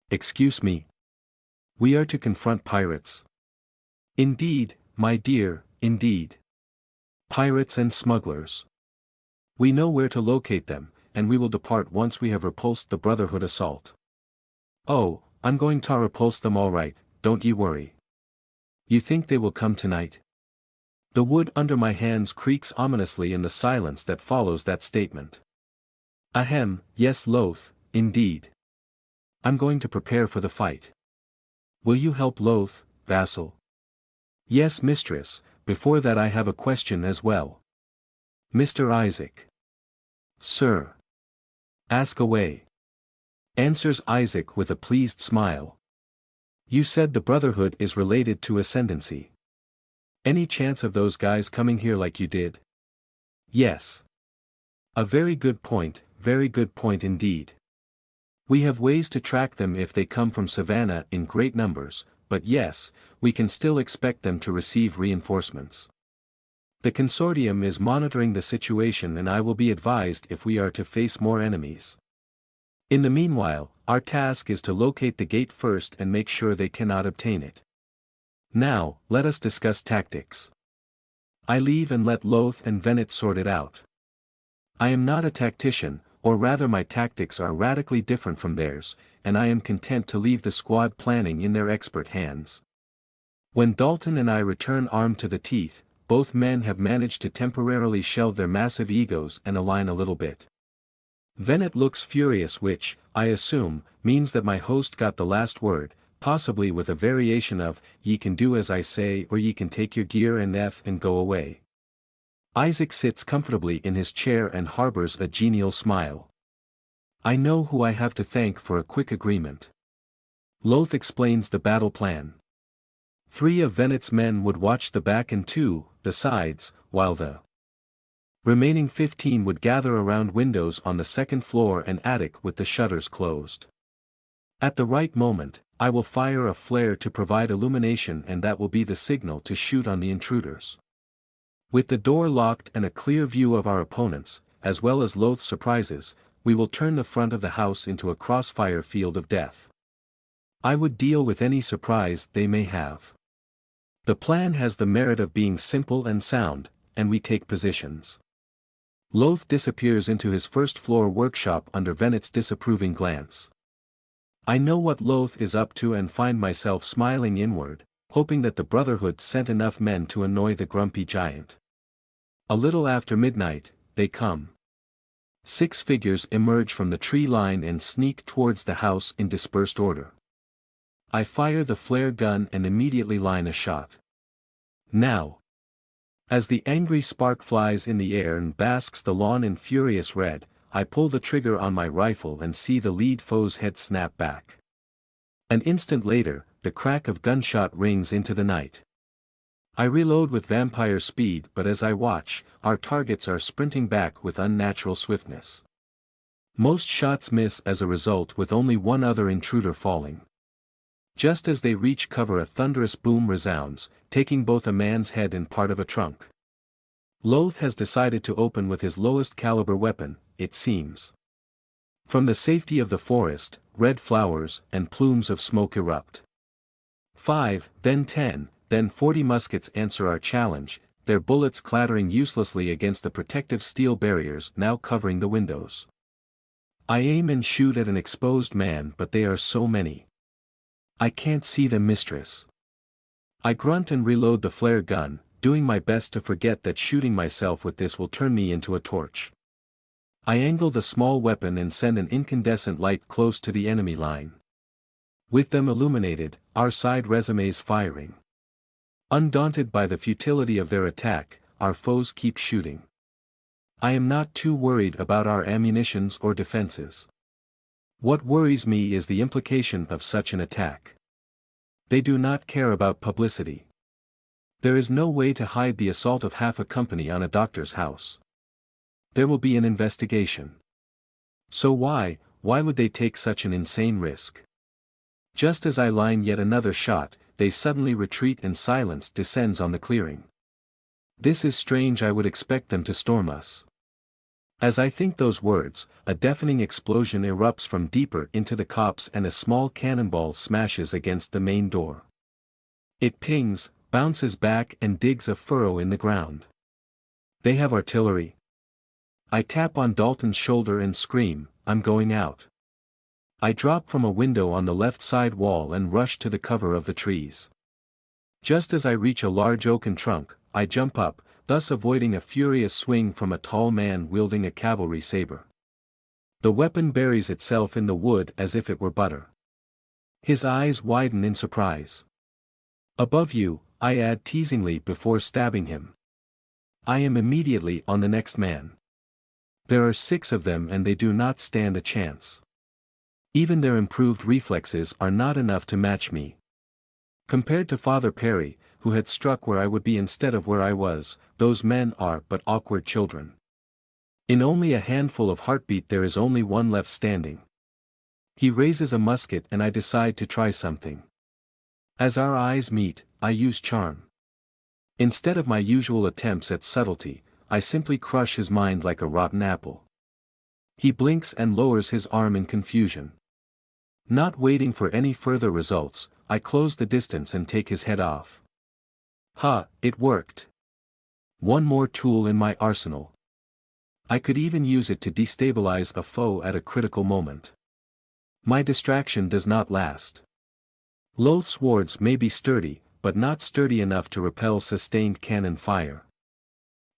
Excuse me. We are to confront pirates. Indeed, my dear, indeed. Pirates and smugglers. We know where to locate them, and we will depart once we have repulsed the Brotherhood assault. Oh, I'm going to repulse them all right, don't you worry. You think they will come tonight? The wood under my hands creaks ominously in the silence that follows that statement. Ahem, yes, Loth, indeed. I'm going to prepare for the fight. Will you help Loth, vassal? Yes, mistress, before that I have a question as well. Mr. Isaac. Sir. Ask away. Answers Isaac with a pleased smile. You said the Brotherhood is related to Ascendancy. Any chance of those guys coming here like you did? Yes. A very good point indeed. We have ways to track them if they come from Savannah in great numbers, but yes, we can still expect them to receive reinforcements. The consortium is monitoring the situation and I will be advised if we are to face more enemies. In the meanwhile, our task is to locate the gate first and make sure they cannot obtain it. Now, let us discuss tactics. I leave and let Loth and Venet sort it out. I am not a tactician, or rather my tactics are radically different from theirs, and I am content to leave the squad planning in their expert hands. When Dalton and I return armed to the teeth, both men have managed to temporarily shelve their massive egos and align a little bit. Venet looks furious, which, I assume, means that my host got the last word, possibly with a variation of, "Ye can do as I say, or ye can take your gear and F and go away." Isaac sits comfortably in his chair and harbors a genial smile. I know who I have to thank for a quick agreement. Loth explains the battle plan. 3 of Venet's men would watch the back and 2, the sides, while the remaining 15 would gather around windows on the second floor and attic with the shutters closed. At the right moment, I will fire a flare to provide illumination, and that will be the signal to shoot on the intruders. With the door locked and a clear view of our opponents, as well as Loth's surprises, we will turn the front of the house into a crossfire field of death. I would deal with any surprise they may have. The plan has the merit of being simple and sound, and we take positions. Loth disappears into his first-floor workshop under Venet's disapproving glance. I know what Loth is up to and find myself smiling inward, hoping that the Brotherhood sent enough men to annoy the grumpy giant. A little after midnight, they come. 6 figures emerge from the tree line and sneak towards the house in dispersed order. I fire the flare gun and immediately line a shot. Now, as the angry spark flies in the air and basks the lawn in furious red, I pull the trigger on my rifle and see the lead foe's head snap back. An instant later, the crack of gunshot rings into the night. I reload with vampire speed, but as I watch, our targets are sprinting back with unnatural swiftness. Most shots miss as a result, with only one other intruder falling. Just as they reach cover, a thunderous boom resounds, taking both a man's head and part of a trunk. Loth has decided to open with his lowest caliber weapon, it seems. From the safety of the forest, red flowers and plumes of smoke erupt. 5, then 10, then 40 muskets answer our challenge, their bullets clattering uselessly against the protective steel barriers now covering the windows. I aim and shoot at an exposed man, but they are so many. I can't see them, mistress. I grunt and reload the flare gun, doing my best to forget that shooting myself with this will turn me into a torch. I angle the small weapon and send an incandescent light close to the enemy line. With them illuminated, our side resumes firing. Undaunted by the futility of their attack, our foes keep shooting. I am not too worried about our ammunitions or defenses. What worries me is the implication of such an attack. They do not care about publicity. There is no way to hide the assault of half a company on a doctor's house. There will be an investigation. So why would they take such an insane risk? Just as I line yet another shot, they suddenly retreat and silence descends on the clearing. This is strange. I would expect them to storm us. As I think those words, a deafening explosion erupts from deeper into the copse and a small cannonball smashes against the main door. It pings, bounces back and digs a furrow in the ground. They have artillery. I tap on Dalton's shoulder and scream, "I'm going out." I drop from a window on the left side wall and rush to the cover of the trees. Just as I reach a large oaken trunk, I jump up, thus avoiding a furious swing from a tall man wielding a cavalry saber. The weapon buries itself in the wood as if it were butter. His eyes widen in surprise. "Above you," I add teasingly before stabbing him. I am immediately on the next man. There are 6 of them and they do not stand a chance. Even their improved reflexes are not enough to match me. Compared to Father Perry, who had struck where I would be instead of where I was, those men are but awkward children. In only a handful of heartbeat there is only one left standing. He raises a musket and I decide to try something. As our eyes meet, I use charm. Instead of my usual attempts at subtlety, I simply crush his mind like a rotten apple. He blinks and lowers his arm in confusion. Not waiting for any further results, I close the distance and take his head off. Ha, it worked. One more tool in my arsenal. I could even use it to destabilize a foe at a critical moment. My distraction does not last. Loth swords may be sturdy, but not sturdy enough to repel sustained cannon fire.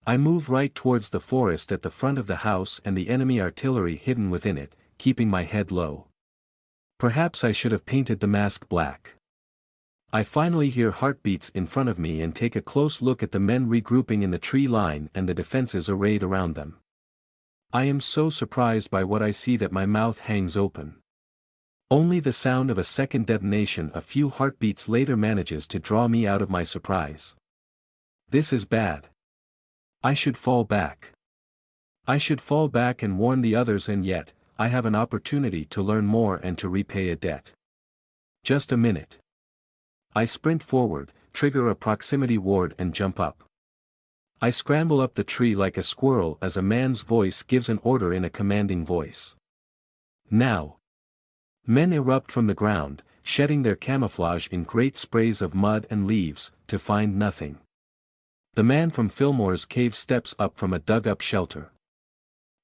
I move right towards the forest at the front of the house and the enemy artillery hidden within it, keeping my head low. Perhaps I should have painted the mask black. I finally hear heartbeats in front of me and take a close look at the men regrouping in the tree line and the defenses arrayed around them. I am so surprised by what I see that my mouth hangs open. Only the sound of a second detonation a few heartbeats later manages to draw me out of my surprise. This is bad. I should fall back. I should fall back and warn the others, and yet, I have an opportunity to learn more and to repay a debt. Just a minute. I sprint forward, trigger a proximity ward and jump up. I scramble up the tree like a squirrel as a man's voice gives an order in a commanding voice. Now. Men erupt from the ground, shedding their camouflage in great sprays of mud and leaves, to find nothing. The man from Fillmore's cave steps up from a dug-up shelter.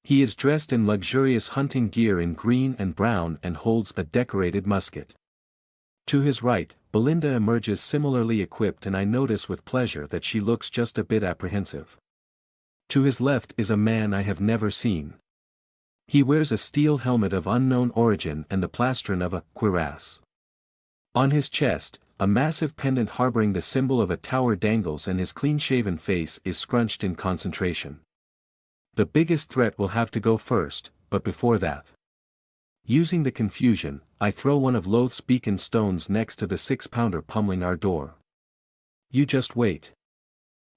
He is dressed in luxurious hunting gear in green and brown and holds a decorated musket. To his right, Belinda emerges similarly equipped, and I notice with pleasure that she looks just a bit apprehensive. To his left is a man I have never seen. He wears a steel helmet of unknown origin and the plastron of a cuirass. On his chest, a massive pendant harboring the symbol of a tower dangles, and his clean-shaven face is scrunched in concentration. The biggest threat will have to go first, but before that. Using the confusion, I throw one of Loth's beacon stones next to the 6-pounder pummeling our door. You just wait.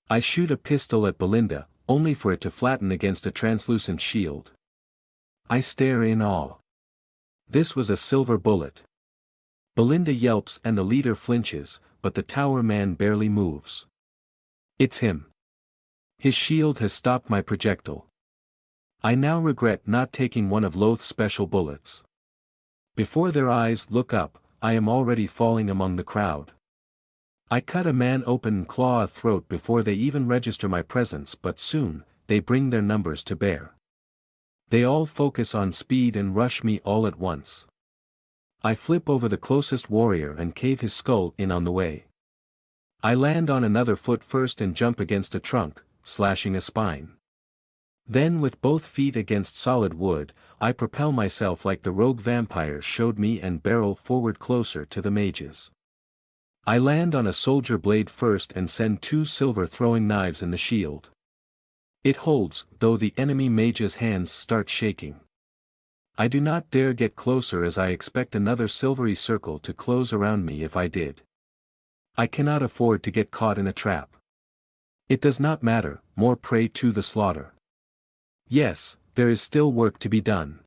I shoot a pistol at Belinda, only for it to flatten against a translucent shield. I stare in awe. This was a silver bullet. Belinda yelps and the leader flinches, but the tower man barely moves. It's him. His shield has stopped my projectile. I now regret not taking one of Loth's special bullets. Before their eyes look up, I am already falling among the crowd. I cut a man open and claw a throat before they even register my presence, but soon, they bring their numbers to bear. They all focus on speed and rush me all at once. I flip over the closest warrior and cave his skull in on the way. I land on another foot first and jump against a trunk, slashing a spine. Then with both feet against solid wood, I propel myself like the rogue vampire showed me and barrel forward closer to the mages. I land on a soldier blade first and send 2 silver throwing knives in the shield. It holds, though the enemy mage's hands start shaking. I do not dare get closer as I expect another silvery circle to close around me if I did. I cannot afford to get caught in a trap. It does not matter, more prey to the slaughter. Yes, there is still work to be done.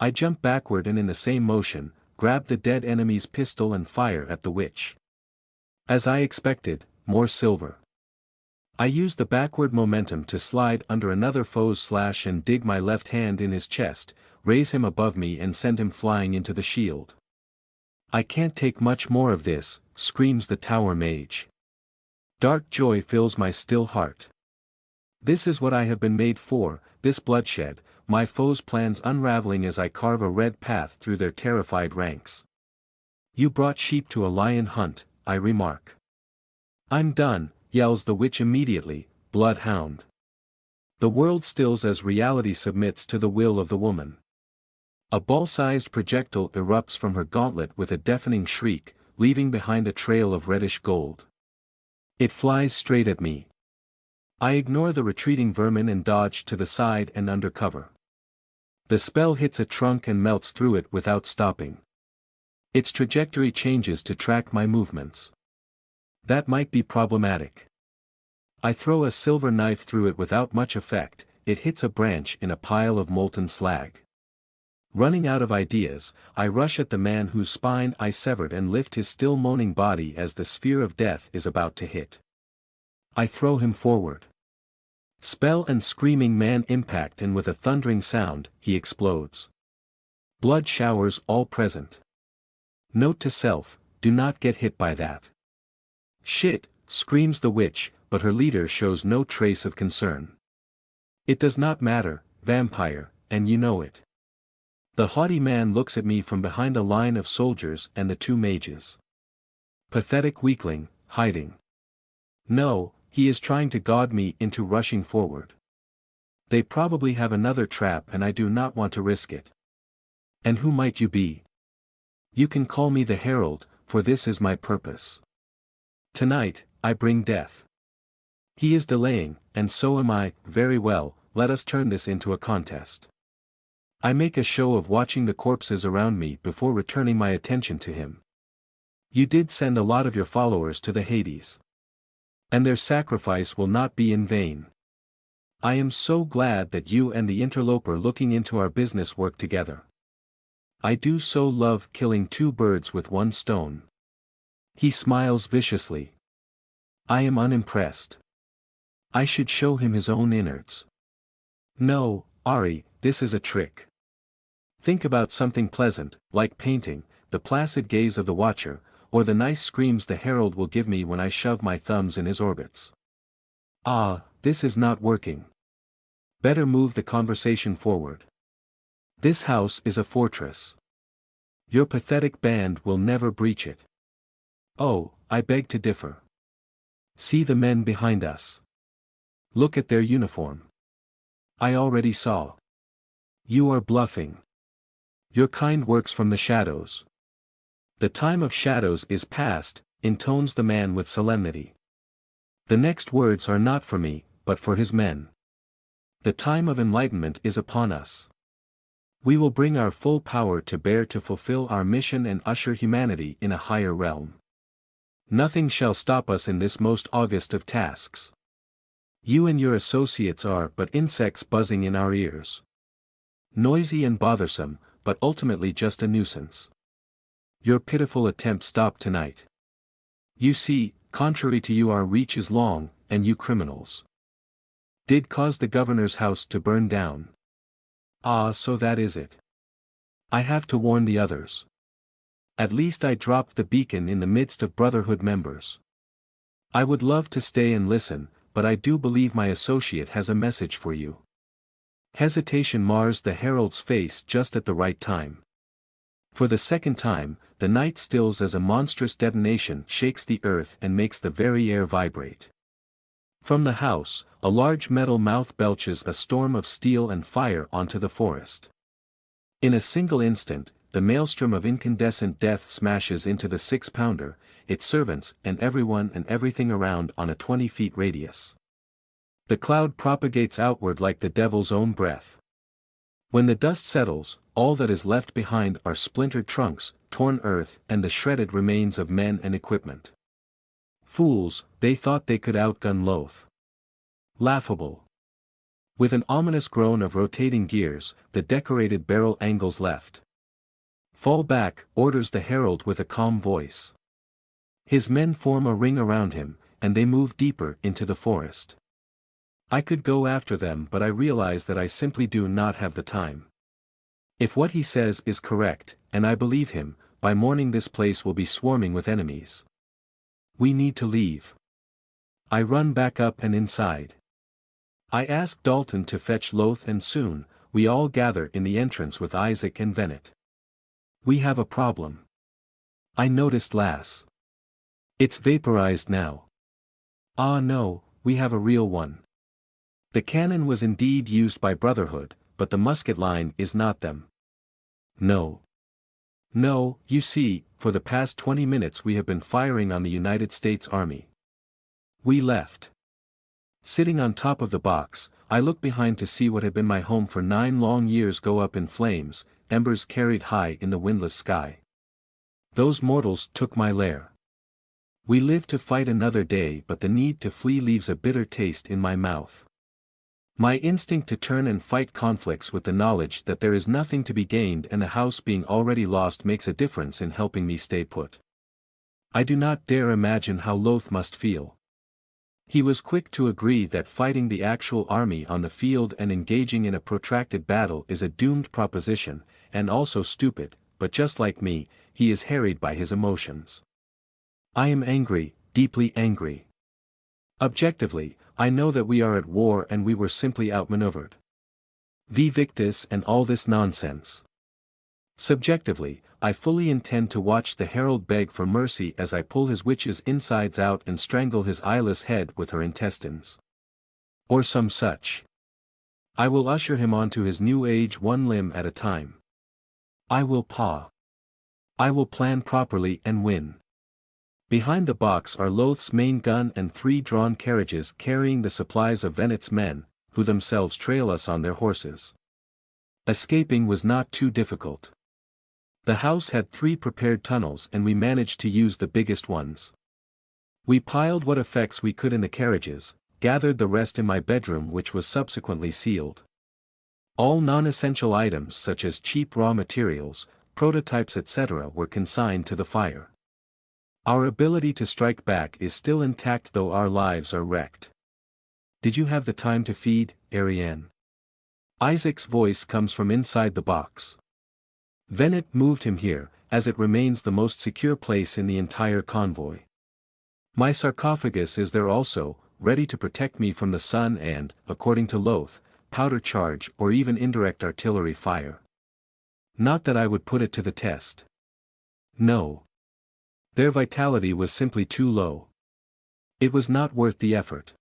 I jump backward and in the same motion, grab the dead enemy's pistol and fire at the witch. As I expected, more silver. I use the backward momentum to slide under another foe's slash and dig my left hand in his chest, raise him above me and send him flying into the shield. I can't take much more of this, screams the tower mage. Dark joy fills my still heart. This is what I have been made for, this bloodshed, my foes' plans unraveling as I carve a red path through their terrified ranks. You brought sheep to a lion hunt, I remark. I'm done, yells the witch immediately, bloodhound. The world stills as reality submits to the will of the woman. A ball-sized projectile erupts from her gauntlet with a deafening shriek, leaving behind a trail of reddish gold. It flies straight at me. I ignore the retreating vermin and dodge to the side and under cover. The spell hits a trunk and melts through it without stopping. Its trajectory changes to track my movements. That might be problematic. I throw a silver knife through it without much effect, it hits a branch in a pile of molten slag. Running out of ideas, I rush at the man whose spine I severed and lift his still moaning body as the sphere of death is about to hit. I throw him forward. Spell and screaming man impact, and with a thundering sound, he explodes. Blood showers all present. Note to self, do not get hit by that. Shit, screams the witch, but her leader shows no trace of concern. It does not matter, vampire, and you know it. The haughty man looks at me from behind a line of soldiers and the two mages. Pathetic weakling, hiding. No, he is trying to goad me into rushing forward. They probably have another trap and I do not want to risk it. And who might you be? You can call me the Herald, for this is my purpose. Tonight, I bring death. He is delaying, and so am I. Very well, let us turn this into a contest. I make a show of watching the corpses around me before returning my attention to him. You did send a lot of your followers to the Hades. And their sacrifice will not be in vain. I am so glad that you and the interloper looking into our business work together. I do so love killing two birds with one stone. He smiles viciously. I am unimpressed. I should show him his own innards. No, Ari, this is a trick. Think about something pleasant, like painting, the placid gaze of the watcher, or the nice screams the herald will give me when I shove my thumbs in his orbits. Ah, this is not working. Better move the conversation forward. This house is a fortress. Your pathetic band will never breach it. Oh, I beg to differ. See the men behind us. Look at their uniform. I already saw. You are bluffing. Your kind works from the shadows. The time of shadows is past, intones the man with solemnity. The next words are not for me, but for his men. The time of enlightenment is upon us. We will bring our full power to bear to fulfill our mission and usher humanity in a higher realm. Nothing shall stop us in this most august of tasks. You and your associates are but insects buzzing in our ears. Noisy and bothersome, but ultimately just a nuisance. Your pitiful attempt stopped tonight. You see, contrary to you our reach is long, and you criminals did cause the governor's house to burn down. Ah, so that is it. I have to warn the others. At least I dropped the beacon in the midst of Brotherhood members. I would love to stay and listen, but I do believe my associate has a message for you. Hesitation mars the herald's face just at the right time. For the second time, the night stills as a monstrous detonation shakes the earth and makes the very air vibrate. From the house, a large metal mouth belches a storm of steel and fire onto the forest. In a single instant, the maelstrom of incandescent death smashes into the 6-pounder, its servants and everyone and everything around on a 20-feet radius. The cloud propagates outward like the devil's own breath. When the dust settles, all that is left behind are splintered trunks, torn earth and the shredded remains of men and equipment. Fools, they thought they could outgun Loth. Laughable. With an ominous groan of rotating gears, the decorated barrel angles left. Fall back, orders the herald with a calm voice. His men form a ring around him, and they move deeper into the forest. I could go after them, but I realize that I simply do not have the time. If what he says is correct, and I believe him, by morning this place will be swarming with enemies. We need to leave. I run back up and inside. I ask Dalton to fetch Loth and soon, we all gather in the entrance with Isaac and Venet. We have a problem. I noticed Lass. It's vaporized now. Ah no, we have a real one. The cannon was indeed used by Brotherhood, but the musket line is not them. No. No, you see, for the past 20 minutes we have been firing on the United States Army. We left. Sitting on top of the box, I look behind to see what had been my home for 9 long years go up in flames, embers carried high in the windless sky. Those mortals took my lair. We live to fight another day, but the need to flee leaves a bitter taste in my mouth. My instinct to turn and fight conflicts with the knowledge that there is nothing to be gained and the house being already lost makes a difference in helping me stay put. I do not dare imagine how Loth must feel. He was quick to agree that fighting the actual army on the field and engaging in a protracted battle is a doomed proposition, and also stupid, but just like me, he is harried by his emotions. I am angry, deeply angry. Objectively, I know that we are at war and we were simply outmaneuvered. Vi victis and all this nonsense. Subjectively, I fully intend to watch the herald beg for mercy as I pull his witch's insides out and strangle his eyeless head with her intestines. Or some such. I will usher him onto his new age one limb at a time. I will paw. I will plan properly and win. Behind the box are Loth's main gun and 3 drawn carriages carrying the supplies of Venet's men, who themselves trail us on their horses. Escaping was not too difficult. The house had 3 prepared tunnels and we managed to use the biggest ones. We piled what effects we could in the carriages, gathered the rest in my bedroom which was subsequently sealed. All non-essential items such as cheap raw materials, prototypes etc. were consigned to the fire. Our ability to strike back is still intact though our lives are wrecked. Did you have the time to feed, Ariane? Isaac's voice comes from inside the box. Venet moved him here, as it remains the most secure place in the entire convoy. My sarcophagus is there also, ready to protect me from the sun and, according to Loth, powder charge or even indirect artillery fire. Not that I would put it to the test. No. Their vitality was simply too low. It was not worth the effort.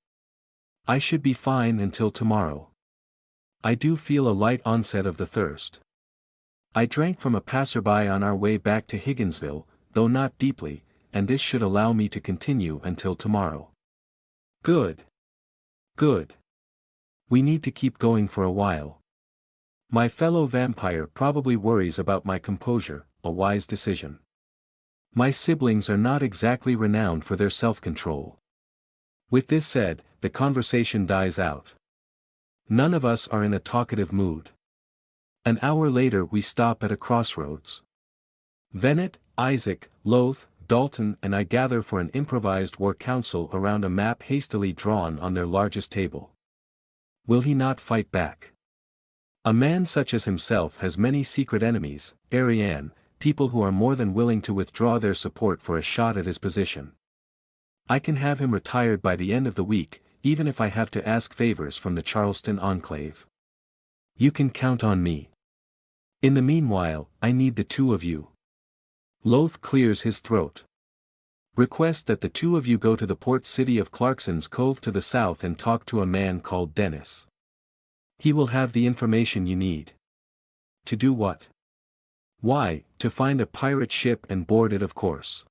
I should be fine until tomorrow. I do feel a light onset of the thirst. I drank from a passerby on our way back to Higginsville, though not deeply, and this should allow me to continue until tomorrow. Good. Good. We need to keep going for a while. My fellow vampire probably worries about my composure, a wise decision. My siblings are not exactly renowned for their self-control. With this said, the conversation dies out. None of us are in a talkative mood. An hour later we stop at a crossroads. Venet, Isaac, Loth, Dalton and I gather for an improvised war council around a map hastily drawn on their largest table. Will he not fight back? A man such as himself has many secret enemies, Ariane, people who are more than willing to withdraw their support for a shot at his position. I can have him retired by the end of the week, even if I have to ask favors from the Charleston Enclave. You can count on me. In the meanwhile, I need the 2 of you. Loth clears his throat. Request that the 2 of you go to the port city of Clarkson's Cove to the south and talk to a man called Dennis. He will have the information you need. To do what? Why, to find a pirate ship and board it of course.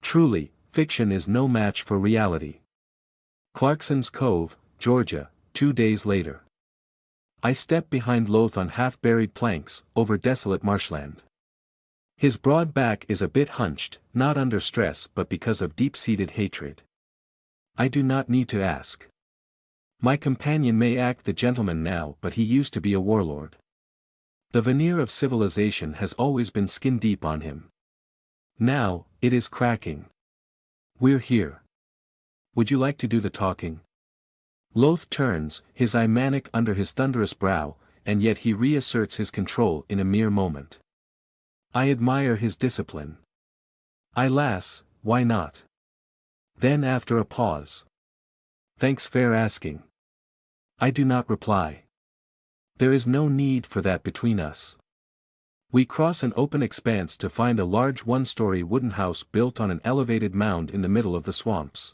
Truly, fiction is no match for reality. Clarkson's Cove, Georgia, 2 days later. I step behind Loth on half-buried planks, over desolate marshland. His broad back is a bit hunched, not under stress but because of deep-seated hatred. I do not need to ask. My companion may act the gentleman now but he used to be a warlord. The veneer of civilization has always been skin-deep on him. Now, it is cracking. We're here. Would you like to do the talking? Loth turns, his eye manic under his thunderous brow, and yet he reasserts his control in a mere moment. I admire his discipline. Alas, why not? Then after a pause. Thanks fair asking. I do not reply. There is no need for that between us. We cross an open expanse to find a large one-story wooden house built on an elevated mound in the middle of the swamps.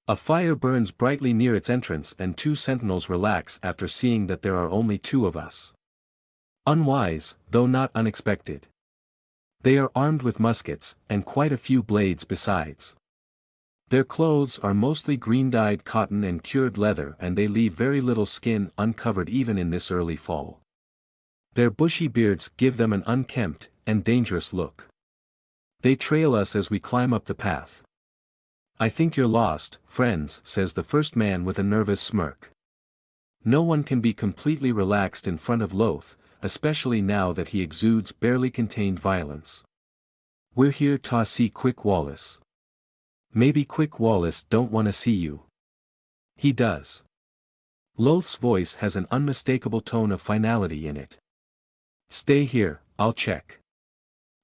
A fire burns brightly near its entrance and 2 sentinels relax after seeing that there are only 2 of us. Unwise, though not unexpected. They are armed with muskets, and quite a few blades besides. Their clothes are mostly green-dyed cotton and cured leather and they leave very little skin uncovered even in this early fall. Their bushy beards give them an unkempt and dangerous look. They trail us as we climb up the path. I think you're lost, friends, says the first man with a nervous smirk. No one can be completely relaxed in front of Loth, especially now that he exudes barely contained violence. We're here to see Quick Wallace. Maybe Quick Wallace don't wanna see you. He does. Loth's voice has an unmistakable tone of finality in it. Stay here, I'll check.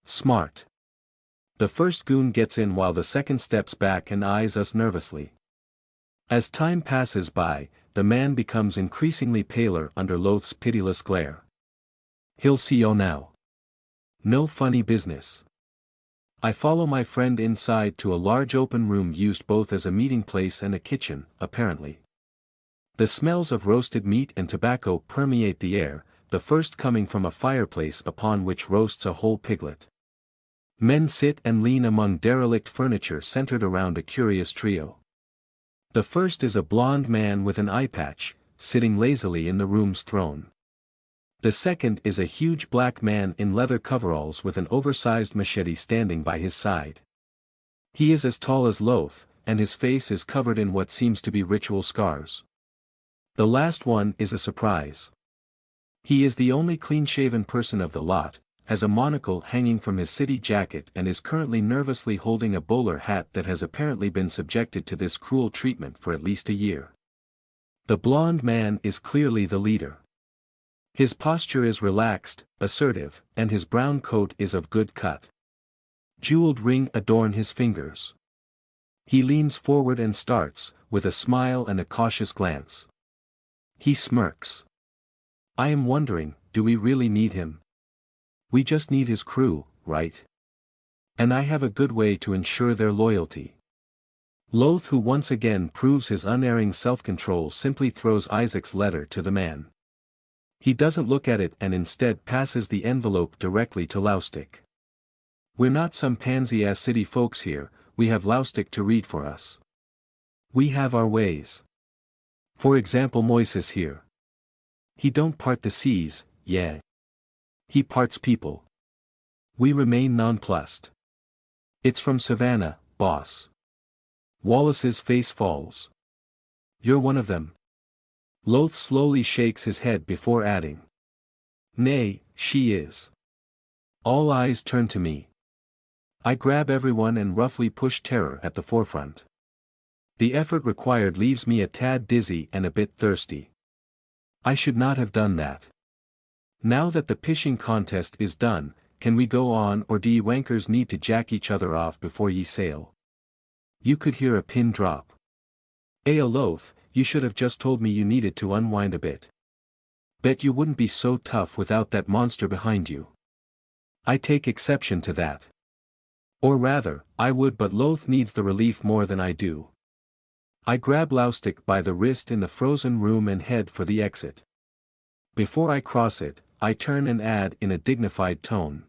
Smart. The first goon gets in while the second steps back and eyes us nervously. As time passes by, the man becomes increasingly paler under Loth's pitiless glare. He'll see you now. No funny business. I follow my friend inside to a large open room used both as a meeting place and a kitchen, apparently. The smells of roasted meat and tobacco permeate the air, the first coming from a fireplace upon which roasts a whole piglet. Men sit and lean among derelict furniture centered around a curious trio. The first is a blond man with an eye patch, sitting lazily in the room's throne. The second is a huge black man in leather coveralls with an oversized machete standing by his side. He is as tall as Loth, and his face is covered in what seems to be ritual scars. The last one is a surprise. He is the only clean-shaven person of the lot, has a monocle hanging from his city jacket and is currently nervously holding a bowler hat that has apparently been subjected to this cruel treatment for at least a year. The blond man is clearly the leader. His posture is relaxed, assertive, and his brown coat is of good cut. Jeweled rings adorn his fingers. He leans forward and starts, with a smile and a cautious glance. He smirks. I am wondering, do we really need him? We just need his crew, right? And I have a good way to ensure their loyalty. Loth, who once again proves his unerring self-control, simply throws Isaac's letter to the man. He doesn't look at it and instead passes the envelope directly to Lustig. We're not some pansy-ass city folks here, we have Lustig to read for us. We have our ways. For example, Moises here. He don't part the seas, yeah. He parts people. We remain nonplussed. It's from Savannah, boss. Wallace's face falls. You're one of them. Loth slowly shakes his head before adding. Nay, she is. All eyes turn to me. I grab everyone and roughly push terror at the forefront. The effort required leaves me a tad dizzy and a bit thirsty. I should not have done that. Now that the pishing contest is done, can we go on, or do ye wankers need to jack each other off before ye sail? You could hear a pin drop. Loth, you should have just told me you needed to unwind a bit. Bet you wouldn't be so tough without that monster behind you. I take exception to that. Or rather, I would, but Loth needs the relief more than I do. I grab Lustig by the wrist in the frozen room and head for the exit. Before I cross it, I turn and add in a dignified tone.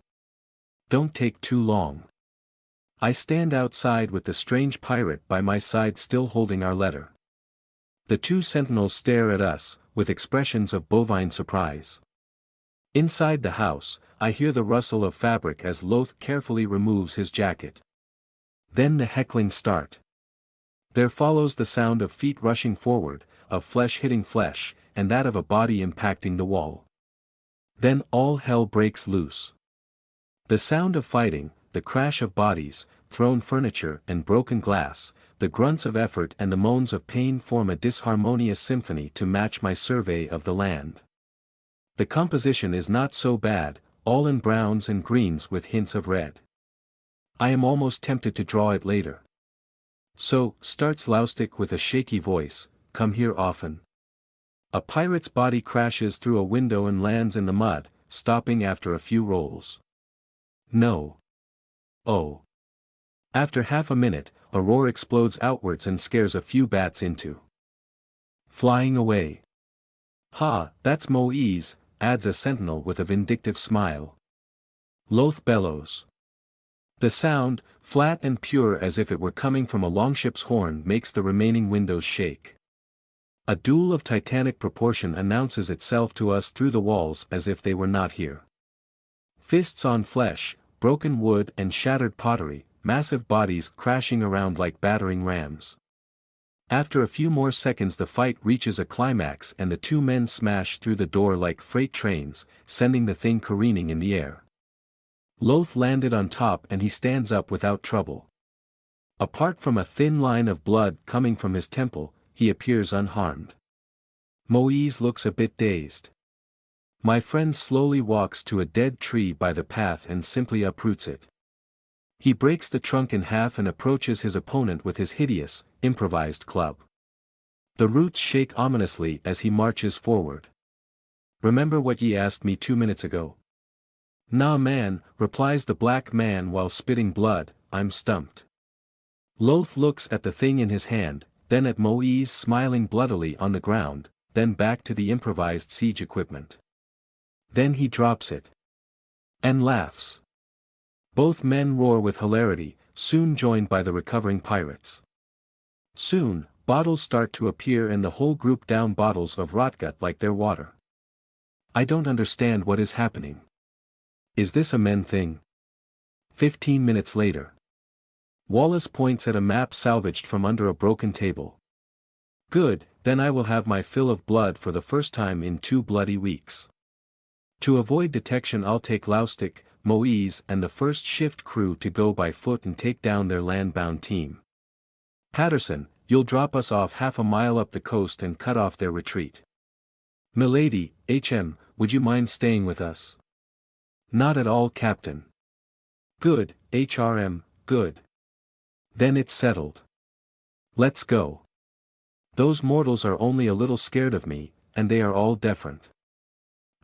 Don't take too long. I stand outside with the strange pirate by my side still holding our letter. The two sentinels stare at us, with expressions of bovine surprise. Inside the house, I hear the rustle of fabric as Loth carefully removes his jacket. Then the heckling start. There follows the sound of feet rushing forward, of flesh hitting flesh, and that of a body impacting the wall. Then all hell breaks loose. The sound of fighting, the crash of bodies, thrown furniture and broken glass, the grunts of effort and the moans of pain form a disharmonious symphony to match my survey of the land. The composition is not so bad, all in browns and greens with hints of red. I am almost tempted to draw it later. So, starts Lustig with a shaky voice, come here often. A pirate's body crashes through a window and lands in the mud, stopping after a few rolls. No. Oh. After half a minute, a roar explodes outwards and scares a few bats into flying away. Ha, that's Moise, adds a sentinel with a vindictive smile. Loth bellows. The sound, flat and pure as if it were coming from a longship's horn, makes the remaining windows shake. A duel of titanic proportion announces itself to us through the walls as if they were not here. Fists on flesh, broken wood and shattered pottery, massive bodies crashing around like battering rams. After a few more seconds the fight reaches a climax and the two men smash through the door like freight trains, sending the thing careening in the air. Loth landed on top and he stands up without trouble. Apart from a thin line of blood coming from his temple, he appears unharmed. Moise looks a bit dazed. My friend slowly walks to a dead tree by the path and simply uproots it. He breaks the trunk in half and approaches his opponent with his hideous, improvised club. The roots shake ominously as he marches forward. "Remember what ye asked me 2 minutes ago?" "Nah man," replies the black man while spitting blood, "I'm stumped." Loth looks at the thing in his hand, then at Moise smiling bloodily on the ground, then back to the improvised siege equipment. Then he drops it. And laughs. Both men roar with hilarity, soon joined by the recovering pirates. Soon, bottles start to appear and the whole group down bottles of rotgut like their water. I don't understand what is happening. Is this a men thing? 15 minutes later. Wallace points at a map salvaged from under a broken table. Good, then I will have my fill of blood for the first time in 2 bloody weeks. To avoid detection I'll take Laustic, Moise and the first shift crew to go by foot and take down their land-bound team. Patterson, you'll drop us off half a mile up the coast and cut off their retreat. Milady, HM, would you mind staying with us? Not at all, Captain. Good, HRM, good. Then it's settled. Let's go. Those mortals are only a little scared of me, and they are all different.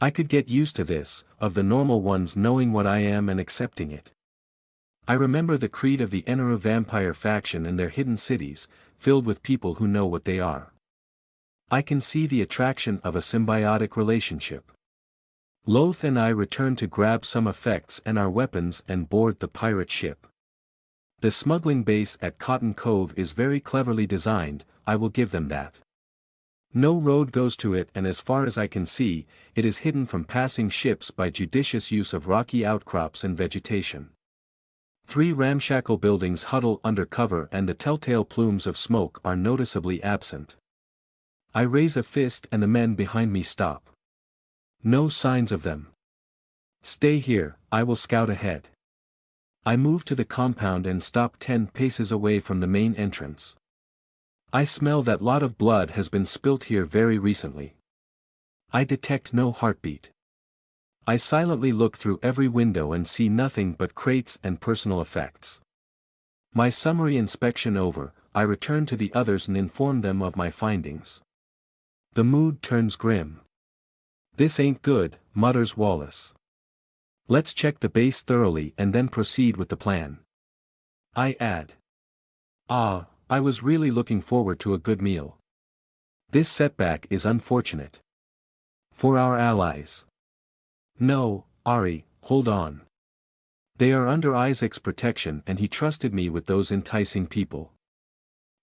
I could get used to this, of the normal ones knowing what I am and accepting it. I remember the creed of the Enera vampire faction and their hidden cities, filled with people who know what they are. I can see the attraction of a symbiotic relationship. Loth and I return to grab some effects and our weapons and board the pirate ship. The smuggling base at Cotton Cove is very cleverly designed, I will give them that. No road goes to it and as far as I can see, it is hidden from passing ships by judicious use of rocky outcrops and vegetation. 3 ramshackle buildings huddle under cover and the telltale plumes of smoke are noticeably absent. I raise a fist and the men behind me stop. No signs of them. Stay here, I will scout ahead. I move to the compound and stop 10 paces away from the main entrance. I smell that lot of blood has been spilt here very recently. I detect no heartbeat. I silently look through every window and see nothing but crates and personal effects. My summary inspection over, I return to the others and inform them of my findings. The mood turns grim. "This ain't good," mutters Wallace. "Let's check the base thoroughly and then proceed with the plan." I add. I was really looking forward to a good meal. This setback is unfortunate. For our allies. No, Ari, hold on. They are under Isaac's protection and he trusted me with those enticing people.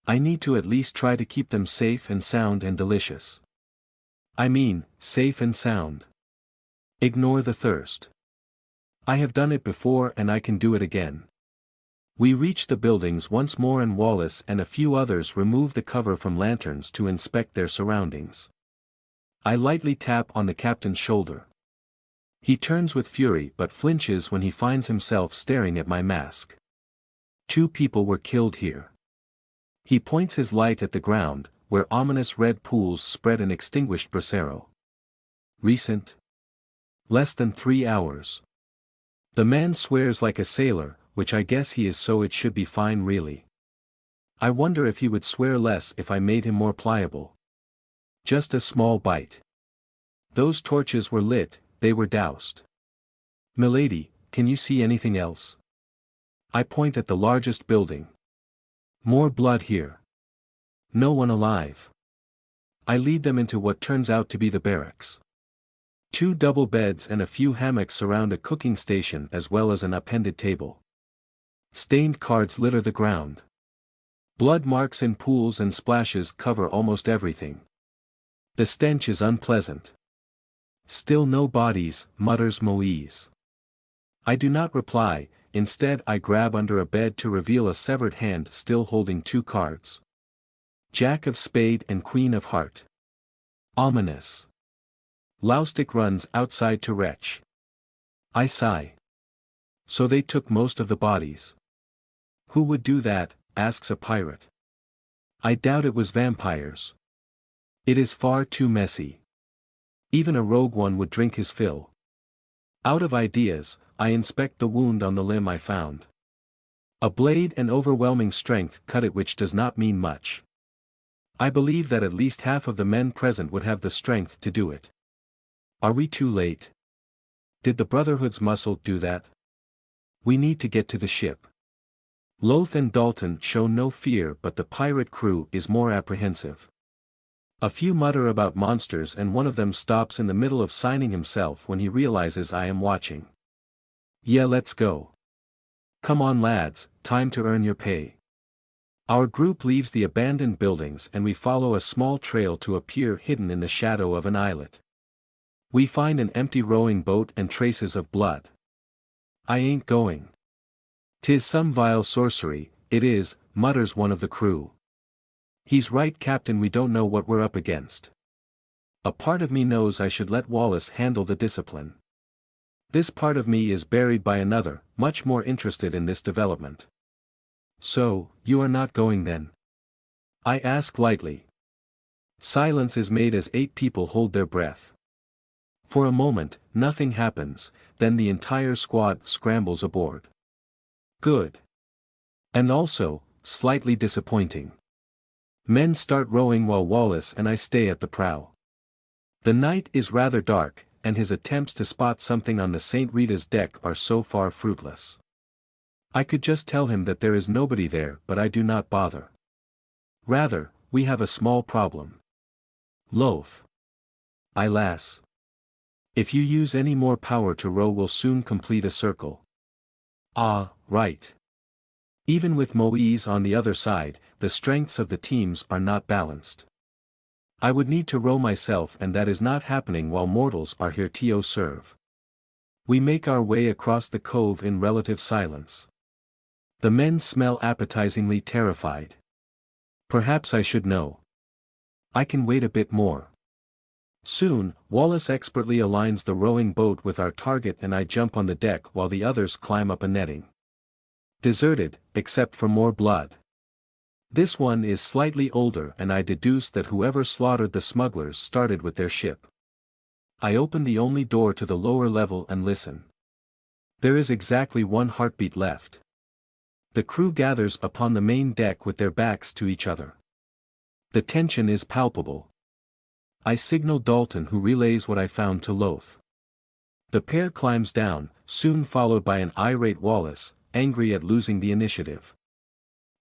I need to at least try to keep them safe and sound and delicious. I mean, safe and sound. Ignore the thirst. I have done it before and I can do it again. We reach the buildings once more and Wallace and a few others remove the cover from lanterns to inspect their surroundings. I lightly tap on the captain's shoulder. He turns with fury but flinches when he finds himself staring at my mask. 2 people were killed here. He points his light at the ground, where ominous red pools spread an extinguished brasero. Recent? Less than 3 hours. The man swears like a sailor, which I guess he is, so it should be fine really. I wonder if he would swear less if I made him more pliable. Just a small bite. Those torches were lit, they were doused. Milady, can you see anything else? I point at the largest building. More blood here. No one alive. I lead them into what turns out to be the barracks. 2 double beds and a few hammocks surround a cooking station as well as an appended table. Stained cards litter the ground. Blood marks in pools and splashes cover almost everything. The stench is unpleasant. Still no bodies, mutters Moise. I do not reply, instead I grab under a bed to reveal a severed hand still holding 2 cards. Jack of Spade and Queen of Heart. Ominous. Laustic runs outside to retch. I sigh. So they took most of the bodies. Who would do that, asks a pirate. I doubt it was vampires. It is far too messy. Even a rogue one would drink his fill. Out of ideas, I inspect the wound on the limb I found. A blade and overwhelming strength cut it, which does not mean much. I believe that at least half of the men present would have the strength to do it. Are we too late? Did the Brotherhood's muscle do that? We need to get to the ship. Loth and Dalton show no fear, but the pirate crew is more apprehensive. A few mutter about monsters and one of them stops in the middle of signing himself when he realizes I am watching. Yeah, let's go. Come on lads, time to earn your pay. Our group leaves the abandoned buildings and we follow a small trail to a pier hidden in the shadow of an islet. We find an empty rowing boat and traces of blood. I ain't going. 'Tis some vile sorcery, it is, mutters one of the crew. He's right, Captain, we don't know what we're up against. A part of me knows I should let Wallace handle the discipline. This part of me is buried by another, much more interested in this development. So, you are not going then? I ask lightly. Silence is made as 8 people hold their breath. For a moment, nothing happens, then the entire squad scrambles aboard. Good. And also, slightly disappointing. Men start rowing while Wallace and I stay at the prow. The night is rather dark, and his attempts to spot something on the St. Rita's deck are so far fruitless. I could just tell him that there is nobody there, but I do not bother. Rather, we have a small problem. Loth. Aye lass. If you use any more power to row we'll soon complete a circle. Ah, right. Even with Moise on the other side, the strengths of the teams are not balanced. I would need to row myself and that is not happening while mortals are here to serve. We make our way across the cove in relative silence. The men smell appetizingly terrified. Perhaps I should know. I can wait a bit more. Soon, Wallace expertly aligns the rowing boat with our target and I jump on the deck while the others climb up a netting. Deserted, except for more blood. This one is slightly older and I deduce that whoever slaughtered the smugglers started with their ship. I open the only door to the lower level and listen. There is exactly one heartbeat left. The crew gathers upon the main deck with their backs to each other. The tension is palpable. I signal Dalton, who relays what I found to Loth. The pair climbs down, soon followed by an irate Wallace, angry at losing the initiative.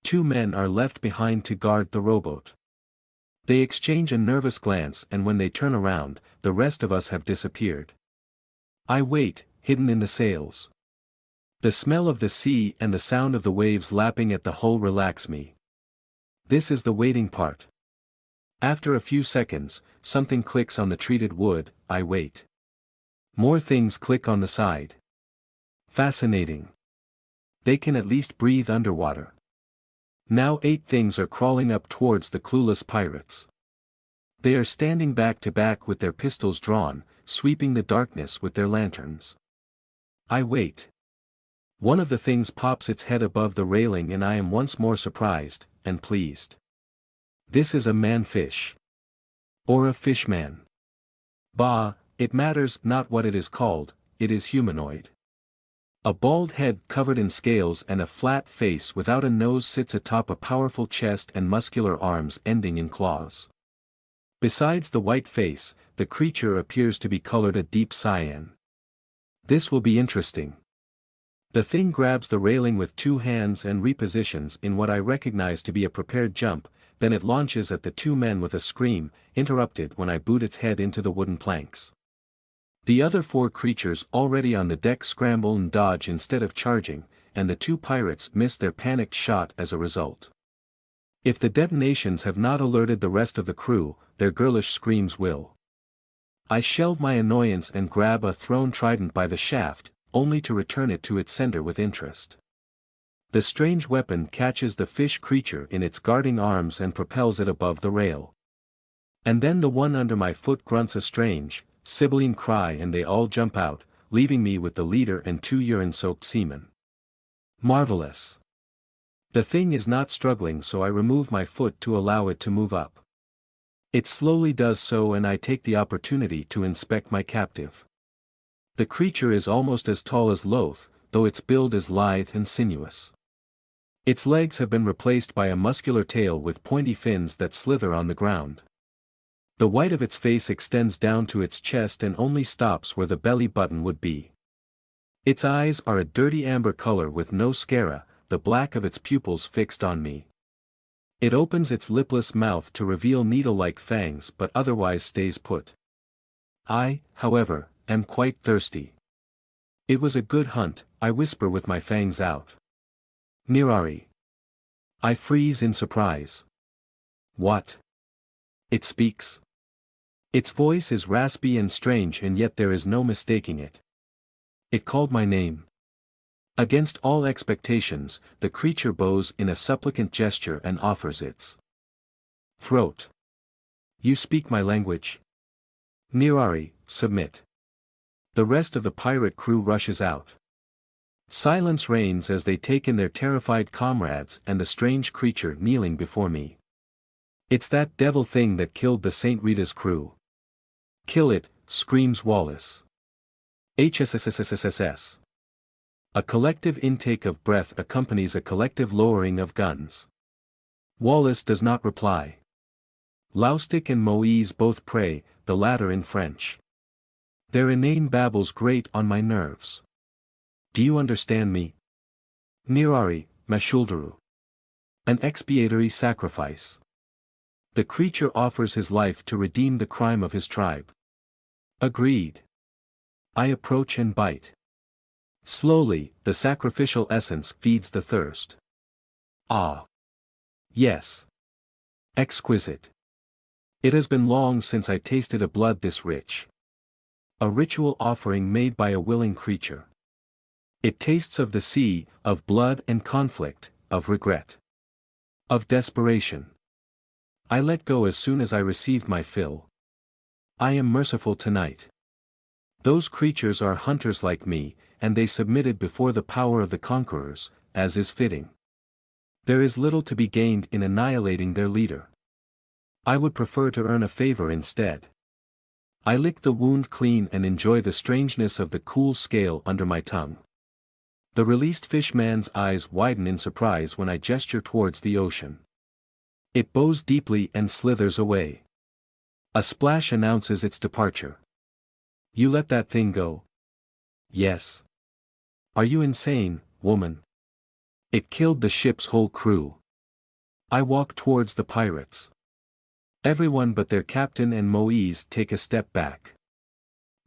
2 men are left behind to guard the rowboat. They exchange a nervous glance and when they turn around, the rest of us have disappeared. I wait, hidden in the sails. The smell of the sea and the sound of the waves lapping at the hull relax me. This is the waiting part. After a few seconds, something clicks on the treated wood, I wait. More things click on the side. Fascinating. They can at least breathe underwater. Now 8 things are crawling up towards the clueless pirates. They are standing back to back with their pistols drawn, sweeping the darkness with their lanterns. I wait. One of the things pops its head above the railing and I am once more surprised, and pleased. This is a man-fish. Or a fishman. Bah, it matters not what it is called, it is humanoid. A bald head covered in scales and a flat face without a nose sits atop a powerful chest and muscular arms ending in claws. Besides the white face, the creature appears to be colored a deep cyan. This will be interesting. The thing grabs the railing with 2 hands and repositions in what I recognize to be a prepared jump, then it launches at the 2 men with a scream, interrupted when I boot its head into the wooden planks. The other 4 creatures already on the deck scramble and dodge instead of charging, and the 2 pirates miss their panicked shot as a result. If the detonations have not alerted the rest of the crew, their girlish screams will. I shelve my annoyance and grab a thrown trident by the shaft, only to return it to its sender with interest. The strange weapon catches the fish creature in its guarding arms and propels it above the rail. And then the one under my foot grunts a strange, sibylline cry and they all jump out, leaving me with the leader and 2 urine-soaked seamen. Marvelous. The thing is not struggling, so I remove my foot to allow it to move up. It slowly does so and I take the opportunity to inspect my captive. The creature is almost as tall as Loth, though its build is lithe and sinuous. Its legs have been replaced by a muscular tail with pointy fins that slither on the ground. The white of its face extends down to its chest and only stops where the belly button would be. Its eyes are a dirty amber color with no sclera, the black of its pupils fixed on me. It opens its lipless mouth to reveal needle-like fangs but otherwise stays put. I, however, am quite thirsty. It was a good hunt, I whisper with my fangs out. Mirari. I freeze in surprise. What? It speaks. Its voice is raspy and strange and yet there is no mistaking it. It called my name. Against all expectations, the creature bows in a supplicant gesture and offers its throat. You speak my language? Mirari, submit. The rest of the pirate crew rushes out. Silence reigns as they take in their terrified comrades and the strange creature kneeling before me. It's that devil thing that killed the St. Rita's crew. Kill it, screams Wallace. HSSSSSS. A collective intake of breath accompanies a collective lowering of guns. Wallace does not reply. Laustic and Moise both pray, the latter in French. Their inane babbles grate on my nerves. Do you understand me? Mirari, Mashuldaru. An expiatory sacrifice. The creature offers his life to redeem the crime of his tribe. Agreed. I approach and bite. Slowly, the sacrificial essence feeds the thirst. Ah. Yes. Exquisite. It has been long since I tasted a blood this rich. A ritual offering made by a willing creature. It tastes of the sea, of blood and conflict, of regret. Of desperation. I let go as soon as I received my fill. I am merciful tonight. Those creatures are hunters like me, and they submitted before the power of the conquerors, as is fitting. There is little to be gained in annihilating their leader. I would prefer to earn a favor instead. I lick the wound clean and enjoy the strangeness of the cool scale under my tongue. The released fishman's eyes widen in surprise when I gesture towards the ocean. It bows deeply and slithers away. A splash announces its departure. You let that thing go? Yes. Are you insane, woman? It killed the ship's whole crew. I walk towards the pirates. Everyone but their captain and Moise take a step back.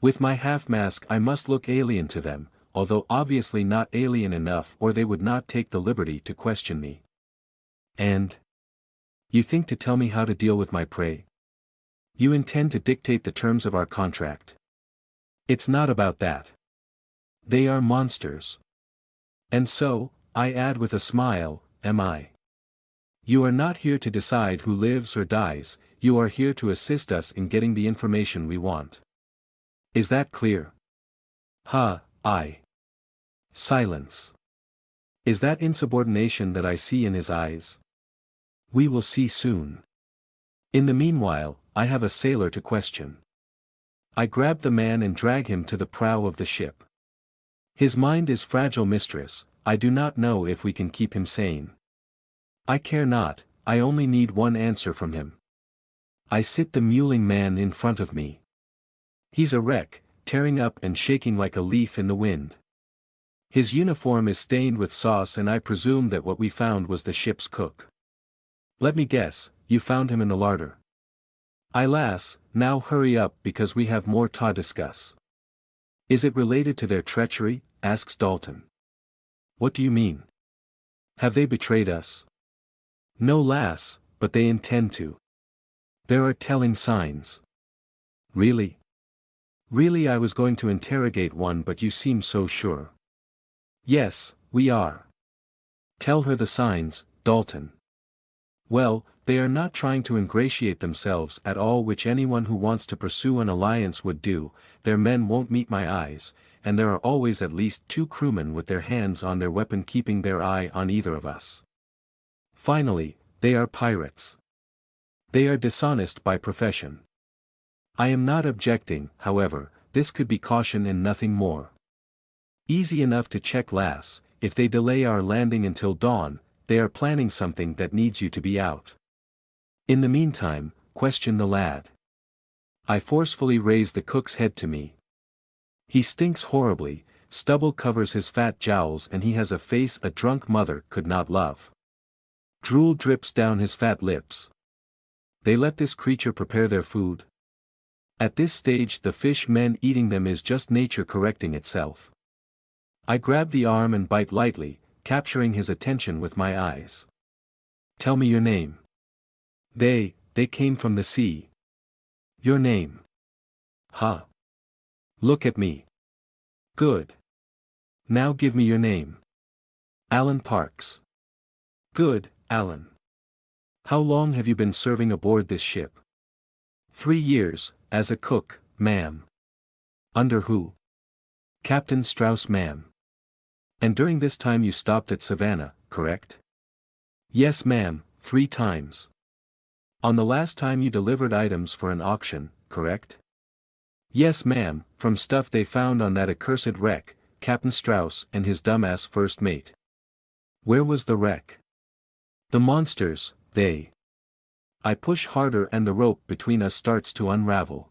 With my half-mask I must look alien to them, although obviously not alien enough or they would not take the liberty to question me. And? You think to tell me how to deal with my prey? You intend to dictate the terms of our contract. It's not about that. They are monsters. And so, I add with a smile, am I. You are not here to decide who lives or dies, you are here to assist us in getting the information we want. Is that clear? I. Silence. Is that insubordination that I see in his eyes? We will see soon. In the meanwhile, I have a sailor to question. I grab the man and drag him to the prow of the ship. His mind is fragile, mistress, I do not know if we can keep him sane. I care not, I only need one answer from him. I sit the mewling man in front of me. He's a wreck, tearing up and shaking like a leaf in the wind. His uniform is stained with sauce and I presume that what we found was the ship's cook. Let me guess, you found him in the larder. Alas, now hurry up because we have more to discuss. Is it related to their treachery? Asks Dalton. What do you mean? Have they betrayed us? No, lass, but they intend to. There are telling signs. Really? Really, I was going to interrogate one, but you seem so sure. Yes, we are. Tell her the signs, Dalton. Well, they are not trying to ingratiate themselves at all, which anyone who wants to pursue an alliance would do. Their men won't meet my eyes, and there are always at least 2 crewmen with their hands on their weapon keeping their eye on either of us. Finally, they are pirates. They are dishonest by profession. I am not objecting, however, this could be caution and nothing more. Easy enough to check, lass, if they delay our landing until dawn, they are planning something that needs you to be out. In the meantime, question the lad. I forcefully raise the cook's head to me. He stinks horribly, stubble covers his fat jowls and he has a face a drunk mother could not love. Drool drips down his fat lips. They let this creature prepare their food. At this stage the fish men eating them is just nature correcting itself. I grab the arm and bite lightly, capturing his attention with my eyes. Tell me your name. They came from the sea. Your name. Huh. Look at me. Good. Now give me your name. Alan Parks. Good, Alan. How long have you been serving aboard this ship? 3 years, as a cook, ma'am. Under who? Captain Strauss, ma'am. And during this time you stopped at Savannah, correct? Yes, ma'am, 3 times. On the last time you delivered items for an auction, correct? Yes, ma'am, from stuff they found on that accursed wreck, Captain Strauss and his dumbass first mate. Where was the wreck? The monsters, they. I push harder and the rope between us starts to unravel.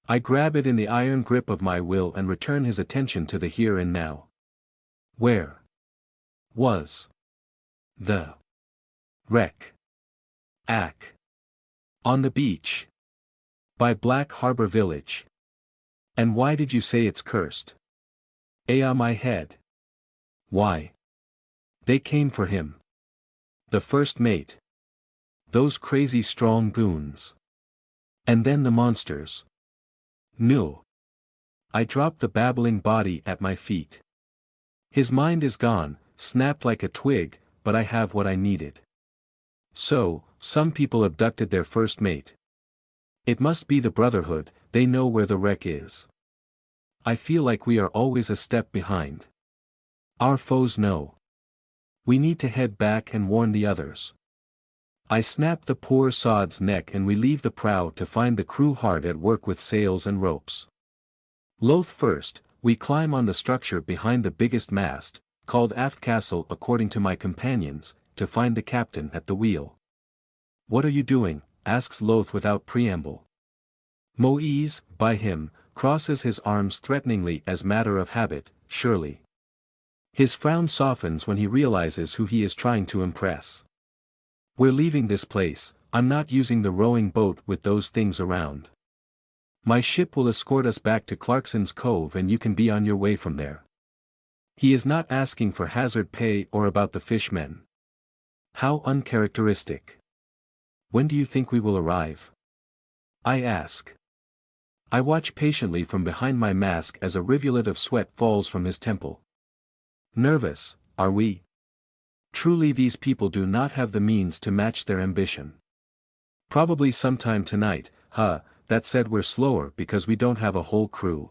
I grab it in the iron grip of my will and return his attention to the here and now. Where was the wreck? On the beach. By Black Harbor Village. And why did you say it's cursed? My head. Why? They came for him. The first mate. Those crazy strong goons. And then the monsters. No. I drop the babbling body at my feet. His mind is gone, snapped like a twig, but I have what I needed. So, some people abducted their first mate. It must be the Brotherhood, they know where the wreck is. I feel like we are always a step behind. Our foes know. We need to head back and warn the others. I snap the poor sod's neck and we leave the prow to find the crew hard at work with sails and ropes. Loath first, we climb on the structure behind the biggest mast, called aft castle according to my companions, to find the captain at the wheel. What are you doing? Asks Loath without preamble. Moise, by him, crosses his arms threateningly as matter of habit, surely. His frown softens when he realizes who he is trying to impress. We're leaving this place, I'm not using the rowing boat with those things around. My ship will escort us back to Clarkson's Cove and you can be on your way from there. He is not asking for hazard pay or about the fishmen. How uncharacteristic. When do you think we will arrive? I ask. I watch patiently from behind my mask as a rivulet of sweat falls from his temple. Nervous, are we? Truly these people do not have the means to match their ambition. Probably sometime tonight, that said we're slower because we don't have a whole crew.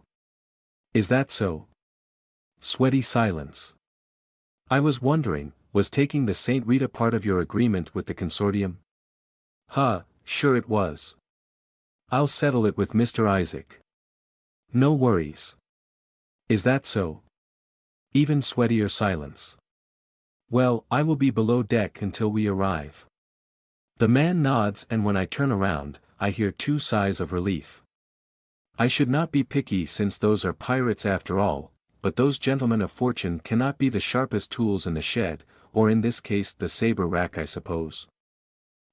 Is that so? Sweaty silence. I was wondering, was taking the St. Rita part of your agreement with the consortium? Sure it was. I'll settle it with Mr. Isaac. No worries. Is that so? Even sweatier silence. Well, I will be below deck until we arrive. The man nods and when I turn around, I hear 2 sighs of relief. I should not be picky since those are pirates after all, but those gentlemen of fortune cannot be the sharpest tools in the shed, or in this case the saber rack I suppose.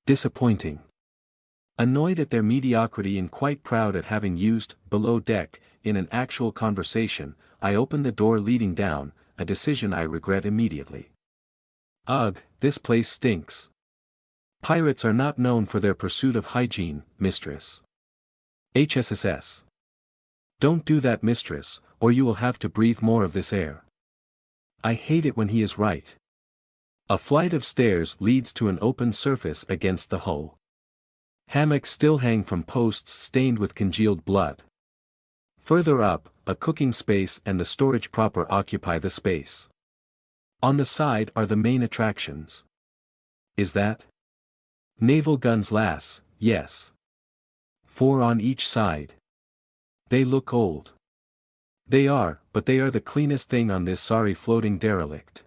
Disappointing. Annoyed at their mediocrity and quite proud at having used below deck in an actual conversation, I open the door leading down, a decision I regret immediately. Ugh, this place stinks. Pirates are not known for their pursuit of hygiene, mistress. HSSS. Don't do that, mistress, or you will have to breathe more of this air. I hate it when he is right. A flight of stairs leads to an open surface against the hull. Hammocks still hang from posts stained with congealed blood. Further up, a cooking space and the storage proper occupy the space. On the side are the main attractions. Is that? Naval guns, lass, yes. 4 on each side. They look old. They are, but they are the cleanest thing on this sorry floating derelict.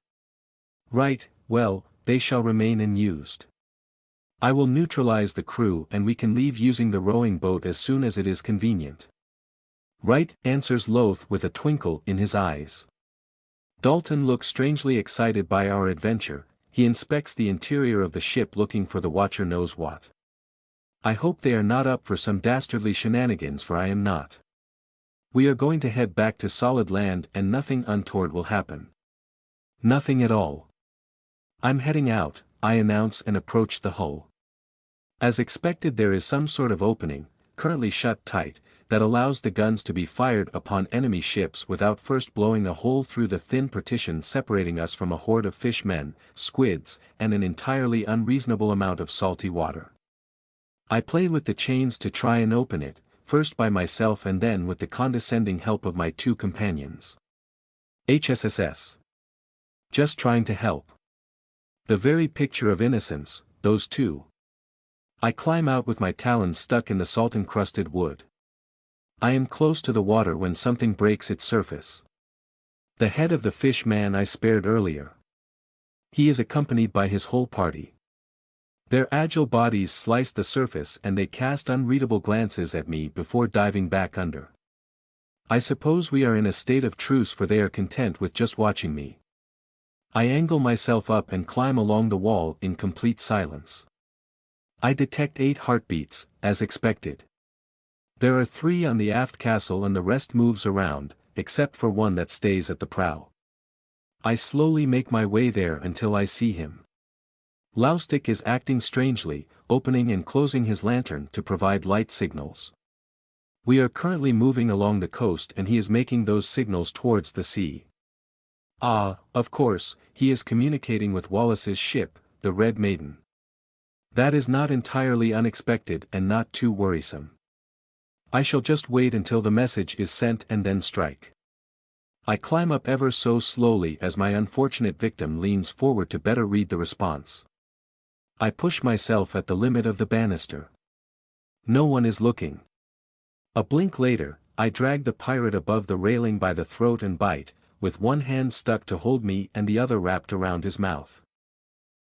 Right, well, they shall remain unused. I will neutralize the crew and we can leave using the rowing boat as soon as it is convenient. Right, answers Loth with a twinkle in his eyes. Dalton looks strangely excited by our adventure. He inspects the interior of the ship looking for the watcher knows what. I hope they are not up for some dastardly shenanigans, for I am not. We are going to head back to solid land and nothing untoward will happen. Nothing at all. I'm heading out, I announce and approach the hull. As expected, there is some sort of opening, currently shut tight, that allows the guns to be fired upon enemy ships without first blowing a hole through the thin partition separating us from a horde of fishmen, squids, and an entirely unreasonable amount of salty water. I play with the chains to try and open it, first by myself and then with the condescending help of my two companions. HSSS. Just trying to help. The very picture of innocence, those two. I climb out with my talons stuck in the salt-encrusted wood. I am close to the water when something breaks its surface. The head of the fish man I spared earlier. He is accompanied by his whole party. Their agile bodies slice the surface and they cast unreadable glances at me before diving back under. I suppose we are in a state of truce, for they are content with just watching me. I angle myself up and climb along the wall in complete silence. I detect 8 heartbeats, as expected. There are 3 on the aft castle and the rest moves around, except for one that stays at the prow. I slowly make my way there until I see him. Loustick is acting strangely, opening and closing his lantern to provide light signals. We are currently moving along the coast and he is making those signals towards the sea. Ah, of course, he is communicating with Wallace's ship, the Red Maiden. That is not entirely unexpected and not too worrisome. I shall just wait until the message is sent and then strike. I climb up ever so slowly as my unfortunate victim leans forward to better read the response. I push myself at the limit of the banister. No one is looking. A blink later, I drag the pirate above the railing by the throat and bite, with one hand stuck to hold me and the other wrapped around his mouth.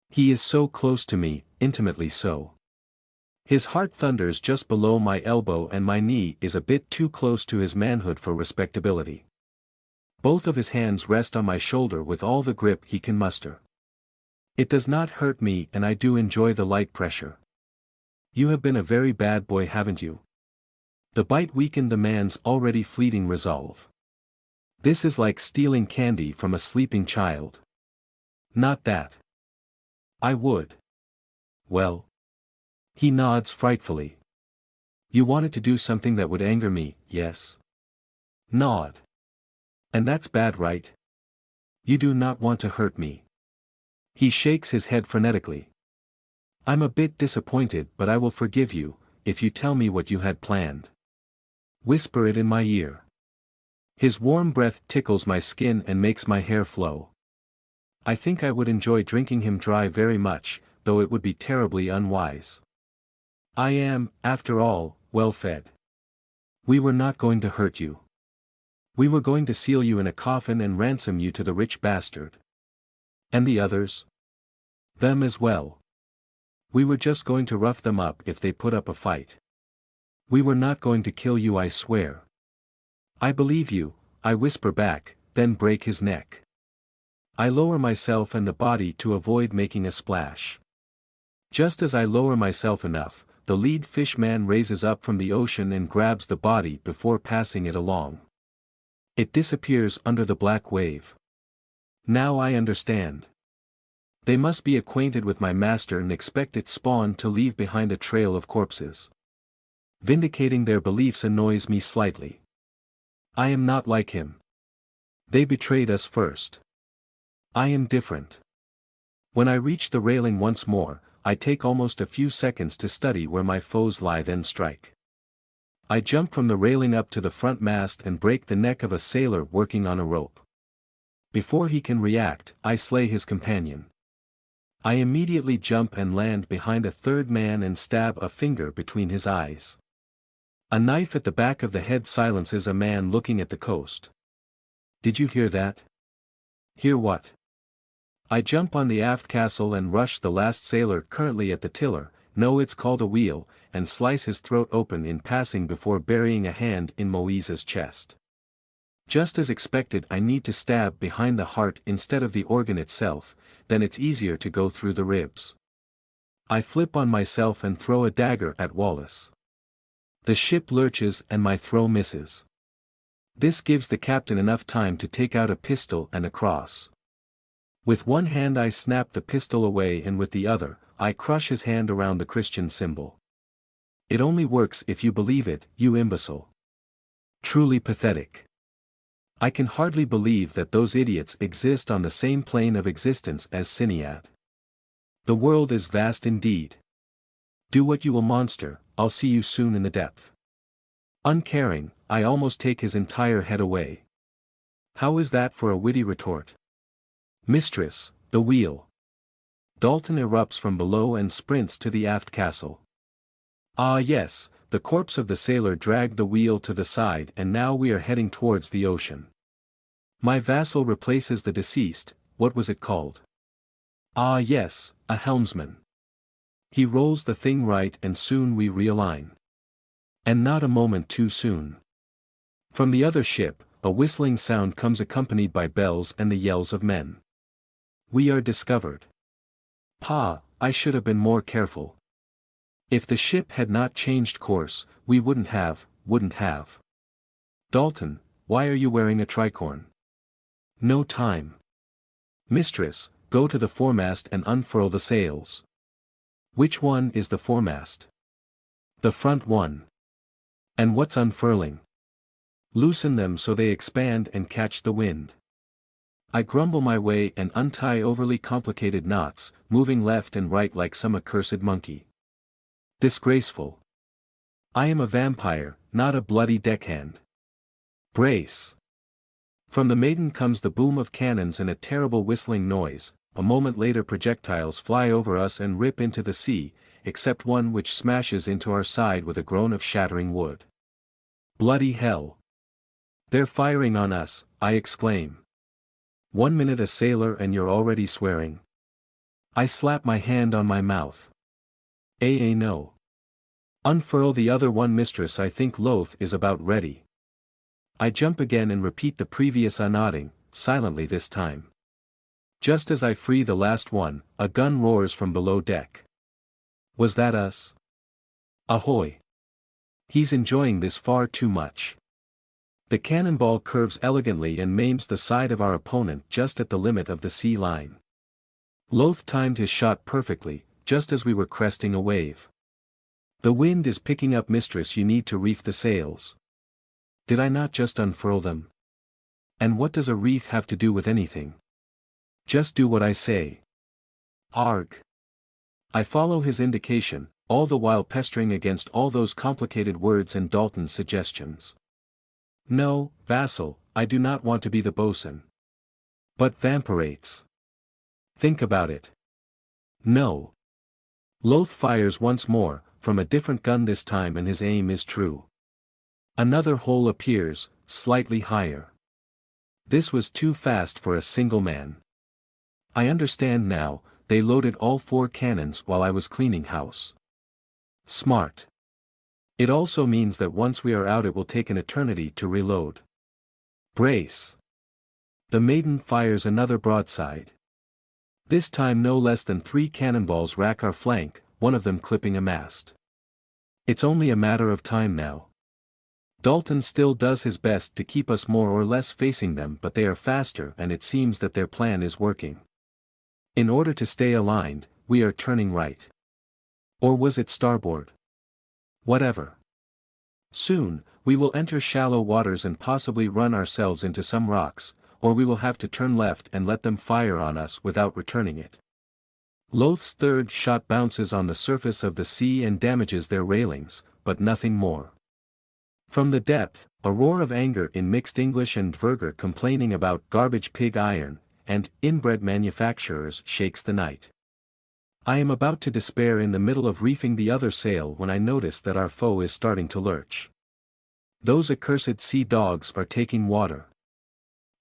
He is so close to me, intimately so. His heart thunders just below my elbow and my knee is a bit too close to his manhood for respectability. Both of his hands rest on my shoulder with all the grip he can muster. It does not hurt me and I do enjoy the light pressure. You have been a very bad boy, haven't you? The bite weakened the man's already fleeting resolve. This is like stealing candy from a sleeping child. Not that. I would. Well. He nods frightfully. You wanted to do something that would anger me, yes? Nod. And that's bad, right? You do not want to hurt me. He shakes his head frenetically. I'm a bit disappointed, but I will forgive you, if you tell me what you had planned. Whisper it in my ear. His warm breath tickles my skin and makes my hair flow. I think I would enjoy drinking him dry very much, though it would be terribly unwise. I am, after all, well fed. We were not going to hurt you. We were going to seal you in a coffin and ransom you to the rich bastard. And the others? Them as well. We were just going to rough them up if they put up a fight. We were not going to kill you, I swear. I believe you, I whisper back, then break his neck. I lower myself and the body to avoid making a splash. Just as I lower myself enough, the lead fishman raises up from the ocean and grabs the body before passing it along. It disappears under the black wave. Now I understand. They must be acquainted with my master and expect its spawn to leave behind a trail of corpses. Vindicating their beliefs annoys me slightly. I am not like him. They betrayed us first. I am different. When I reach the railing once more, I take almost a few seconds to study where my foes lie, then strike. I jump from the railing up to the front mast and break the neck of a sailor working on a rope. Before he can react, I slay his companion. I immediately jump and land behind a third man and stab a finger between his eyes. A knife at the back of the head silences a man looking at the coast. Did you hear that? Hear what? I jump on the aft castle and rush the last sailor currently at the tiller, no it's called a wheel, and slice his throat open in passing before burying a hand in Moise's chest. Just as expected, I need to stab behind the heart instead of the organ itself, then it's easier to go through the ribs. I flip on myself and throw a dagger at Wallace. The ship lurches and my throw misses. This gives the captain enough time to take out a pistol and a cross. With one hand I snap the pistol away and with the other, I crush his hand around the Christian symbol. It only works if you believe it, you imbecile. Truly pathetic. I can hardly believe that those idiots exist on the same plane of existence as Sinead. The world is vast indeed. Do what you will, monster, I'll see you soon in the depth. Uncaring, I almost take his entire head away. How is that for a witty retort? Mistress, the wheel. Dalton erupts from below and sprints to the aft castle. Ah yes, the corpse of the sailor dragged the wheel to the side and now we are heading towards the ocean. My vassal replaces the deceased, what was it called? Ah yes, a helmsman. He rolls the thing right and soon we realign. And not a moment too soon. From the other ship, a whistling sound comes accompanied by bells and the yells of men. We are discovered. Pa, I should have been more careful. If the ship had not changed course, we wouldn't have. Dalton, why are you wearing a tricorn? No time. Mistress, go to the foremast and unfurl the sails. Which one is the foremast? The front one. And what's unfurling? Loosen them so they expand and catch the wind. I grumble my way and untie overly complicated knots, moving left and right like some accursed monkey. Disgraceful. I am a vampire, not a bloody deckhand. Brace. From the maiden comes the boom of cannons and a terrible whistling noise. A moment later projectiles fly over us and rip into the sea, except one which smashes into our side with a groan of shattering wood. Bloody hell. They're firing on us, I exclaim. 1 minute a sailor and you're already swearing. I slap my hand on my mouth. No. Unfurl the other one, mistress, I think Loth is about ready. I jump again and repeat the previous unodding, silently this time. Just as I free the last one, a gun roars from below deck. Was that us? Ahoy! He's enjoying this far too much. The cannonball curves elegantly and maims the side of our opponent just at the limit of the sea line. Loth timed his shot perfectly, just as we were cresting a wave. The wind is picking up, mistress, you need to reef the sails. Did I not just unfurl them? And what does a reef have to do with anything? Just do what I say. Arg. I follow his indication, all the while pestering against all those complicated words and Dalton's suggestions. No, vassal, I do not want to be the bosun. But vampirates. Think about it. No. Loth fires once more, from a different gun this time, and his aim is true. Another hole appears, slightly higher. This was too fast for a single man. I understand now, they loaded all 4 cannons while I was cleaning house. Smart. It also means that once we are out it will take an eternity to reload. Brace. The maiden fires another broadside. This time no less than 3 cannonballs rack our flank, one of them clipping a mast. It's only a matter of time now. Dalton still does his best to keep us more or less facing them, but they are faster and it seems that their plan is working. In order to stay aligned, we are turning right. Or was it starboard? Whatever. Soon, we will enter shallow waters and possibly run ourselves into some rocks, or we will have to turn left and let them fire on us without returning it. Loth's third shot bounces on the surface of the sea and damages their railings, but nothing more. From the depth, a roar of anger in mixed English and Dverger complaining about garbage pig iron, and inbred manufacturers shakes the night. I am about to despair in the middle of reefing the other sail when I notice that our foe is starting to lurch. Those accursed sea dogs are taking water.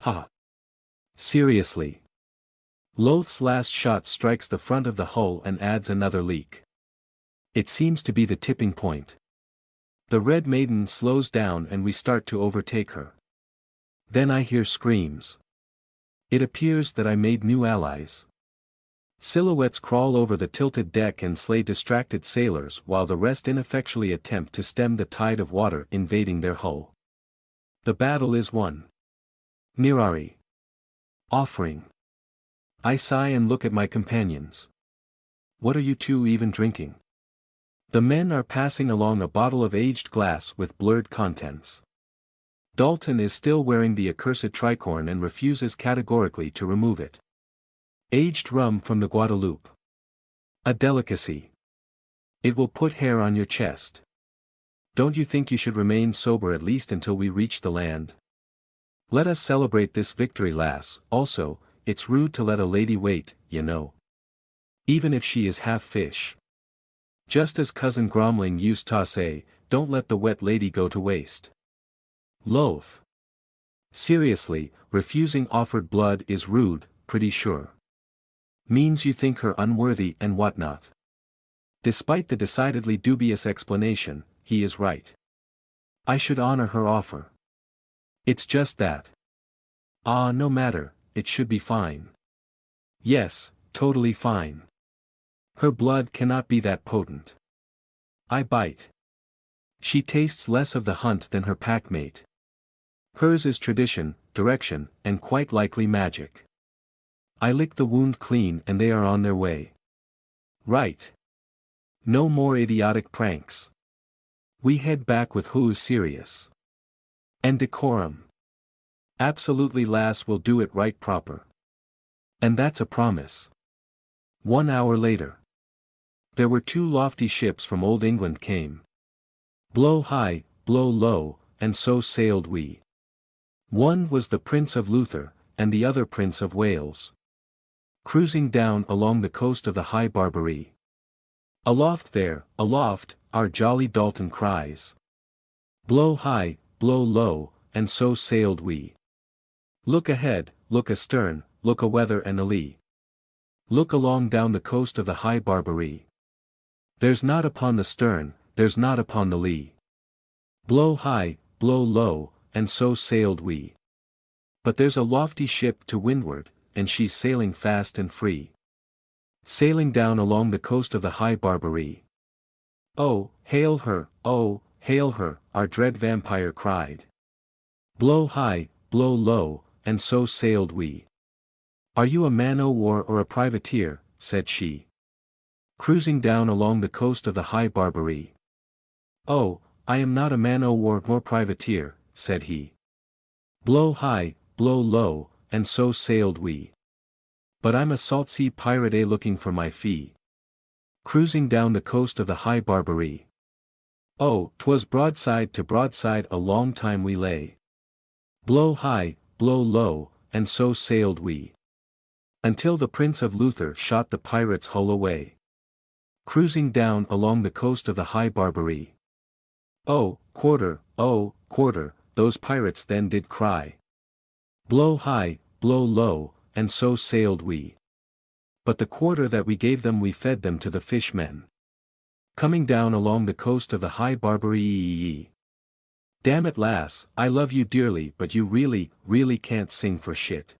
Ha! Seriously. Loth's last shot strikes the front of the hull and adds another leak. It seems to be the tipping point. The Red Maiden slows down and we start to overtake her. Then I hear screams. It appears that I made new allies. Silhouettes crawl over the tilted deck and slay distracted sailors while the rest ineffectually attempt to stem the tide of water invading their hull. The battle is won. Mirari. Offering. I sigh and look at my companions. What are you two even drinking? The men are passing along a bottle of aged glass with blurred contents. Dalton is still wearing the accursed tricorn and refuses categorically to remove it. Aged rum from the Guadeloupe. A delicacy. It will put hair on your chest. Don't you think you should remain sober at least until we reach the land? Let us celebrate this victory, lass. Also, it's rude to let a lady wait, you know. Even if she is half fish. Just as Cousin Gromling used to say, don't let the wet lady go to waste. Loath. Seriously, refusing offered blood is rude, pretty sure. Means you think her unworthy and whatnot. Despite the decidedly dubious explanation, he is right. I should honor her offer. It's just that. Ah, no matter, it should be fine. Yes, totally fine. Her blood cannot be that potent. I bite. She tastes less of the hunt than her packmate. Hers is tradition, direction, and quite likely magic. I lick the wound clean and they are on their way. Right. No more idiotic pranks. We head back with who's serious. And decorum. Absolutely, lass, will do it right proper. And that's a promise. 1 hour later. There were 2 lofty ships from Old England came. Blow high, blow low, and so sailed we. One was the Prince of Luther, and the other Prince of Wales. Cruising down along the coast of the High Barbary. Aloft there, aloft, our jolly Dalton cries. Blow high, blow low, and so sailed we. Look ahead, look astern, look aweather and alee. Look along down the coast of the High Barbary. There's not upon the stern, there's not upon the lee. Blow high, blow low, and so sailed we. But there's a lofty ship to windward, and she's sailing fast and free. Sailing down along the coast of the High Barbary. Oh, hail her, our dread vampire cried. Blow high, blow low, and so sailed we. Are you a man-o'-war or a privateer, said she. Cruising down along the coast of the High Barbary. Oh, I am not a man-o'-war nor privateer, said he. Blow high, blow low, and so sailed we. But I'm a salt-sea pirate looking for my fee. Cruising down the coast of the High Barbary. Oh, 'twas broadside to broadside a long time we lay. Blow high, blow low, and so sailed we. Until the Prince of Luther shot the pirate's hull away. Cruising down along the coast of the High Barbary. Oh, quarter, those pirates then did cry. Blow high, blow low, and so sailed we. But the quarter that we gave them we fed them to the fishmen. Coming down along the coast of the High Barbary. Damn it, lass, I love you dearly, but you really can't sing for shit.